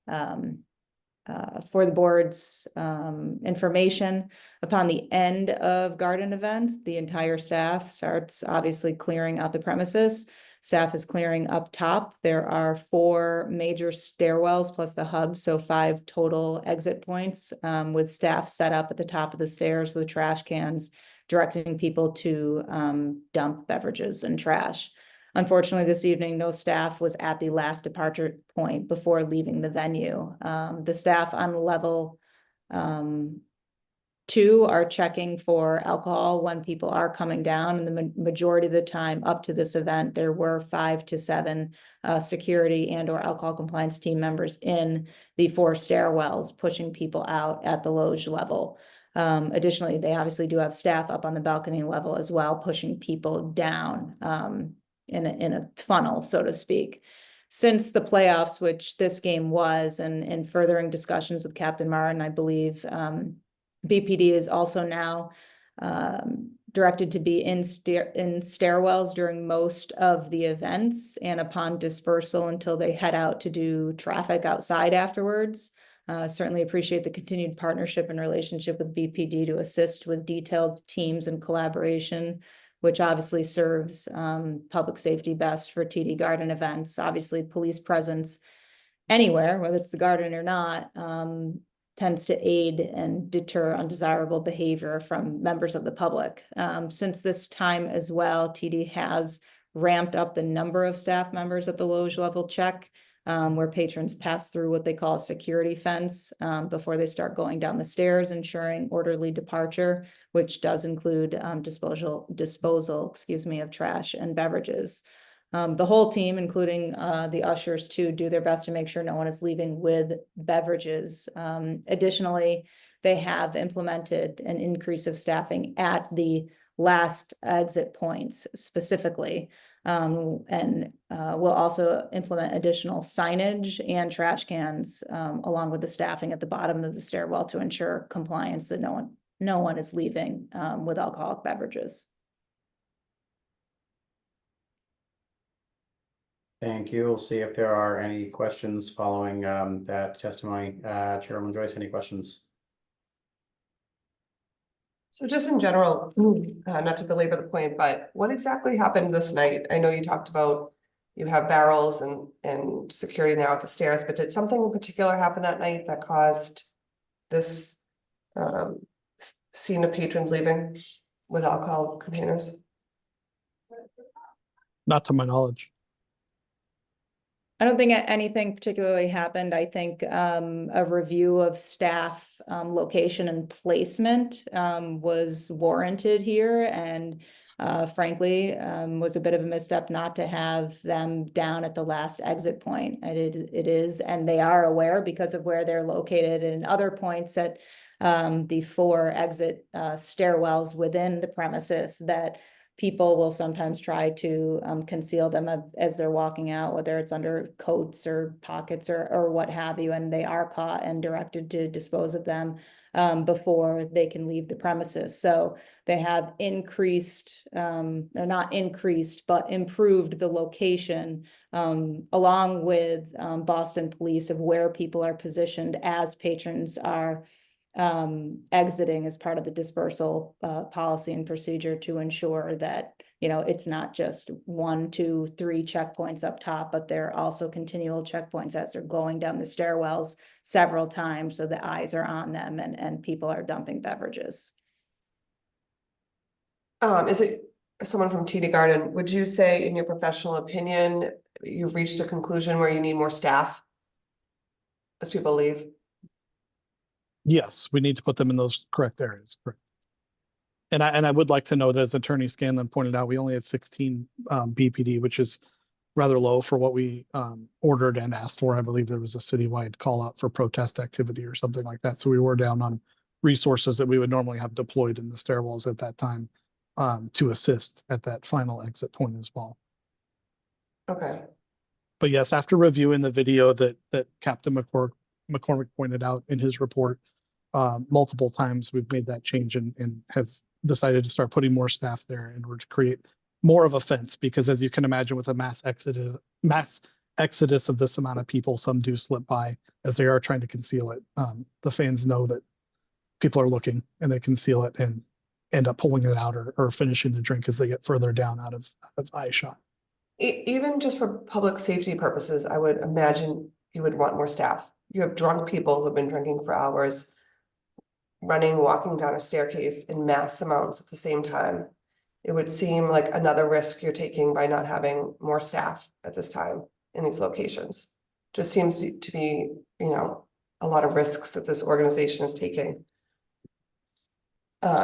For the board's information, upon the end of garden events, the entire staff starts obviously clearing out the premises. Staff is clearing up top. There are 4 major stairwells plus the hub, so 5 total exit points, with staff set up at the top of the stairs with trash cans, directing people to dump beverages and trash. Unfortunately, this evening, no staff was at the last departure point before leaving the venue. The staff on level 2 are checking for alcohol when people are coming down, and the majority of the time up to this event, there were 5 to 7 security and or alcohol compliance team members in the 4 stairwells, pushing people out at the loge level. Additionally, they obviously do have staff up on the balcony level as well, pushing people down in a funnel, so to speak. Since the playoffs, which this game was, and furthering discussions with Captain Martin, I believe BPD is also now directed to be in stairwells during most of the events and upon dispersal until they head out to do traffic outside afterwards. Certainly appreciate the continued partnership and relationship with BPD to assist with detailed teams and collaboration, which obviously serves public safety best for TD Garden events. Obviously, police presence anywhere, whether it's the garden or not, tends to aid and deter undesirable behavior from members of the public. Since this time as well, TD has ramped up the number of staff members at the loge level check, where patrons pass through what they call a security fence before they start going down the stairs, ensuring orderly departure, which does include disposal, of trash and beverages. The whole team, including the ushers too, do their best to make sure no one is leaving with beverages. Additionally, they have implemented an increase of staffing at the last exit points specifically, and will also implement additional signage and trash cans along with the staffing at the bottom of the stairwell to ensure compliance that no one is leaving with alcoholic beverages. Thank you. We'll see if there are any questions following that testimony. Chairwoman Joyce, any questions? So just in general, not to belabor the point, but what exactly happened this night? I know you talked about you have barrels and security now at the stairs, but did something in particular happen that night that caused this scene of patrons leaving with alcohol containers? Not to my knowledge. I don't think anything particularly happened. I think a review of staff location and placement was warranted here, and frankly, was a bit of a misstep not to have them down at the last exit point. It is, and they are aware because of where they're located and other points at the 4 exit stairwells within the premises that people will sometimes try to conceal them as they're walking out, whether it's under coats or pockets or what have you, and they are caught and directed to dispose of them before they can leave the premises. So they have increased, or not increased, but improved the location along with Boston Police of where people are positioned as patrons are exiting as part of the dispersal policy and procedure to ensure that, it's not just 1, 2, 3 checkpoints up top, but there are also continual checkpoints as they're going down the stairwells several times, so the eyes are on them and people are dumping beverages. Is it someone from TD Garden? Would you say, in your professional opinion, you've reached a conclusion where you need more staff as people leave? Yes, we need to put them in those correct areas. Correct. And I would like to note, as Attorney Scanlon pointed out, we only had 16 BPD, which is rather low for what we ordered and asked for. I believe there was a citywide call out for protest activity or something like that. So we were down on resources that we would normally have deployed in the stairwells at that time to assist at that final exit point as well. Okay. But yes, after reviewing the video that Captain McCormick pointed out in his report, multiple times we've made that change and have decided to start putting more staff there in order to create more of a fence, because as you can imagine, with a mass exodus of this amount of people, some do slip by as they are trying to conceal it. The fans know that people are looking and they conceal it and end up pulling it out or finishing the drink as they get further down out of eye shot. Even just for public safety purposes, I would imagine you would want more staff. You have drunk people who've been drinking for hours, running, walking down a staircase in mass amounts at the same time. It would seem like another risk you're taking by not having more staff at this time in these locations. Just seems to be, you know, a lot of risks that this organization is taking.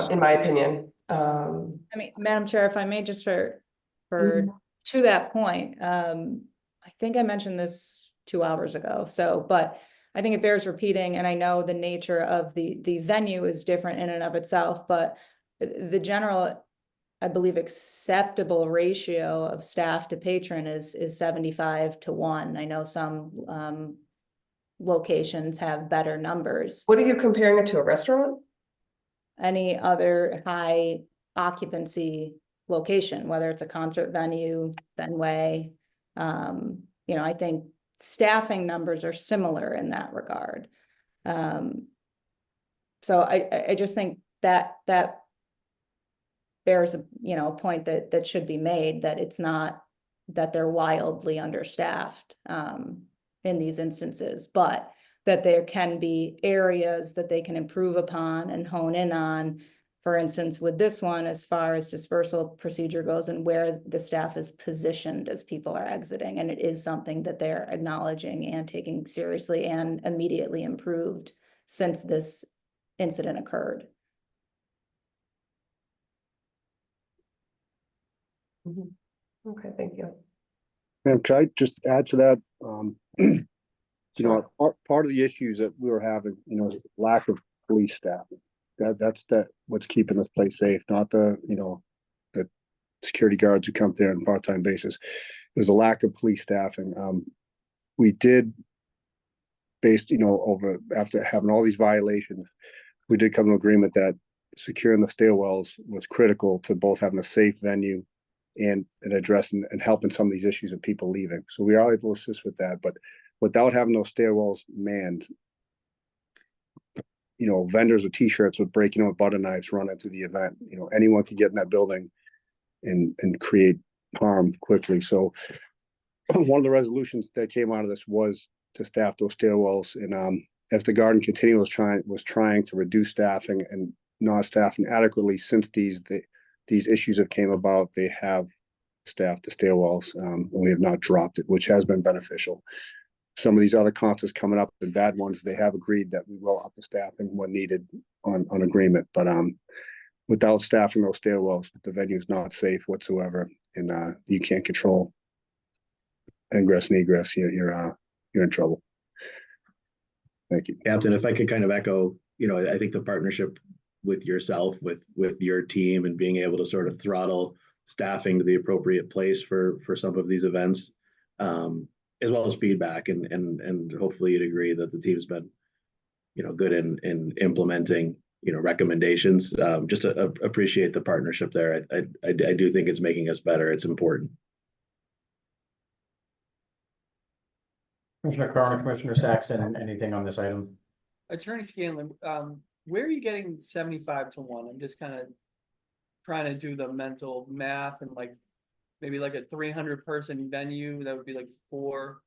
In my opinion. I mean, Madam Chair, if I may, just to that point, I think I mentioned this 2 hours ago, but I think it bears repeating, and I know the nature of the venue is different in and of itself, but the general, I believe, acceptable ratio of staff to patron is 75-1. I know some locations have better numbers. What are you comparing it to, a restaurant? Any other high occupancy location, whether it's a concert venue, Fenway. You know, I think staffing numbers are similar in that regard. So I just think that bears a, you know, a point that should be made, that it's not that they're wildly understaffed in these instances, but that there can be areas that they can improve upon and hone in on. For instance, with this one, as far as dispersal procedure goes and where the staff is positioned as people are exiting. And it is something that they're acknowledging and taking seriously and immediately improved since this incident occurred. Okay, thank you. And can I just add to that? You know, part of the issues that we were having, you know, is lack of police staffing. That's what's keeping this place safe, not the, you know, the security guards who come there on a part-time basis. There's a lack of police staffing. We did, based, you know, over after having all these violations, we did come to an agreement that securing the stairwells was critical to both having a safe venue and addressing and helping some of these issues of people leaving. So we are able to assist with that, but without having those stairwells manned, you know, vendors with t-shirts with breaking out with butter knives running through the event, you know, anyone could get in that building and create harm quickly. So one of the resolutions that came out of this was to staff those stairwells. And as the Garden Continuum was trying to reduce staffing and not staffing adequately, since these issues have came about, they have staffed the stairwells. And we have not dropped it, which has been beneficial. Some of these other concerts coming up, the bad ones, they have agreed that we will up the staffing when needed on agreement. But without staffing those stairwells, the venue is not safe whatsoever, and you can't control ingress and egress. You're in trouble. Thank you, Captain. If I could kind of echo, you know, I think the partnership with yourself, with your team, and being able to sort of throttle staffing to the appropriate place for some of these events. As well as feedback, and hopefully you'd agree that the team's been, you know, good in implementing, you know, recommendations. Just to appreciate the partnership there. I do think it's making us better. It's important. Commissioner Carr, Commissioner Saxon, anything on this item? Attorney Scanlon, where are you getting 75-1? I'm just kind of trying to do the mental math, and like maybe like a 300-person venue, that would be like 4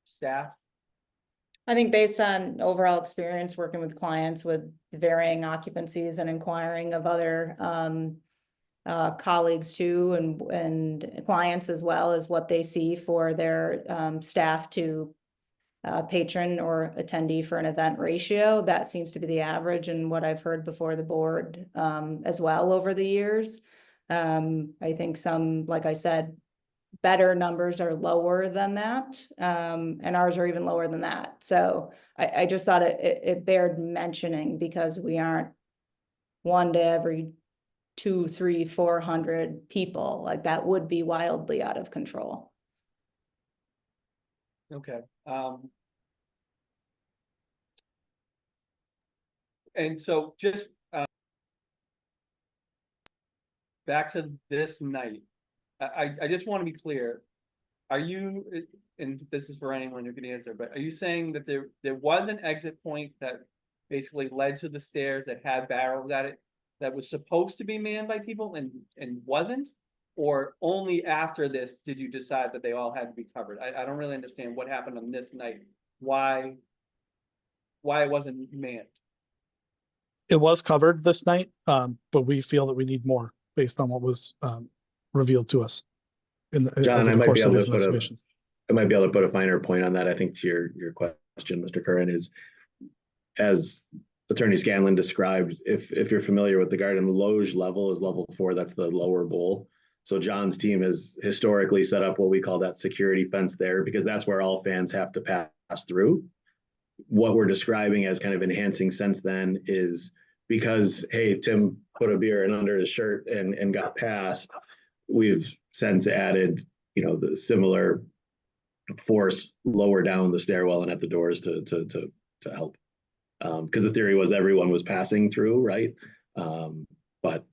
staff. I think based on overall experience working with clients with varying occupancies and inquiring of other colleagues too, and clients as well, as what they see for their staff to patron or attendee for an event ratio, that seems to be the average, and what I've heard before the board as well over the years. I think some, like I said, better numbers are lower than that, and ours are even lower than that. So I just thought it bared mentioning, because we aren't 1 to every 200, 300, 400 people. Like, that would be wildly out of control. Okay. And so just back to this night, I just want to be clear. Are you, and this is for anyone who can answer, but are you saying that there was an exit point that basically led to the stairs that had barrels at it, that was supposed to be manned by people and wasn't? Or only after this did you decide that they all had to be covered? I don't really understand what happened on this night. Why it wasn't manned? It was covered this night, but we feel that we need more based on what was revealed to us John, over I the might course be of able this to put a, investigation. I might be able to put a finer point on that. I think to your question, Mr. Curran, is as Attorney Scanlon described, if you're familiar with the Garden Loge level is level 4, that's the lower bowl. So John's team has historically set up what we call that security fence there, because that's where all fans have to pass through. What we're describing as kind of enhancing since then is because, hey, Tim put a beer in under his shirt and got past, we've since added, the similar force lower down the stairwell and at the doors to help. Because the theory was everyone was passing through, right? But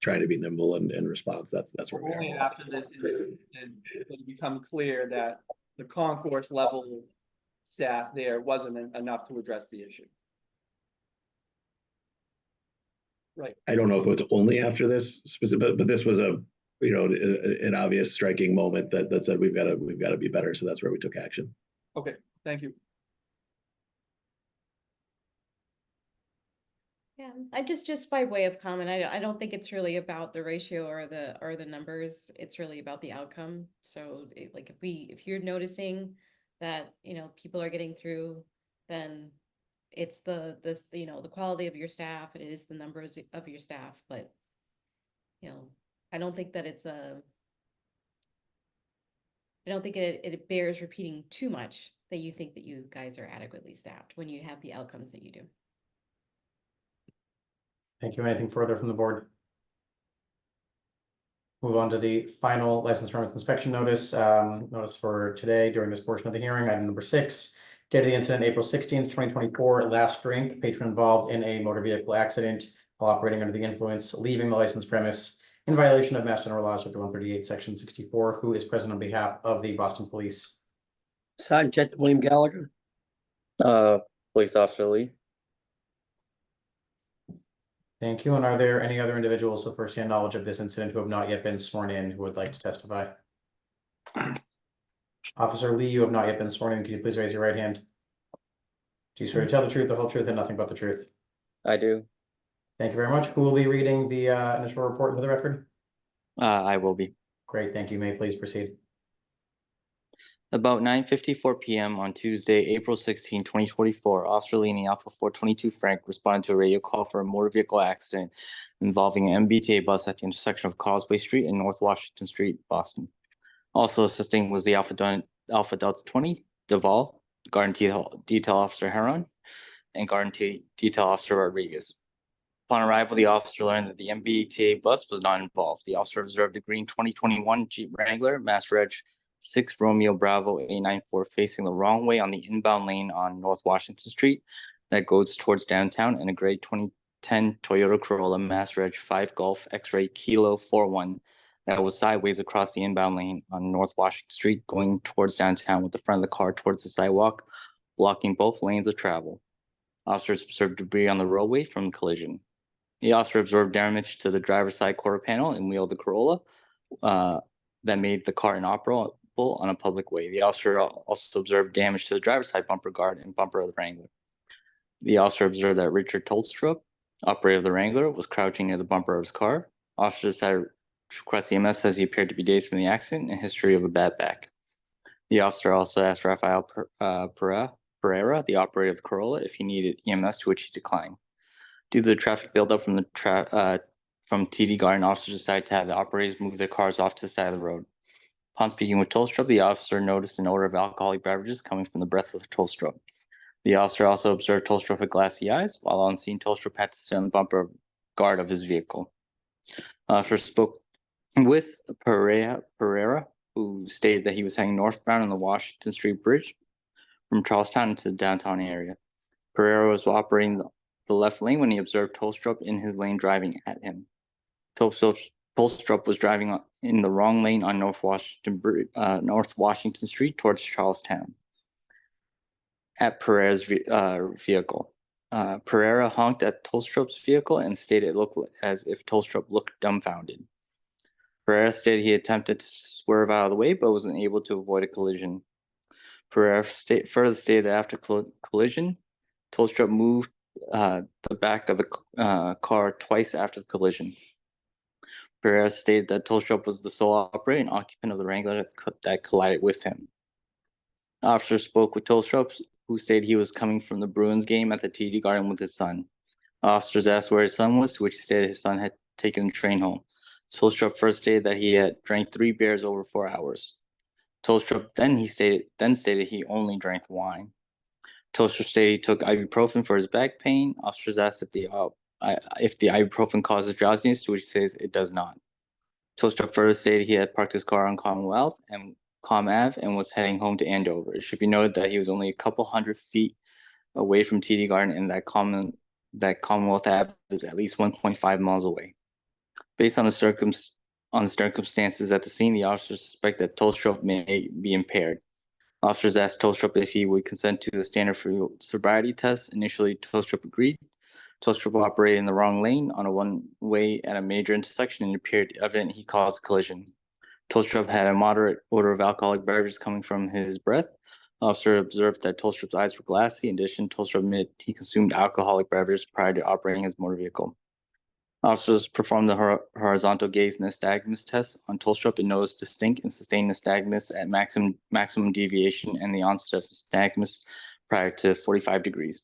trying to be nimble and response. That's where we Only are. after this did it become clear that the concourse level staff there wasn't enough to address the issue. Right. I don't know if it's only after this specific, but this was an obvious striking moment that said we've got to be better. So that's where we took action. Okay, thank you. Yeah, I just by way of comment, I don't think it's really about the ratio or the numbers. It's really about the outcome. So like if you're noticing that, people are getting through, then it's the quality of your staff, it is the numbers of your staff, but I don't think that I don't think it bears repeating too much that you think that you guys are adequately staffed when you have the outcomes that you do. Thank you. Anything further from the board? Move on to the final license permits inspection notice, notice for today during this portion of the hearing. Item number 6, date of the incident, April 16th, 2024, last drink, patron involved in a motor vehicle accident while operating under the influence, leaving the licensed premise in violation of Mass General Law, Chapter 138, Section 64. Who is present on behalf of the Boston Police? Sergeant William Gallagher. Police Officer Lee. Thank you. And are there any other individuals with firsthand knowledge of this incident who have not yet been sworn in who would like to testify? Officer Lee, you have not yet been sworn in. Can you please raise your right hand? Do you swear to tell the truth, the whole truth, and nothing but the truth? I do. Thank you very much. Who will be reading the initial report into the record? I will be. Great, thank you. May please proceed. About 9:54 p.m. on Tuesday, April 16, 2024, Officer Lee in the Alpha 422 Frank responded to a radio call for a motor vehicle accident involving an MBTA bus at the intersection of Causeway Street and North Washington Street, Boston. Also assisting was the Alpha Delta 20 Duval, Garden Detail Officer Heron, and Garden Detail Officer Rodriguez. Upon arrival, the officer learned that the MBTA bus was not involved. The officer observed a green 2021 Jeep Wrangler, Mass Reg 6 Romeo Bravo 894 facing the wrong way on the inbound lane on North Washington Street that goes towards downtown, and a gray 2010 Toyota Corolla Mass Reg 5 Golf X-Ray Kilo 41 that was sideways across the inbound lane on North Washington Street going towards downtown with the front of the car towards the sidewalk, blocking both lanes of travel. Officers observed debris on the roadway from the collision. The officer observed damage to the driver's side quarter panel and wheel of the Corolla that made the car inoperable on a public way. The officer also observed damage to the driver's side bumper guard and bumper of the Wrangler. The officer observed that Richard Tolstrup, operator of the Wrangler, was crouching near the bumper of his car. Officer decided to request EMS as he appeared to be dazed from the accident and history of a bad back. The officer also asked Rafael Pereira, the operator of the Corolla, if he needed EMS, to which he declined. Due to the traffic buildup from TD Garden, officers decided to have the operators move their cars off to the side of the road. Upon speaking with Tolstrup, the officer noticed an odor of alcoholic beverages coming from the breath of Tolstrup. The officer also observed Tolstrup had glassy eyes. While on scene, Tolstrup had to sit on the bumper guard of his vehicle. Officer spoke with Pereira, who stated that he was heading northbound on the Washington Street Bridge from Charlestown into the downtown area. Pereira was operating the left lane when he observed Tolstrup in his lane driving at him. Tolstrup was driving in the wrong lane on North Washington Street towards Charlestown. At Pereira's vehicle, Pereira honked at Tolstrup's vehicle and stated it looked as if Tolstrup looked dumbfounded. Pereira stated he attempted to swerve out of the way, but was unable to avoid a collision. Pereira further stated that after collision, Tolstrup moved the back of the car twice after the collision. Pereira stated that Tolstrup was the sole operator and occupant of the Wrangler that collided with him. Officers spoke with Tolstrup, who stated he was coming from the Bruins game at the TD Garden with his son. Officers asked where his son was, to which he stated his son had taken the train home. Tolstrup first stated that he had drank 3 beers over 4 hours. Tolstrup then stated he only drank wine. Tolstrup stated he took ibuprofen for his back pain. Officers asked if the ibuprofen causes drowsiness, to which he says it does not. Tolstrup further stated he had parked his car on Commonwealth and Com Ave and was heading home to Andover. It should be noted that he was only a couple hundred feet away from TD Garden, and that Commonwealth Ave is at least 1.5 miles away. Based on the circumstances at the scene, the officers suspect that Tolstrup may be impaired. Officers asked Tolstrup if he would consent to the standard for sobriety test. Initially, Tolstrup agreed. Tolstrup operated in the wrong lane on a one-way at a major intersection, and it appeared evident he caused a collision. Tolstrup had a moderate odor of alcoholic beverages coming from his breath. Officer observed that Tolstrup's eyes were glassy. In addition, Tolstrup admitted he consumed alcoholic beverages prior to operating his motor vehicle. Officers performed the horizontal gaze nystagmus test on Tolstrup and noticed distinct and sustained nystagmus at maximum deviation and the onset of nystagmus prior to 45 degrees.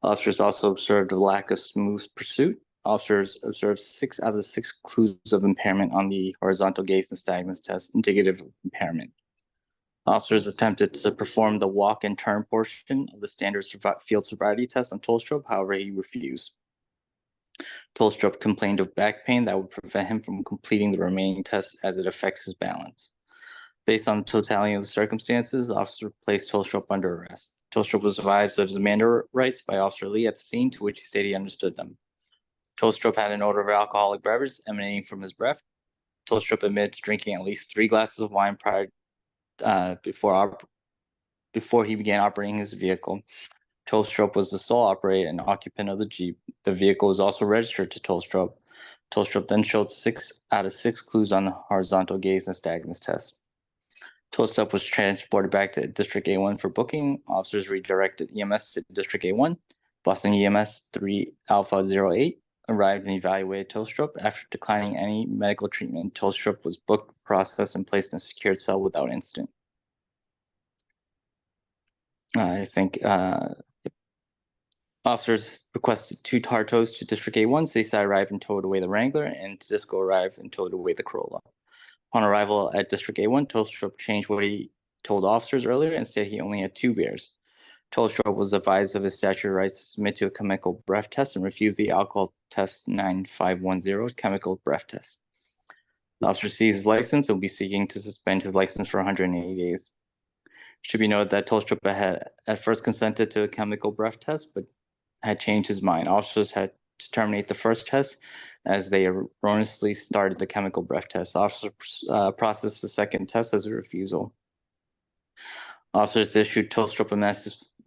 Officers also observed a lack of smooth pursuit. Officers observed 6 out of the 6 clues of impairment on the horizontal gaze nystagmus test, indicative of impairment. Officers attempted to perform the walk and turn portion of the standard field sobriety test on Tolstrup, however, he refused. Tolstrup complained of back pain that would prevent him from completing the remaining tests as it affects his balance. Based on the totality of the circumstances, officers placed Tolstrup under arrest. Tolstrup was advised of his Miranda rights by Officer Lee at the scene, to which he stated he understood them. Tolstrup had an odor of alcoholic beverages emanating from his breath. Tolstrup admitted to drinking at least 3 glasses of wine before he began operating his vehicle. Tolstrup was the sole operator and occupant of the Jeep. The vehicle was also registered to Tolstrup. Tolstrup then showed 6 out of 6 clues on the horizontal gaze nystagmus test. Tolstrup was transported back to District A1 for booking. Officers redirected EMS to District A1. Boston EMS 3 Alpha 08 arrived and evaluated Tolstrup. After declining any medical treatment, Tolstrup was booked, processed, and placed in a secured cell without incident. I think officers requested 2 tar tows to District A1. Seaside arrived and towed away the Wrangler, and Disco arrived and towed away the Corolla. Upon arrival at District A1, Tolstrup changed what he told officers earlier and said he only had 2 beers. Tolstrup was advised of his statutory rights to submit to a chemical breath test and refused the alcohol test 9510 chemical breath test. The officer seized his license and will be seeking to suspend his license for 180 days. It should be noted that Tolstrup had at first consented to a chemical breath test, but had changed his mind. Officers had to terminate the first test as they erroneously started the chemical breath test. Officers processed the second test as a refusal. Officers issued Tolstrup a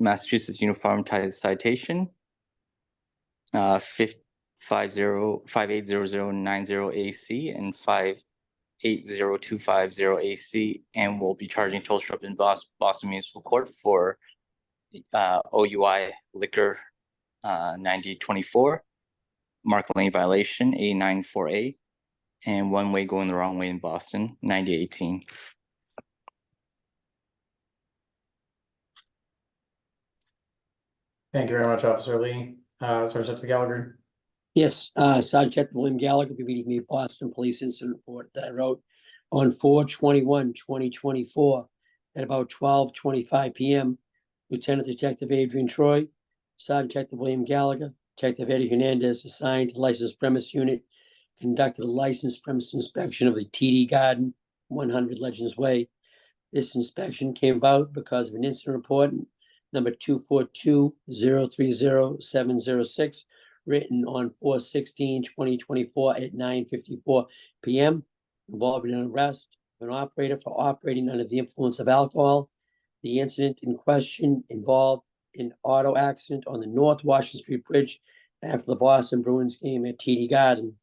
Massachusetts Uniform Citation 5800090AC and 580250AC, and will be charging Tolstrup in Boston Municipal Court for OUI liquor 9024, Mark Lane violation 894A, and one way going the wrong way in Boston 9018. Thank you very much, Officer Lee. Sergeant Gallagher. Yes, Sergeant William Gallagher will be reading me Boston Police Incident Report that I wrote on 4/21/2024 at about 12:25 p.m. Lieutenant Detective Adrian Troy, Sergeant Detective William Gallagher, Detective Eddie Hernandez, assigned to the licensed premise unit, conducted a licensed premise inspection of the TD Garden, 100 Legends Way. This inspection came about because of an incident report number 242-030-706, written on 4/16/2024 at 9:54 p.m. involving an arrest of an operator for operating under the influence of alcohol. The incident in question involved an auto accident on the North Washington Street Bridge after the Boston Bruins game at TD Garden.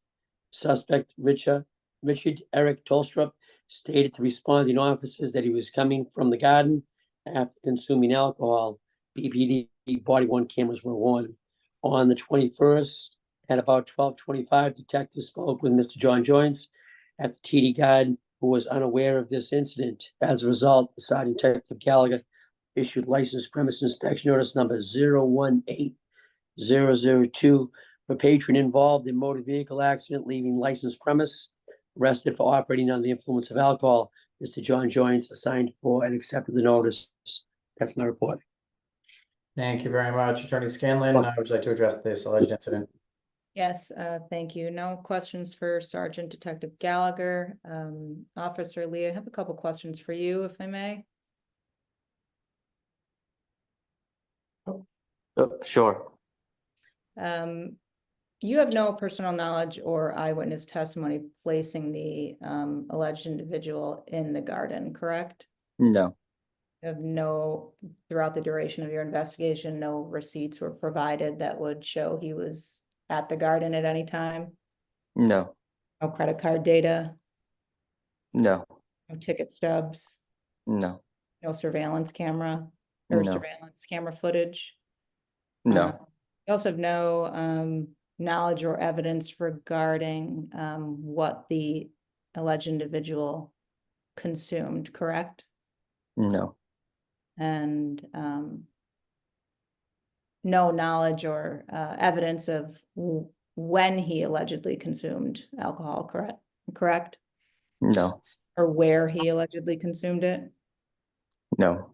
Suspect Richard Richard Eric Tolstrup stated to responding officers that he was coming from the garden after consuming alcohol. BPD body worn cameras were on the 21st. At about 12:25, detectives spoke with Mr. John Joyce at the TD Garden, who was unaware of this incident. As a result, Sergeant Detective Gallagher issued license premise inspection notice number 018002 for patron involved in motor vehicle accident leaving licensed premise, arrested for operating under the influence of alcohol. Mr. John Joyce assigned for and accepted the notice. That's my report. Thank you very much. Attorney Scanlon, would you like to address this alleged incident? Yes, thank you. No questions for Sergeant Detective Gallagher. Officer Lee, I have a couple questions for you, if I may. Sure. You have no personal knowledge or eyewitness testimony placing the alleged individual in the garden, correct? No. You have no, throughout the duration of your investigation, no receipts were provided that would show he was at the garden at any time? No. No credit card data? No. No ticket stubs? No. No surveillance camera or No. surveillance camera footage? No. You also have no knowledge or evidence regarding what the alleged individual consumed, correct? No. And no knowledge or evidence of when he allegedly consumed alcohol, correct? No. Or where he allegedly consumed it? No.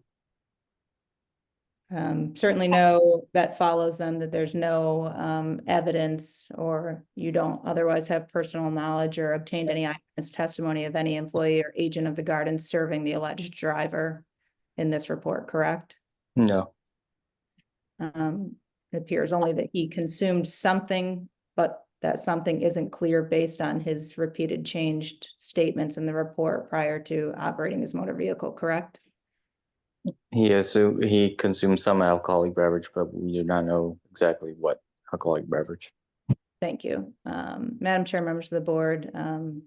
Certainly know that follows then that there's no evidence, or you don't otherwise have personal knowledge or obtained any eyewitness testimony of any employee or agent of the garden serving the alleged driver in this report, correct? No. It appears only that he consumed something, but that something isn't clear based on his repeated changed statements in the report prior to operating his motor vehicle, correct? He consumed some alcoholic beverage, but we do not know exactly what alcoholic beverage. Thank you. Madam Chair, members of the board, in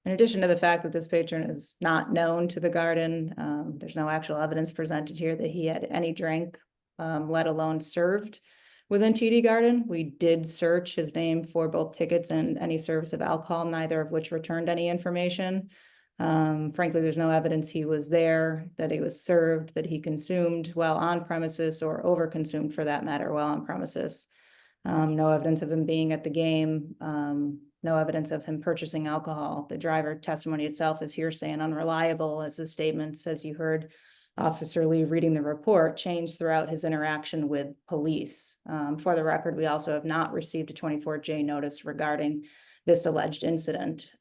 addition to the fact that this patron is not known to the garden, there's no actual evidence presented here that he had any drink, let alone served within TD Garden. We did search his name for both tickets and any service of alcohol, neither of which returned any information. Frankly, there's no evidence he was there, that he was served, that he consumed while on premises or overconsumed for that matter while on premises. No evidence of him being at the game, no evidence of him purchasing alcohol. The driver testimony itself is hearsay and unreliable, as his statements, as you heard Officer Lee reading the report, changed throughout his interaction with police. For the record, we also have not received a 24J notice regarding this alleged incident.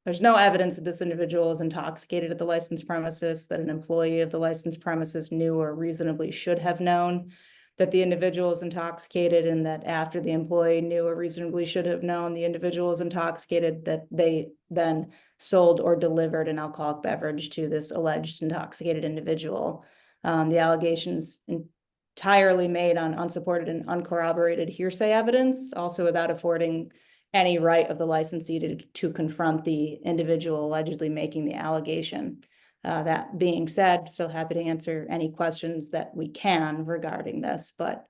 There's no evidence that this individual was intoxicated at the licensed premises, that an employee of the licensed premises knew or reasonably should have known that the individual is intoxicated, and that after the employee knew or reasonably should have known the individual is intoxicated, that they then sold or delivered an alcoholic beverage to this alleged intoxicated individual. The allegations entirely made on unsupported and uncorroborated hearsay evidence, also without affording any right of the licensee to confront the individual allegedly making the allegation. That being said, still happy to answer any questions that we can regarding this, but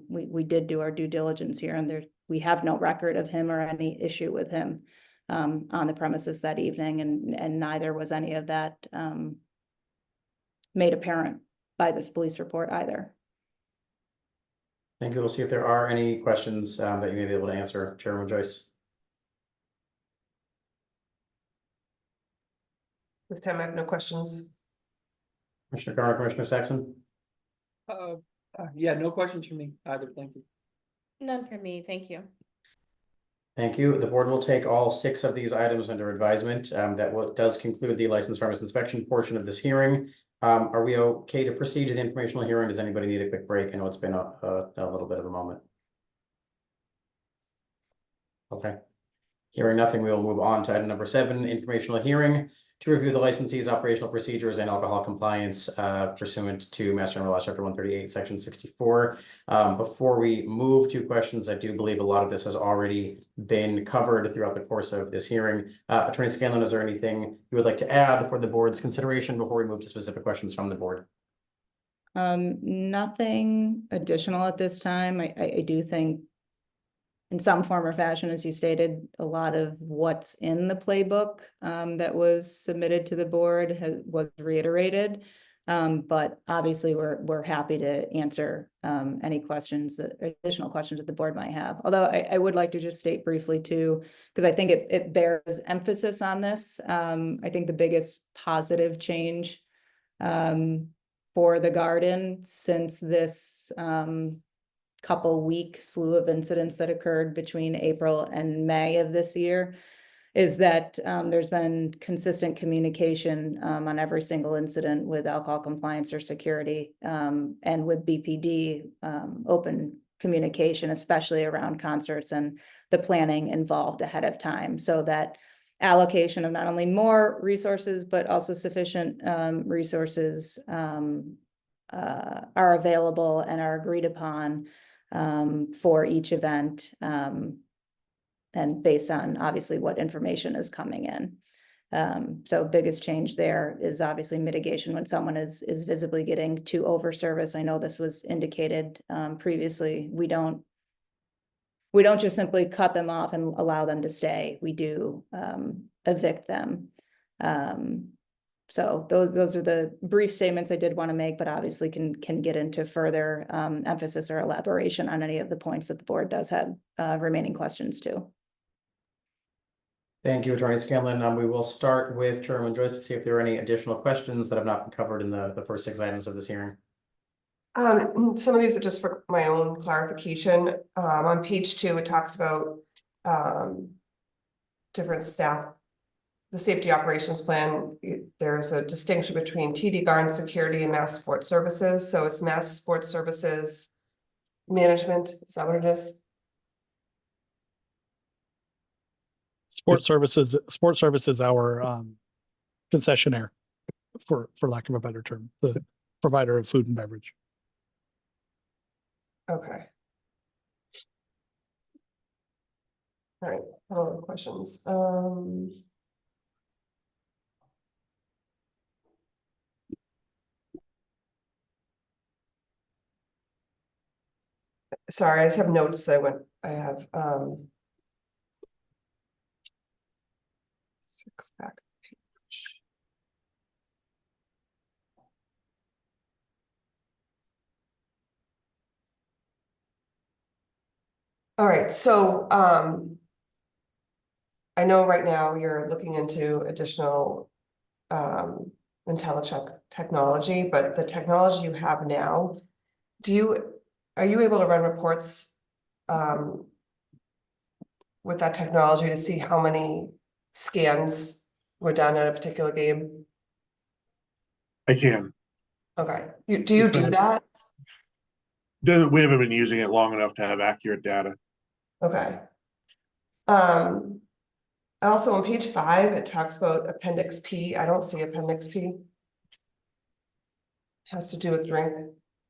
we did do our due diligence here, and we have no record of him or any issue with him on the premises that evening, and neither was any of that made apparent by this police report either. Thank you. We'll see if there are any questions that you may be able to answer, Chairman Joyce. This time I have no questions. Commissioner Garner, Commissioner Saxon? Yeah, no questions from me either. Thank you. None for me, thank you. Thank you. The board will take all 6 of these items under advisement. Does conclude the license premise inspection portion of this hearing. Are we okay to proceed to the informational hearing? Does anybody need a quick break? I know it's been a little bit of a moment. Okay. Hearing nothing, we will move on to item number 7, informational hearing. to review the licensee's operational procedures and alcohol compliance pursuant to Mass General Law, Chapter 138, Section 64. Before we move to questions, I do believe a lot of this has already been covered throughout the course of this hearing. Attorney Scanlon, is there anything you would like to add for the board's consideration before we move to specific questions from the board? Nothing additional at this time. I do think in some form or fashion, as you stated, a lot of what's in the playbook that was submitted to the board was reiterated. But obviously, we're happy to answer any questions, additional questions that the board might have. Although I would like to just state briefly too, because I think it bears emphasis on this. I think the biggest positive change for the garden since this couple week slew of incidents that occurred between April and May of this year is that there's been consistent communication on every single incident with alcohol compliance or security and with BPD, open communication, especially around concerts and the planning involved ahead of time, so that allocation of not only more resources, but also sufficient resources are available and are agreed upon for each event, and based on obviously what information is coming in. So biggest change there is obviously mitigation when someone is visibly getting too over service. I know this was indicated previously. We don't just simply cut them off and allow them to stay. We do evict them. So those are the brief statements I did want to make, but obviously can get into further emphasis or elaboration on any of the points that the board does have remaining questions too. Thank you, Attorney Scanlon. We will start with Chairman Joyce to see if there are any additional questions that have not been covered in the first 6 items of this hearing. Some of these are just for my own clarification. On page 2, it talks about different staff. The safety operations plan, there's a distinction between TD Garden Security and Mass Sport Services. So it's Mass Sport Services Management. Is that what it is? Sports Services, our concessionaire, for lack of a better term, the provider of food and beverage. Okay. All right, other questions. Sorry, I just have notes that I have 6 back to the page. All right, so I know right now you're looking into additional IntelliCheck technology, but the technology you have now, are you able to run reports with that technology to see how many scans were done at a particular game? I can. Okay, do you do that? We haven't been using it long enough to have accurate data. Okay. Also on page 5, it talks about Appendix P. I don't see Appendix P. Has to do with drink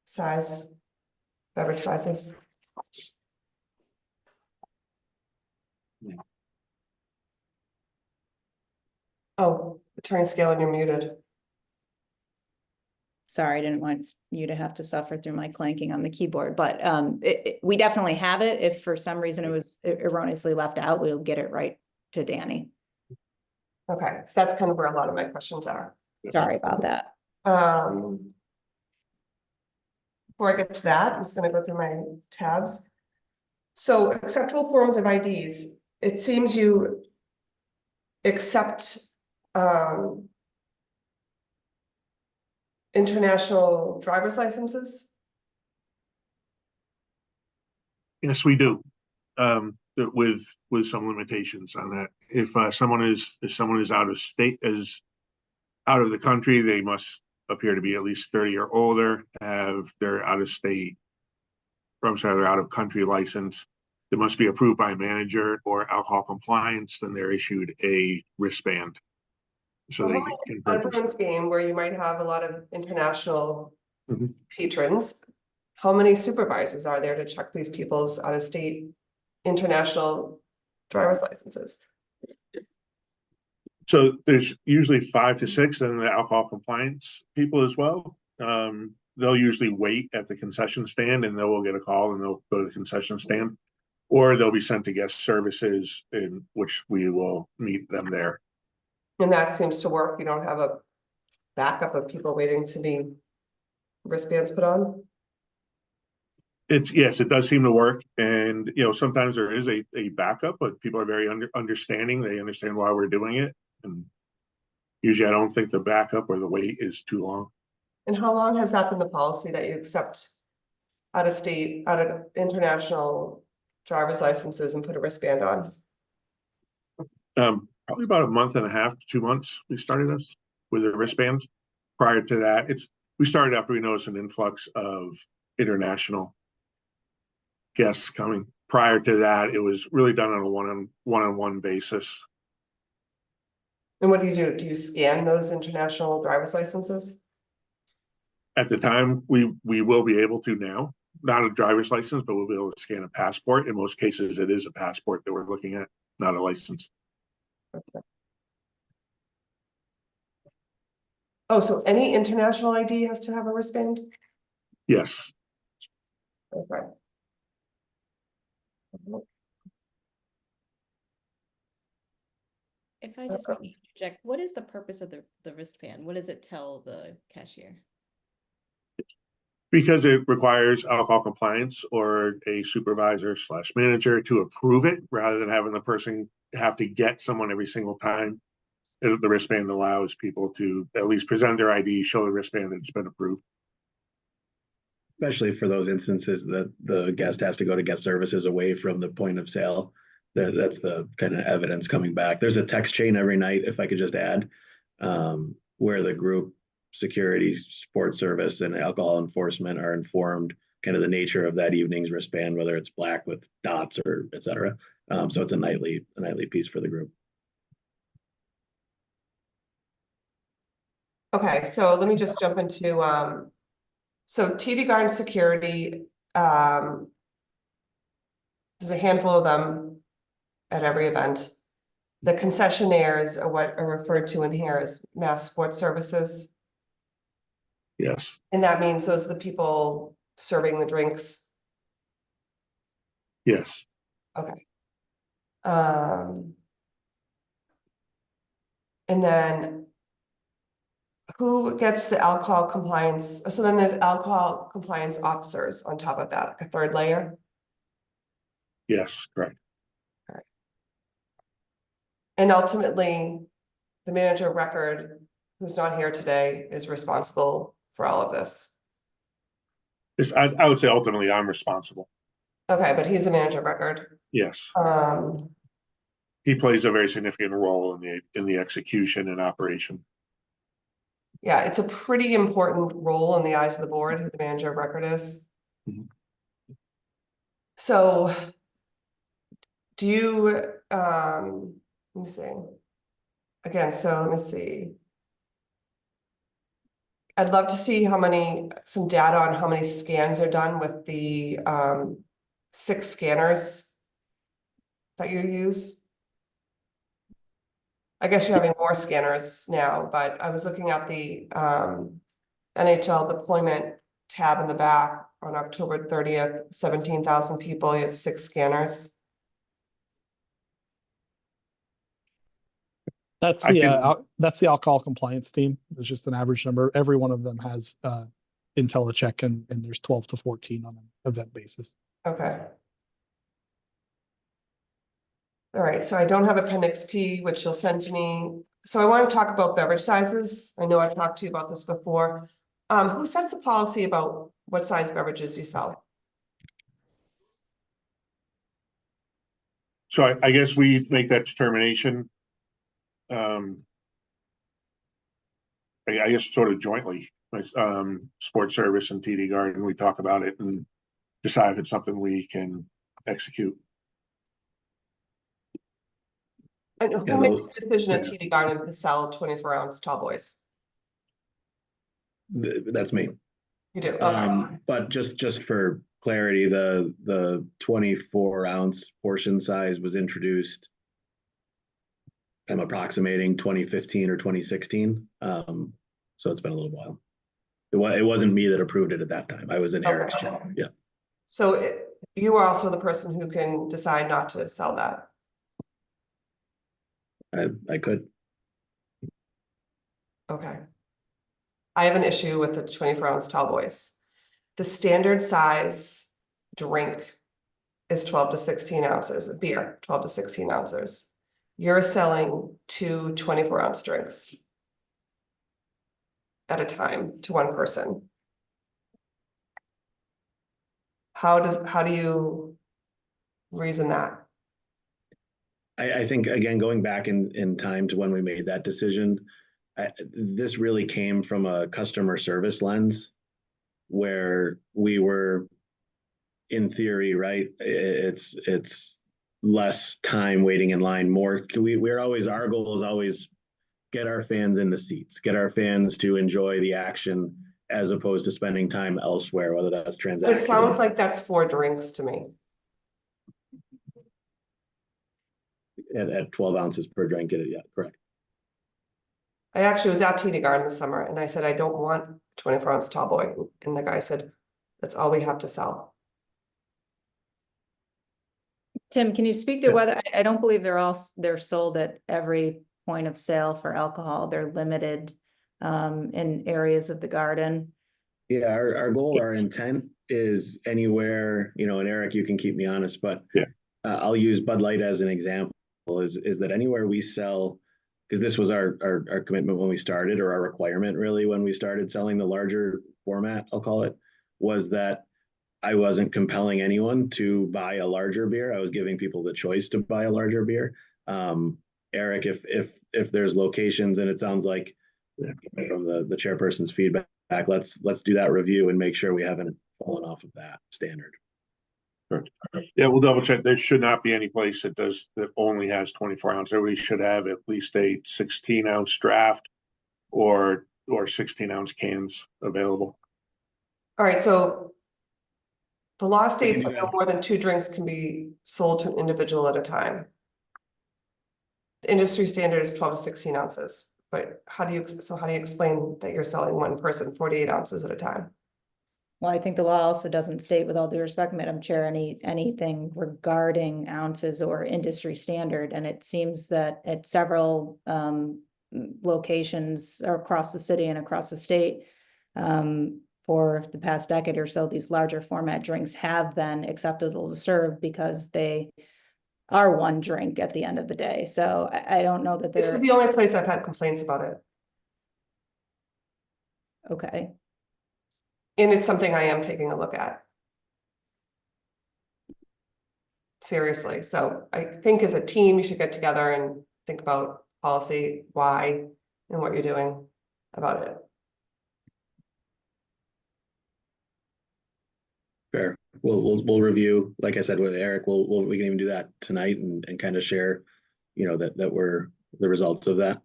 size, beverage sizes. Oh, Attorney Scanlon, you're muted. Sorry, I didn't want you to have to suffer through my clanking on the keyboard, but we definitely have it. If for some reason it was erroneously left out, we'll get it right to Danny. Okay, so that's kind of where a lot of my questions are. Sorry about that. Before I get to that, I'm just gonna go through my tabs. So acceptable forms of IDs, it seems you accept international driver's licenses? Yes, we do. With some limitations on that. If someone is out of state, out of the country, they must appear to be at least 30 or older, have their out of state, or I'm sorry, their out of country license. They must be approved by a manager or alcohol compliance, then they're issued a wristband. So So they how can At a purchase. Bruins game where you might have a lot of international Mhm. patrons, how many supervisors are there to check these people's out-of-state international driver's licenses? So there's usually 5 to 6, and the alcohol compliance people as well. They'll usually wait at the concession stand and they will get a call and they'll go to the concession stand. Or they'll be sent to guest services in which we will meet them there. And that seems to work. You don't have a backup of people waiting to be wristbands put on? Yes, it does seem to work. And, sometimes there is a backup, but people are very understanding. They understand why we're doing it. And usually I don't think the backup or the wait is too long. And how long has that been the policy that you accept out of international driver's licenses and put a wristband on? Probably about a month and a half to 2 months, we started this with the wristbands. Prior to that, we started after we noticed an influx of international guests coming. Prior to that, it was really done on a one-on-one basis. And what do you do? Do you scan those international driver's licenses? At the time, we will be able to now, not a driver's license, but we'll be able to scan a passport. In most cases, it is a passport that we're looking at, not a license. Okay. Oh, so any international ID has to have a wristband? Yes. Okay. If I just may interject, what is the purpose of the wristband? What does it tell the cashier? Because it requires alcohol compliance or a supervisor/manager to approve it, rather than having the person have to get someone every single time. The wristband allows people to at least present their ID, show the wristband that it's been approved. Especially for those instances that the guest has to go to guest services away from the point of sale. That's the kind of evidence coming back. There's a text chain every night, if I could just add, where the group security, support service, and alcohol enforcement are informed kind of the nature of that evening's wristband, whether it's black with dots or et cetera. So it's a nightly piece for the group. Okay, so let me just jump into, so TD Garden Security, there's a handful of them at every event. The concessionaires are what are referred to in here as Mass Sports Services. Yes. And that means those are the people serving the drinks. Yes. Okay. And then who gets the alcohol compliance? So then there's alcohol compliance officers on top of that, like a third layer. Yes, correct. And ultimately, the manager of record, who's not here today, is responsible for all of this. I would say ultimately I'm responsible. Okay, but he's the manager of record. Yes. He plays a very significant role in the execution and operation. Yeah, it's a pretty important role in the eyes of the board, who the manager of record is. Mhm. So do you, let me see. Again, so let me see. I'd love to see some data on how many scans are done with the 6 scanners that you use. I guess you're having more scanners now, but I was looking at the NHL deployment tab in the back on October 30th, 17,000 people, you had 6 scanners. That's the alcohol compliance team. It's just an average number. Every one of them has IntelliCheck, and there's 12 to 14 on an event basis. Okay. All right, so I don't have Appendix P, which you'll send to me. So I want to talk about beverage sizes. I know I've talked to you about this before. Who sets the policy about what size beverages you sell? So I guess we make that determination. I guess sort of jointly, Sports Service and TD Garden, we talk about it and decide if it's something we can execute. And who Yeah, makes those- the decision at yeah. TD Garden to sell 24-ounce tall boys? That's me. You do, okay. But just for clarity, the 24-ounce portion size was introduced. I'm approximating 2015 or 2016. So it's been a little while. It wasn't me that approved it at that time. I was in Eric's Okay. job. Yeah. So you are also the person who can decide not to sell that? I could. Okay. I have an issue with the 24-ounce tall boys. The standard size drink is 12 to 16 ounces of beer, 12 to 16 ounces. You're selling 2 24-ounce drinks at a time to one person. How do you reason that? I think, again, going back in time to when we made that decision, this really came from a customer service lens where we were, in theory, right? It's less time waiting in line, more. Our goal is always get our fans in the seats, get our fans to enjoy the action as opposed to spending time elsewhere, whether that's transactional. It sounds like that's 4 drinks to me. At 12 ounces per drink, yeah, correct. I actually was at TD Garden this summer and I said, I don't want 24-ounce tall boy. And the guy said, that's all we have to sell. Tim, can you speak to whether, I don't believe they're sold at every point of sale for alcohol. They're limited in areas of the garden. Yeah, our goal, our intent is anywhere, and Eric, you can keep me honest, but yeah, I'll use Bud Light as an example, is that anywhere we sell, because this was our commitment when we started, or our requirement really when we started selling the larger format, I'll call it, was that I wasn't compelling anyone to buy a larger beer. I was giving people the choice to buy a larger beer. Eric, if there's locations, and it sounds like from the chairperson's feedback, let's do that review and make sure we haven't fallen off of that standard. Yeah, we'll double check. There should not be any place that only has 24 ounce. Everybody should have at least a 16 ounce draft or 16 ounce cans available. All right, so the law states that no more than 2 drinks can be sold to an individual at a time. The industry standard is 12 to 16 ounces, but how do you explain that you're selling one person 48 ounces at a time? Well, I think the law also doesn't state, with all due respect, Madam Chair, anything regarding ounces or industry standard. And it seems that at several locations across the city and across the state, for the past decade or so, these larger format drinks have been acceptable to serve because they are one drink at the end of the day. So I don't know that This is the only place I've had complaints about it. Okay. And it's something I am taking a look at. Seriously. So I think as a team, you should get together and think about policy, why, and what you're doing about it. Fair. We'll review, like I said with Eric, we can even do that tonight and kind of share, that we're the results of that.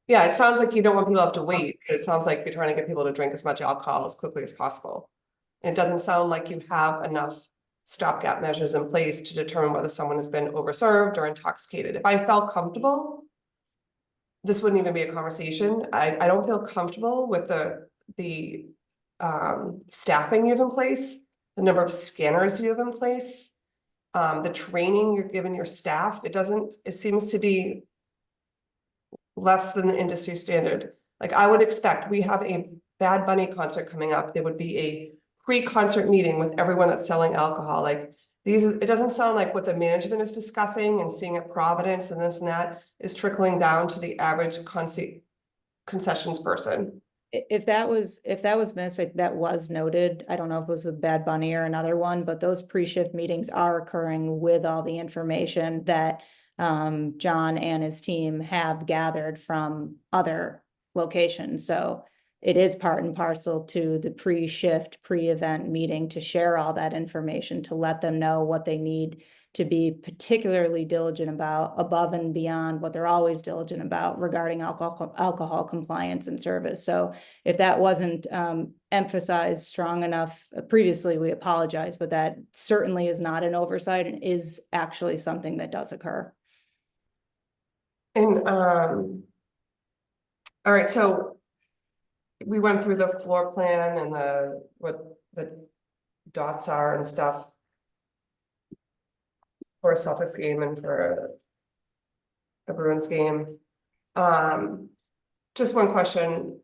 Yeah, it sounds like you don't want people to have to wait. It sounds like you're trying to get people to drink as much alcohol as quickly as possible. It doesn't sound like you have enough stopgap measures in place to determine whether someone has been overserved or intoxicated. If I felt comfortable, this wouldn't even be a conversation. I don't feel comfortable with the staffing you have in place, the number of scanners you have in place, the training you're giving your staff. It seems to be less than the industry standard. Like I would expect, we have a Bad Bunny concert coming up. There would be a pre-concert meeting with everyone that's selling alcohol. Like it doesn't sound like what the management is discussing and seeing at Providence and this and that is trickling down to the average concessions person. If that was missed, that was noted. I don't know if it was with Bad Bunny or another one, but those pre-shift meetings are occurring with all the information that John and his team have gathered from other locations. So it is part and parcel to the pre-shift, pre-event meeting to share all that information, to let them know what they need to be particularly diligent about, above and beyond what they're always diligent about regarding alcohol compliance and service. So if that wasn't emphasized strong enough previously, we apologize, but that certainly is not an oversight and is actually something that does occur. And, all right, so we went through the floor plan and what the dots are and stuff for a Celtics game and for a Bruins game. Just one question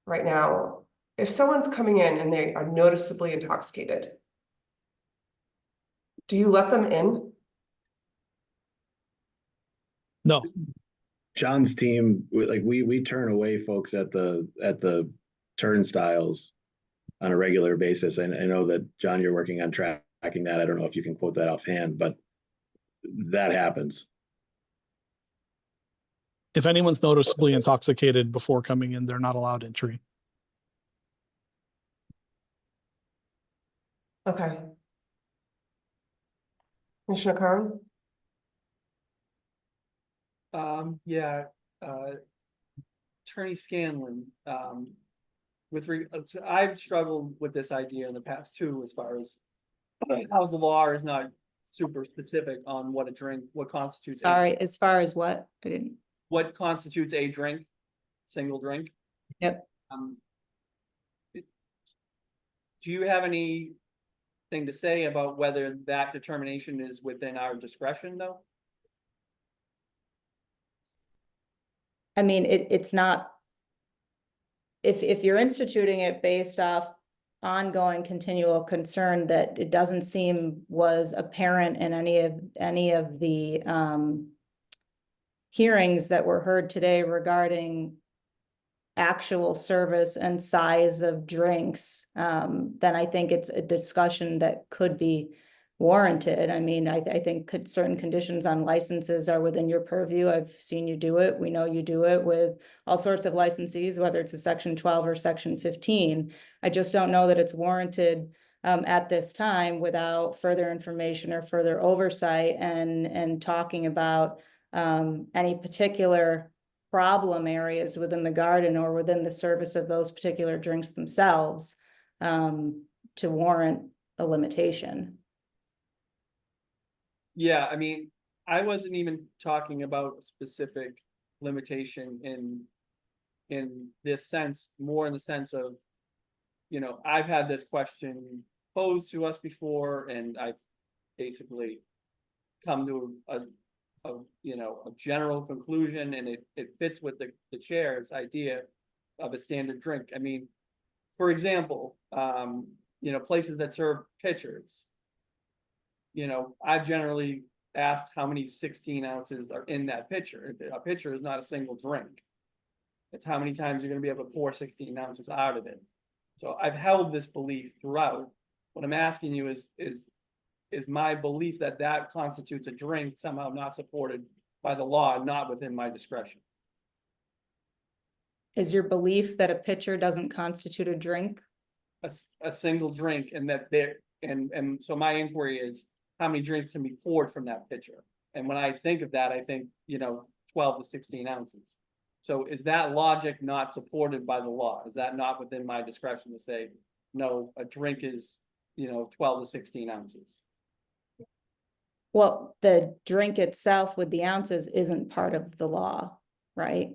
right now. If someone's coming in and they are noticeably intoxicated, do you let them in? No. John's team, we turn away folks at the turnstiles on a regular basis. And I know that, John, you're working on tracking that. I don't know if you can quote that offhand, but that happens. If anyone's noticeably intoxicated before coming in, they're not allowed entry. Okay. Commissioner Kern? Yeah, Attorney Scanlon, so I've struggled with this idea in the past too, as far as how's the law is not super specific on what constitutes. Sorry, as far as what? I didn't. What constitutes a drink, single drink? Yep. Do you have anything to say about whether that determination is within our discretion, though? I mean, it's not, if you're instituting it based off ongoing continual concern that it doesn't seem was apparent in any of the hearings that were heard today regarding actual service and size of drinks, then I think it's a discussion that could be warranted. I mean, I think certain conditions on licenses are within your purview. I've seen you do it. We know you do it with all sorts of licensees, whether it's a Section 12 or Section 15. I just don't know that it's warranted at this time without further information or further oversight and talking about any particular problem areas within the garden or within the service of those particular drinks themselves to warrant a limitation. Yeah, I mean, I wasn't even talking about a specific limitation in this sense, more in the sense of, I've had this question posed to us before, and I've basically come to a general conclusion, and it fits with the chair's idea of a standard drink. I mean, for example, places that serve pitchers. I've generally asked how many 16 ounces are in that pitcher. A pitcher is not a single drink. It's how many times you're going to be able to pour 16 ounces out of it. So I've held this belief throughout. What I'm asking you is my belief that constitutes a drink somehow not supported by the law, not within my discretion. Is your belief that a pitcher doesn't constitute a drink? A single drink, and that and so my inquiry is, how many drinks can be poured from that pitcher? And when I think of that, I think, 12 to 16 ounces. So is that logic not supported by the law? Is that not within my discretion to say, no, a drink is, 12 to 16 ounces? Well, the drink itself with the ounces isn't part of the law, right?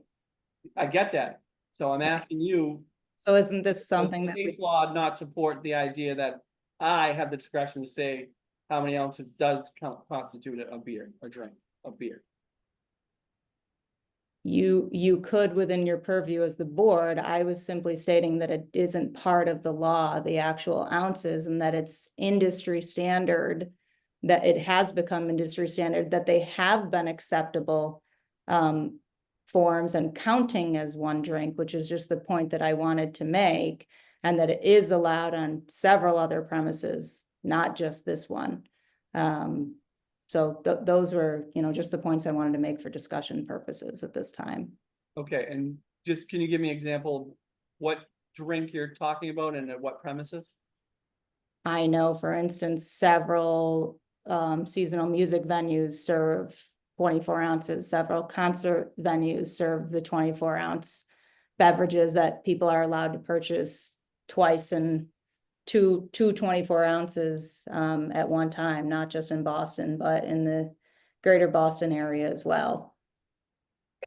I get that. So I'm asking you. So isn't this something that case law not support the idea that I have the discretion to say how many ounces does constitute a beer, a drink of beer? You could within your purview as the board. I was simply stating that it isn't part of the law, the actual ounces, and that it's industry standard, that it has become industry standard, that they have been acceptable forms and counting as one drink, which is just the point that I wanted to make, and that it is allowed on several other premises, not just this one. So those were, just the points I wanted to make for discussion purposes at this time. Okay, and just can you give me an example of what drink you're talking about and at what premises? I know, for instance, several seasonal music venues serve 24 ounces. Several concert venues serve the 24-ounce beverages that people are allowed to purchase twice in two 24 ounces at one time, not just in Boston, but in the greater Boston area as well.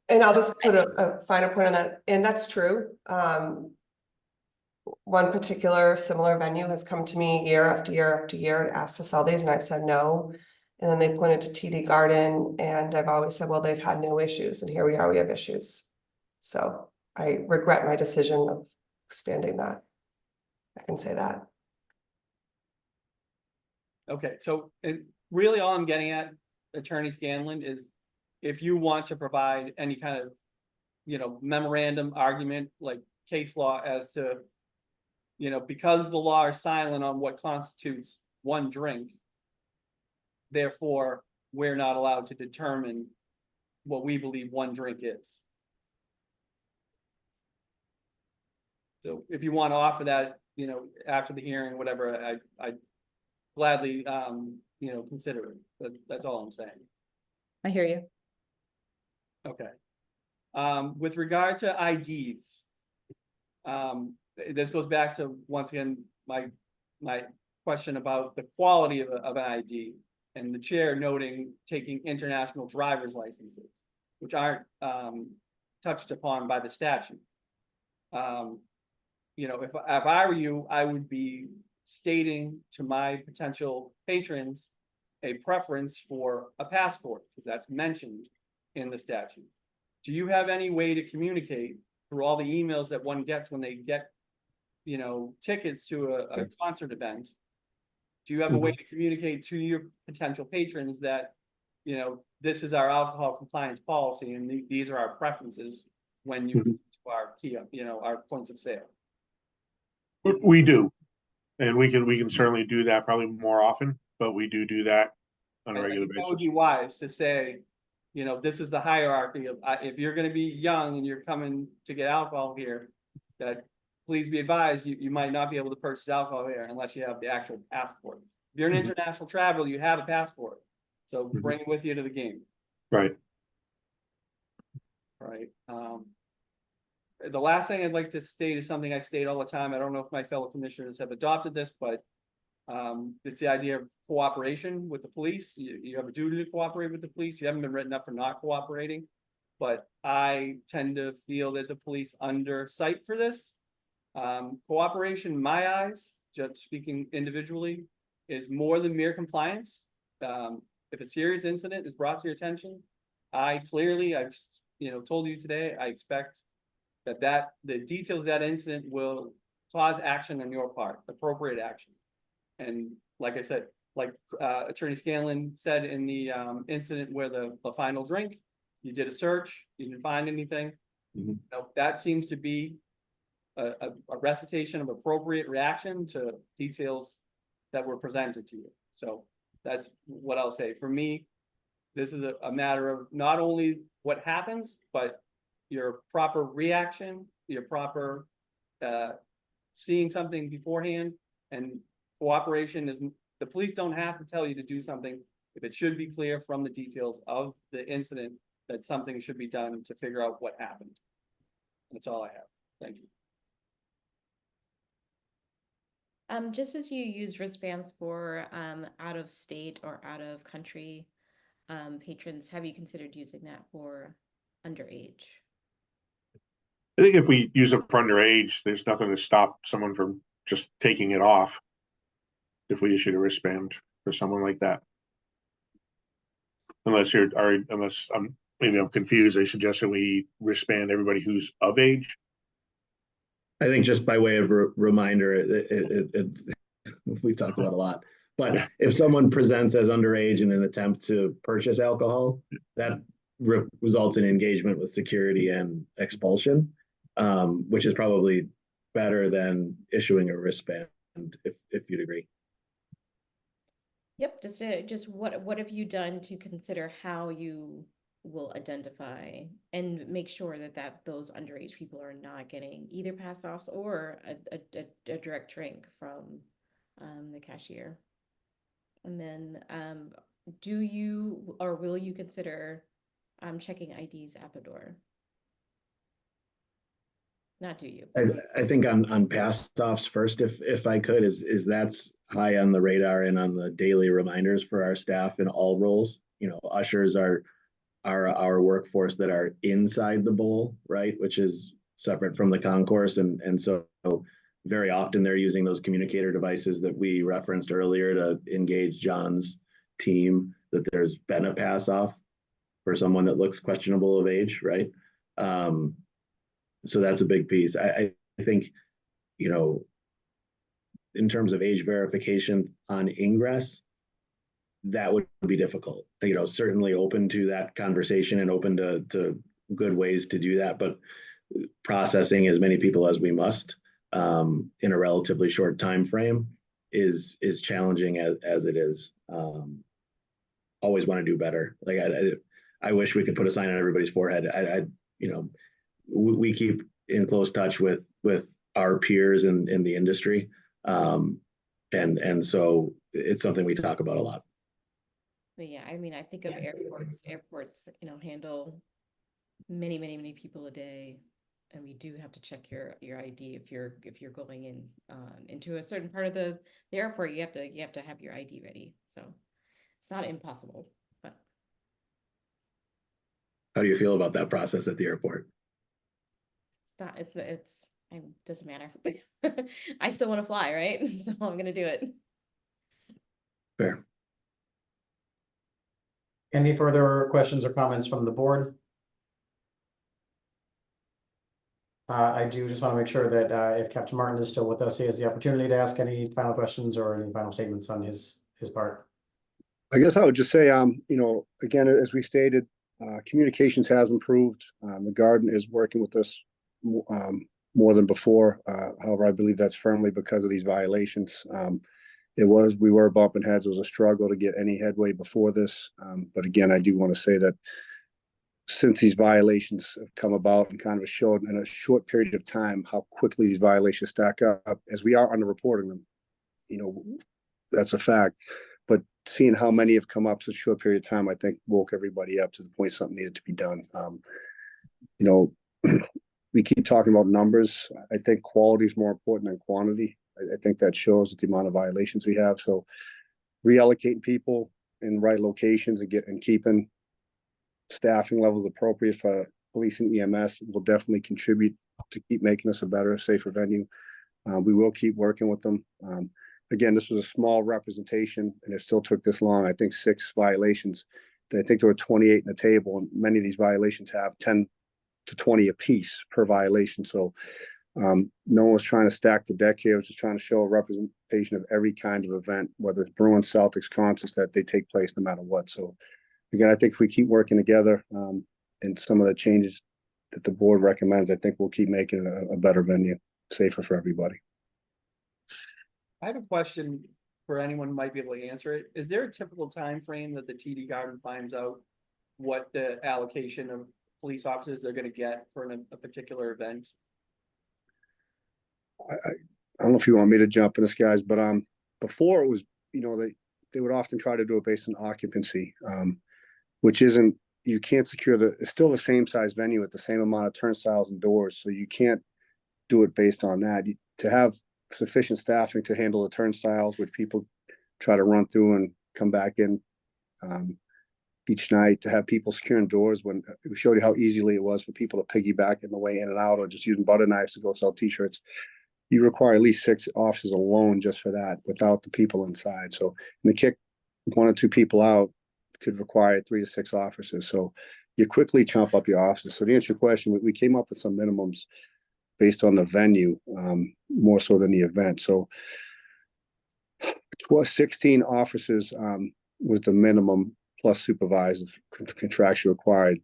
And I'll just put a finer point on that, and that's true. One particular similar venue has come to me year after year after year and asked to sell these, and I've said no. And then they pointed to TD Garden, and I've always said, well, they've had no issues, and here we are, we have issues. So I regret my decision of expanding that. I can say that. Okay, so really all I'm getting at, Attorney Scanlon, is if you want to provide any kind of, memorandum, argument, like case law as to, because the law is silent on what constitutes one drink, therefore, we're not allowed to determine what we believe one drink is. So if you want to offer that, after the hearing, whatever, I gladly, consider it. That's all I'm saying. I hear you. Okay. With regard to IDs, this goes back to, once again, my question about the quality of an ID, and the chair noting taking international driver's licenses, which aren't touched upon by the statute. If I were you, I would be stating to my potential patrons a preference for a passport, because that's mentioned in the statute. Do you have any way to communicate through all the emails that one gets when they get, tickets to a concert event? Do you have a way to communicate to your potential patrons that, this is our alcohol compliance policy, and these are our preferences when you to our key, our points of sale? We do, and we can certainly do that probably more often, but we do that on a regular That would basis. be wise to say, this is the hierarchy of, if you're gonna be young and you're coming to get alcohol here, that please be advised, you might not be able to purchase alcohol here unless you have the actual passport. If you're an international traveler, you have a passport, so bring it with you to the game. Right. Right. The last thing I'd like to state is something I state all the time. I don't know if my fellow commissioners have adopted this, but it's the idea of cooperation with the police. You have a duty to cooperate with the police. You haven't been written up for not cooperating, but I tend to feel that the police undersight for this. Cooperation, in my eyes, just speaking individually, is more than mere compliance. If a serious incident is brought to your attention, I've told you today, I expect that the details of that incident will cause action on your part, appropriate action. And like I said, Attorney Scanlon said in the incident where the final drink, you did a search, you didn't find anything. That seems to be a recitation of appropriate reaction to details that were presented to you. So that's what I'll say. For me, this is a matter of not only what happens, but your proper reaction, your proper seeing something beforehand, and cooperation is, the police don't have to tell you to do something if it should be clear from the details of the incident that something should be done to figure out what happened. That's all I have. Thank you. Just as you use wristbands for out of state or out of country patrons, have you considered using that for underage? I think if we use it for underage, there's nothing to stop someone from just taking it off if we issued a wristband for someone like that. Unless maybe I'm confused. I suggest that we wristband everybody who's of age. I think just by way of reminder, we've talked about a lot, but if someone presents as underage in an attempt to purchase alcohol, that results in engagement with security and expulsion, which is probably better than issuing a wristband, if you'd agree. Yep, just what have you done to consider how you will identify and make sure that those underage people are not getting either pass-offs or a direct drink from the cashier And then, do you, or will you consider, checking IDs at the door? Not do you? I think on pass offs first, if I could, is that's high on the radar and on the daily reminders for our staff in all roles. You know, ushers are our workforce that are inside the bowl, right? Which is separate from the concourse. And so very often they're using those communicator devices that we referenced earlier to engage John's team that there's been a pass off for someone that looks questionable of age, right? So that's a big piece. I think, you know, in terms of age verification on ingress, that would be difficult. You know, certainly open to that conversation and open to good ways to do that, but processing as many people as we must in a relatively short time frame is challenging as it is. Always want to do better. Like I wish we could put a sign on everybody's forehead. You know, we keep in close touch with our peers in the industry, and so it's something we talk about a lot. But yeah, I mean, I think of airports, you know, handle many people a day. And we do have to check your ID if you're going in into a certain part of the airport, you have to have your ID ready. So it's not impossible, but How do you feel about that process at the airport? it doesn't matter. I still want to fly, right? So I'm gonna do it. Fair. Any further questions or comments from the board? I do just want to make sure that if Captain Martin is still with us, he has the opportunity to ask any final questions or any final statements on his part. I guess I would just say, you know, again, as we stated, communications has improved. The garden is working with us more than before. However, I believe that's firmly because of these violations. We were bumping heads. It was a struggle to get any headway before this. But again, I do want to say that since these violations have come about and kind of showed in a short period of time how quickly these violations stack up, as we are underreporting them, you know, that's a fact. But seeing how many have come up such a short period of time, I think woke everybody up to the point something needed to be done. You know, we keep talking about numbers. I think quality is more important than quantity. I think that shows the amount of violations we have. So reallocating people in the right locations and keeping staffing levels appropriate for police and EMS will definitely contribute to keep making us a better, safer venue. We will keep working with them. Again, this was a small representation and it still took this long. I think 6 violations. I think there were 28 in the table, and many of these violations have 10 to 20 apiece per violation. So no one was trying to stack the deck here. It was just trying to show a representation of every kind of event, whether it's Bruins, Celtics, concerts, that they take place no matter what. So again, I think if we keep working together and some of the changes that the board recommends, I think we'll keep making it a better venue, safer for everybody. I have a question for anyone who might be able to answer it. Is there a typical time frame that the TD Garden finds out what the allocation of police officers they're going to get for a particular event? I don't know if you want me to jump in this, guys, but before it was, you know, they would often try to do it based on occupancy, which isn't, you can't secure it's still the same size venue with the same amount of turnstiles and doors, so you can't do it based on that. To have sufficient staffing to handle the turnstiles, which people try to run through and come back in each night, to have people securing doors when we showed you how easily it was for people to piggyback in the way in and out, or just using butter knives to go sell t-shirts. You require at least 6 officers alone just for that without the people inside. So to kick 1 or 2 people out could require 3 to 6 officers. So you quickly chump up your officers. So to answer your question, we came up with some minimums based on the venue, more so than the event. So 16 officers was the minimum, plus supervisors contractually required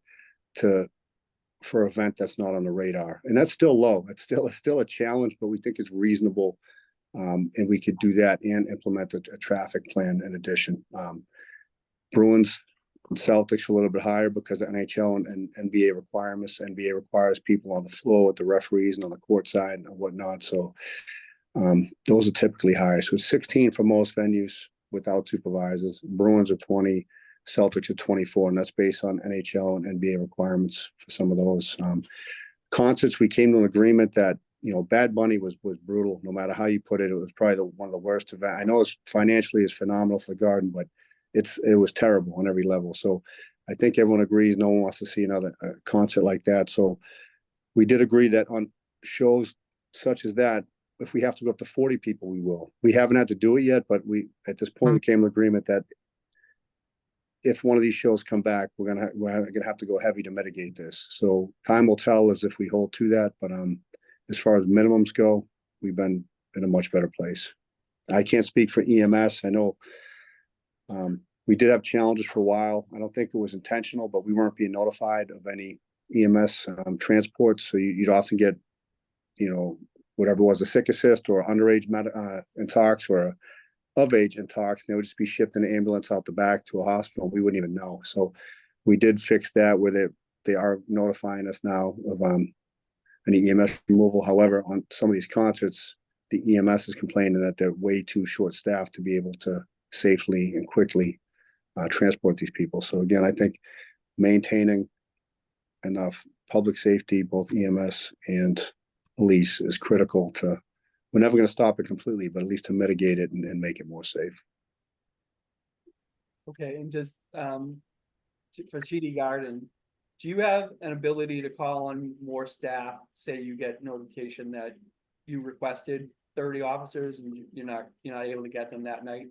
for an event that's not on the radar. And that's still low. It's still a challenge, but we think it's reasonable. And we could do that and implement a traffic plan in addition. Bruins and Celtics are a little bit higher because of NHL and NBA requirements. NBA requires people on the floor with the referees and on the court side and whatnot. So those are typically higher. So 16 for most venues, without supervisors. Bruins are 20, Celtics are 24, and that's based on NHL and NBA requirements for some of those. Concerts, we came to an agreement that, Bad Bunny was brutal. No matter how you put it, it was probably one of the worst events. I know it's financially is phenomenal for the Garden, but it was terrible on every level. So I think everyone agrees no one wants to see another concert like that. So we did agree that on shows such as that, if we have to go up to 40 people, we will. We haven't had to do it yet, but at this point we came to agreement that if one of these shows come back, we're gonna have to go heavy to mitigate this. So time will tell as if we hold to that. But as far as minimums go, we've been in a much better place. I can't speak for EMS. I know we did have challenges for a while. I don't think it was intentional, but we weren't being notified of any EMS transports. So you'd often get, whatever was a sick assist or underage intox or of age intox, and they would just be shipped in an ambulance out the back to a hospital. We wouldn't even know. So we did fix that where they are notifying us now of any EMS removal. However, on some of these concerts, the EMS is complaining that they're way too short staffed to be able to safely and quickly transport these people. So again, I think maintaining enough public safety, both EMS and police, is critical to. We're never going to stop it completely, but at least to mitigate it and make it more safe. Okay, and just for TD Garden, do you have an ability to call on more staff? Say you get notification that you requested 30 officers and you're not able to get them that night?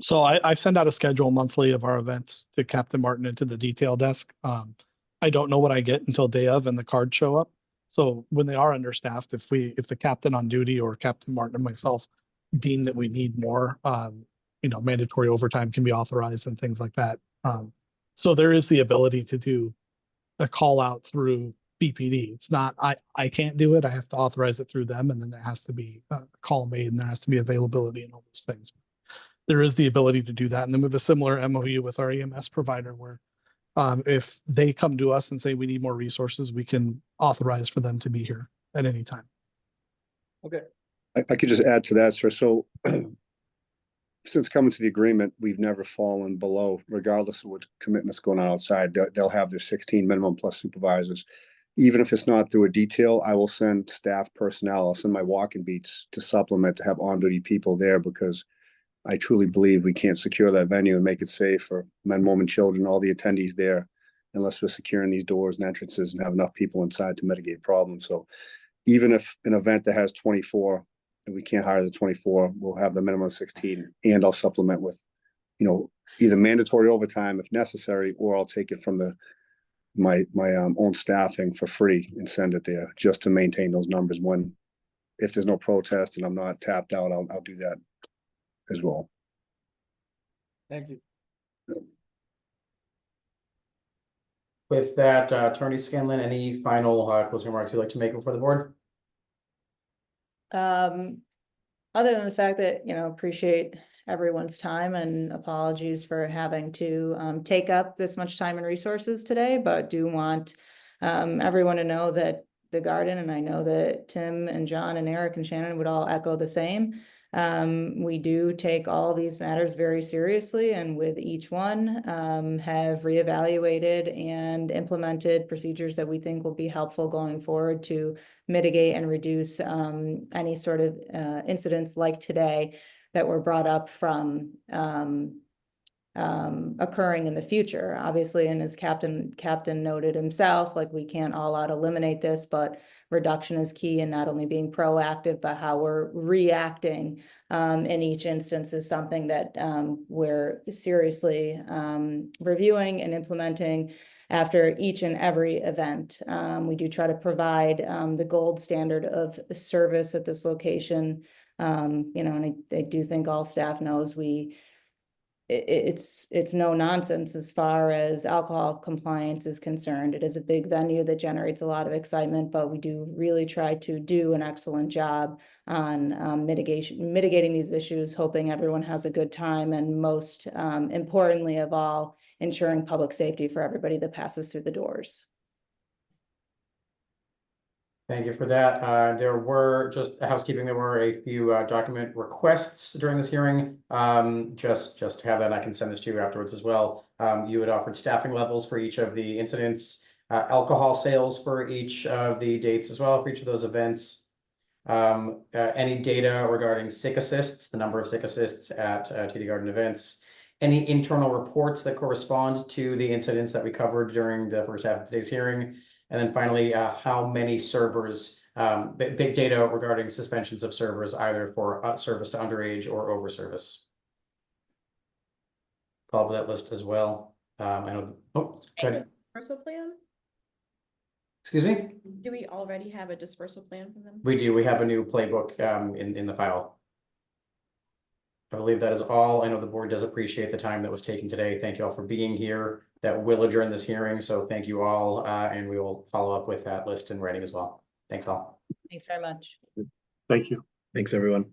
So I send out a schedule monthly of our events to Captain Martin and to the detail desk. I don't know what I get until day of and the cards show up. So when they are understaffed, if the captain on duty or Captain Martin and myself deem that we need more, mandatory overtime can be authorized and things like that. So there is the ability to do a call out through BPD. It's not, I can't do it. I have to authorize it through them. And then there has to be a call made and there has to be availability and all those things. There is the ability to do that. And then with a similar MOU with our EMS provider where if they come to us and say we need more resources, we can authorize for them to be here at any time. Okay. I could just add to that, sir. So since coming to the agreement, we've never fallen below, regardless of what commitments going on outside. They'll have their 16 minimum plus supervisors. Even if it's not through a detail, I will send staff personnel. I'll send my walking beats to supplement to have on-duty people there, because I truly believe we can't secure that venue and make it safe for men, women, children, all the attendees there, unless we're securing these doors and entrances and have enough people inside to mitigate problems. So even if an event that has 24 and we can't hire the 24, we'll have the minimum of 16, and I'll supplement with, either mandatory overtime if necessary, or I'll take it from my own staffing for free and send it there just to maintain those numbers. If there's no protest and I'm not tapped out, I'll do that as well. Thank you. With that, Attorney Scanlon, any final closing remarks you'd like to make before the board? Other than the fact that, appreciate everyone's time and apologies for having to take up this much time and resources today, but do want everyone to know that the Garden, and I know that Tim and John and Eric and Shannon would all echo the same. We do take all these matters very seriously, and with each one have reevaluated and implemented procedures that we think will be helpful going forward to mitigate and reduce any sort of incidents like today that were brought up from occurring in the future. Obviously, and as Captain noted himself, like, we can't all out eliminate this, but reduction is key, and not only being proactive, but how we're reacting in each instance is something that we're seriously reviewing and implementing after each and every event. We do try to provide the gold standard of service at this location. And I do think all staff knows it's no nonsense as far as alcohol compliance is concerned. It is a big venue that generates a lot of excitement, but we do really try to do an excellent job on mitigating these issues, hoping everyone has a good time, and most importantly of all, ensuring public safety for everybody that passes through the doors. Thank you for that. There were just housekeeping, there were a few document requests during this hearing. Just to have that, I can send this to you afterwards as well. You had offered staffing levels for each of the incidents, alcohol sales for each of the dates as well, for each of those events. Any data regarding sick assists, the number of sick assists at TD Garden events. Any internal reports that correspond to the incidents that we covered during the first half of today's hearing. And then finally, how many servers, big data regarding suspensions of servers, either for service to underage or over service. Follow that list as well. I know, oh, go ahead. Dispersal plan? Excuse me? Do we already have a dispersal plan for them? We do. We have a new playbook in the file. I believe that is all. I know the board does appreciate the time that was taken today. Thank you all for being here. That will adjourn this hearing. So thank you all, and we will follow up with that list in writing as well. Thanks all. Thanks very much. Thank you. Thanks, everyone.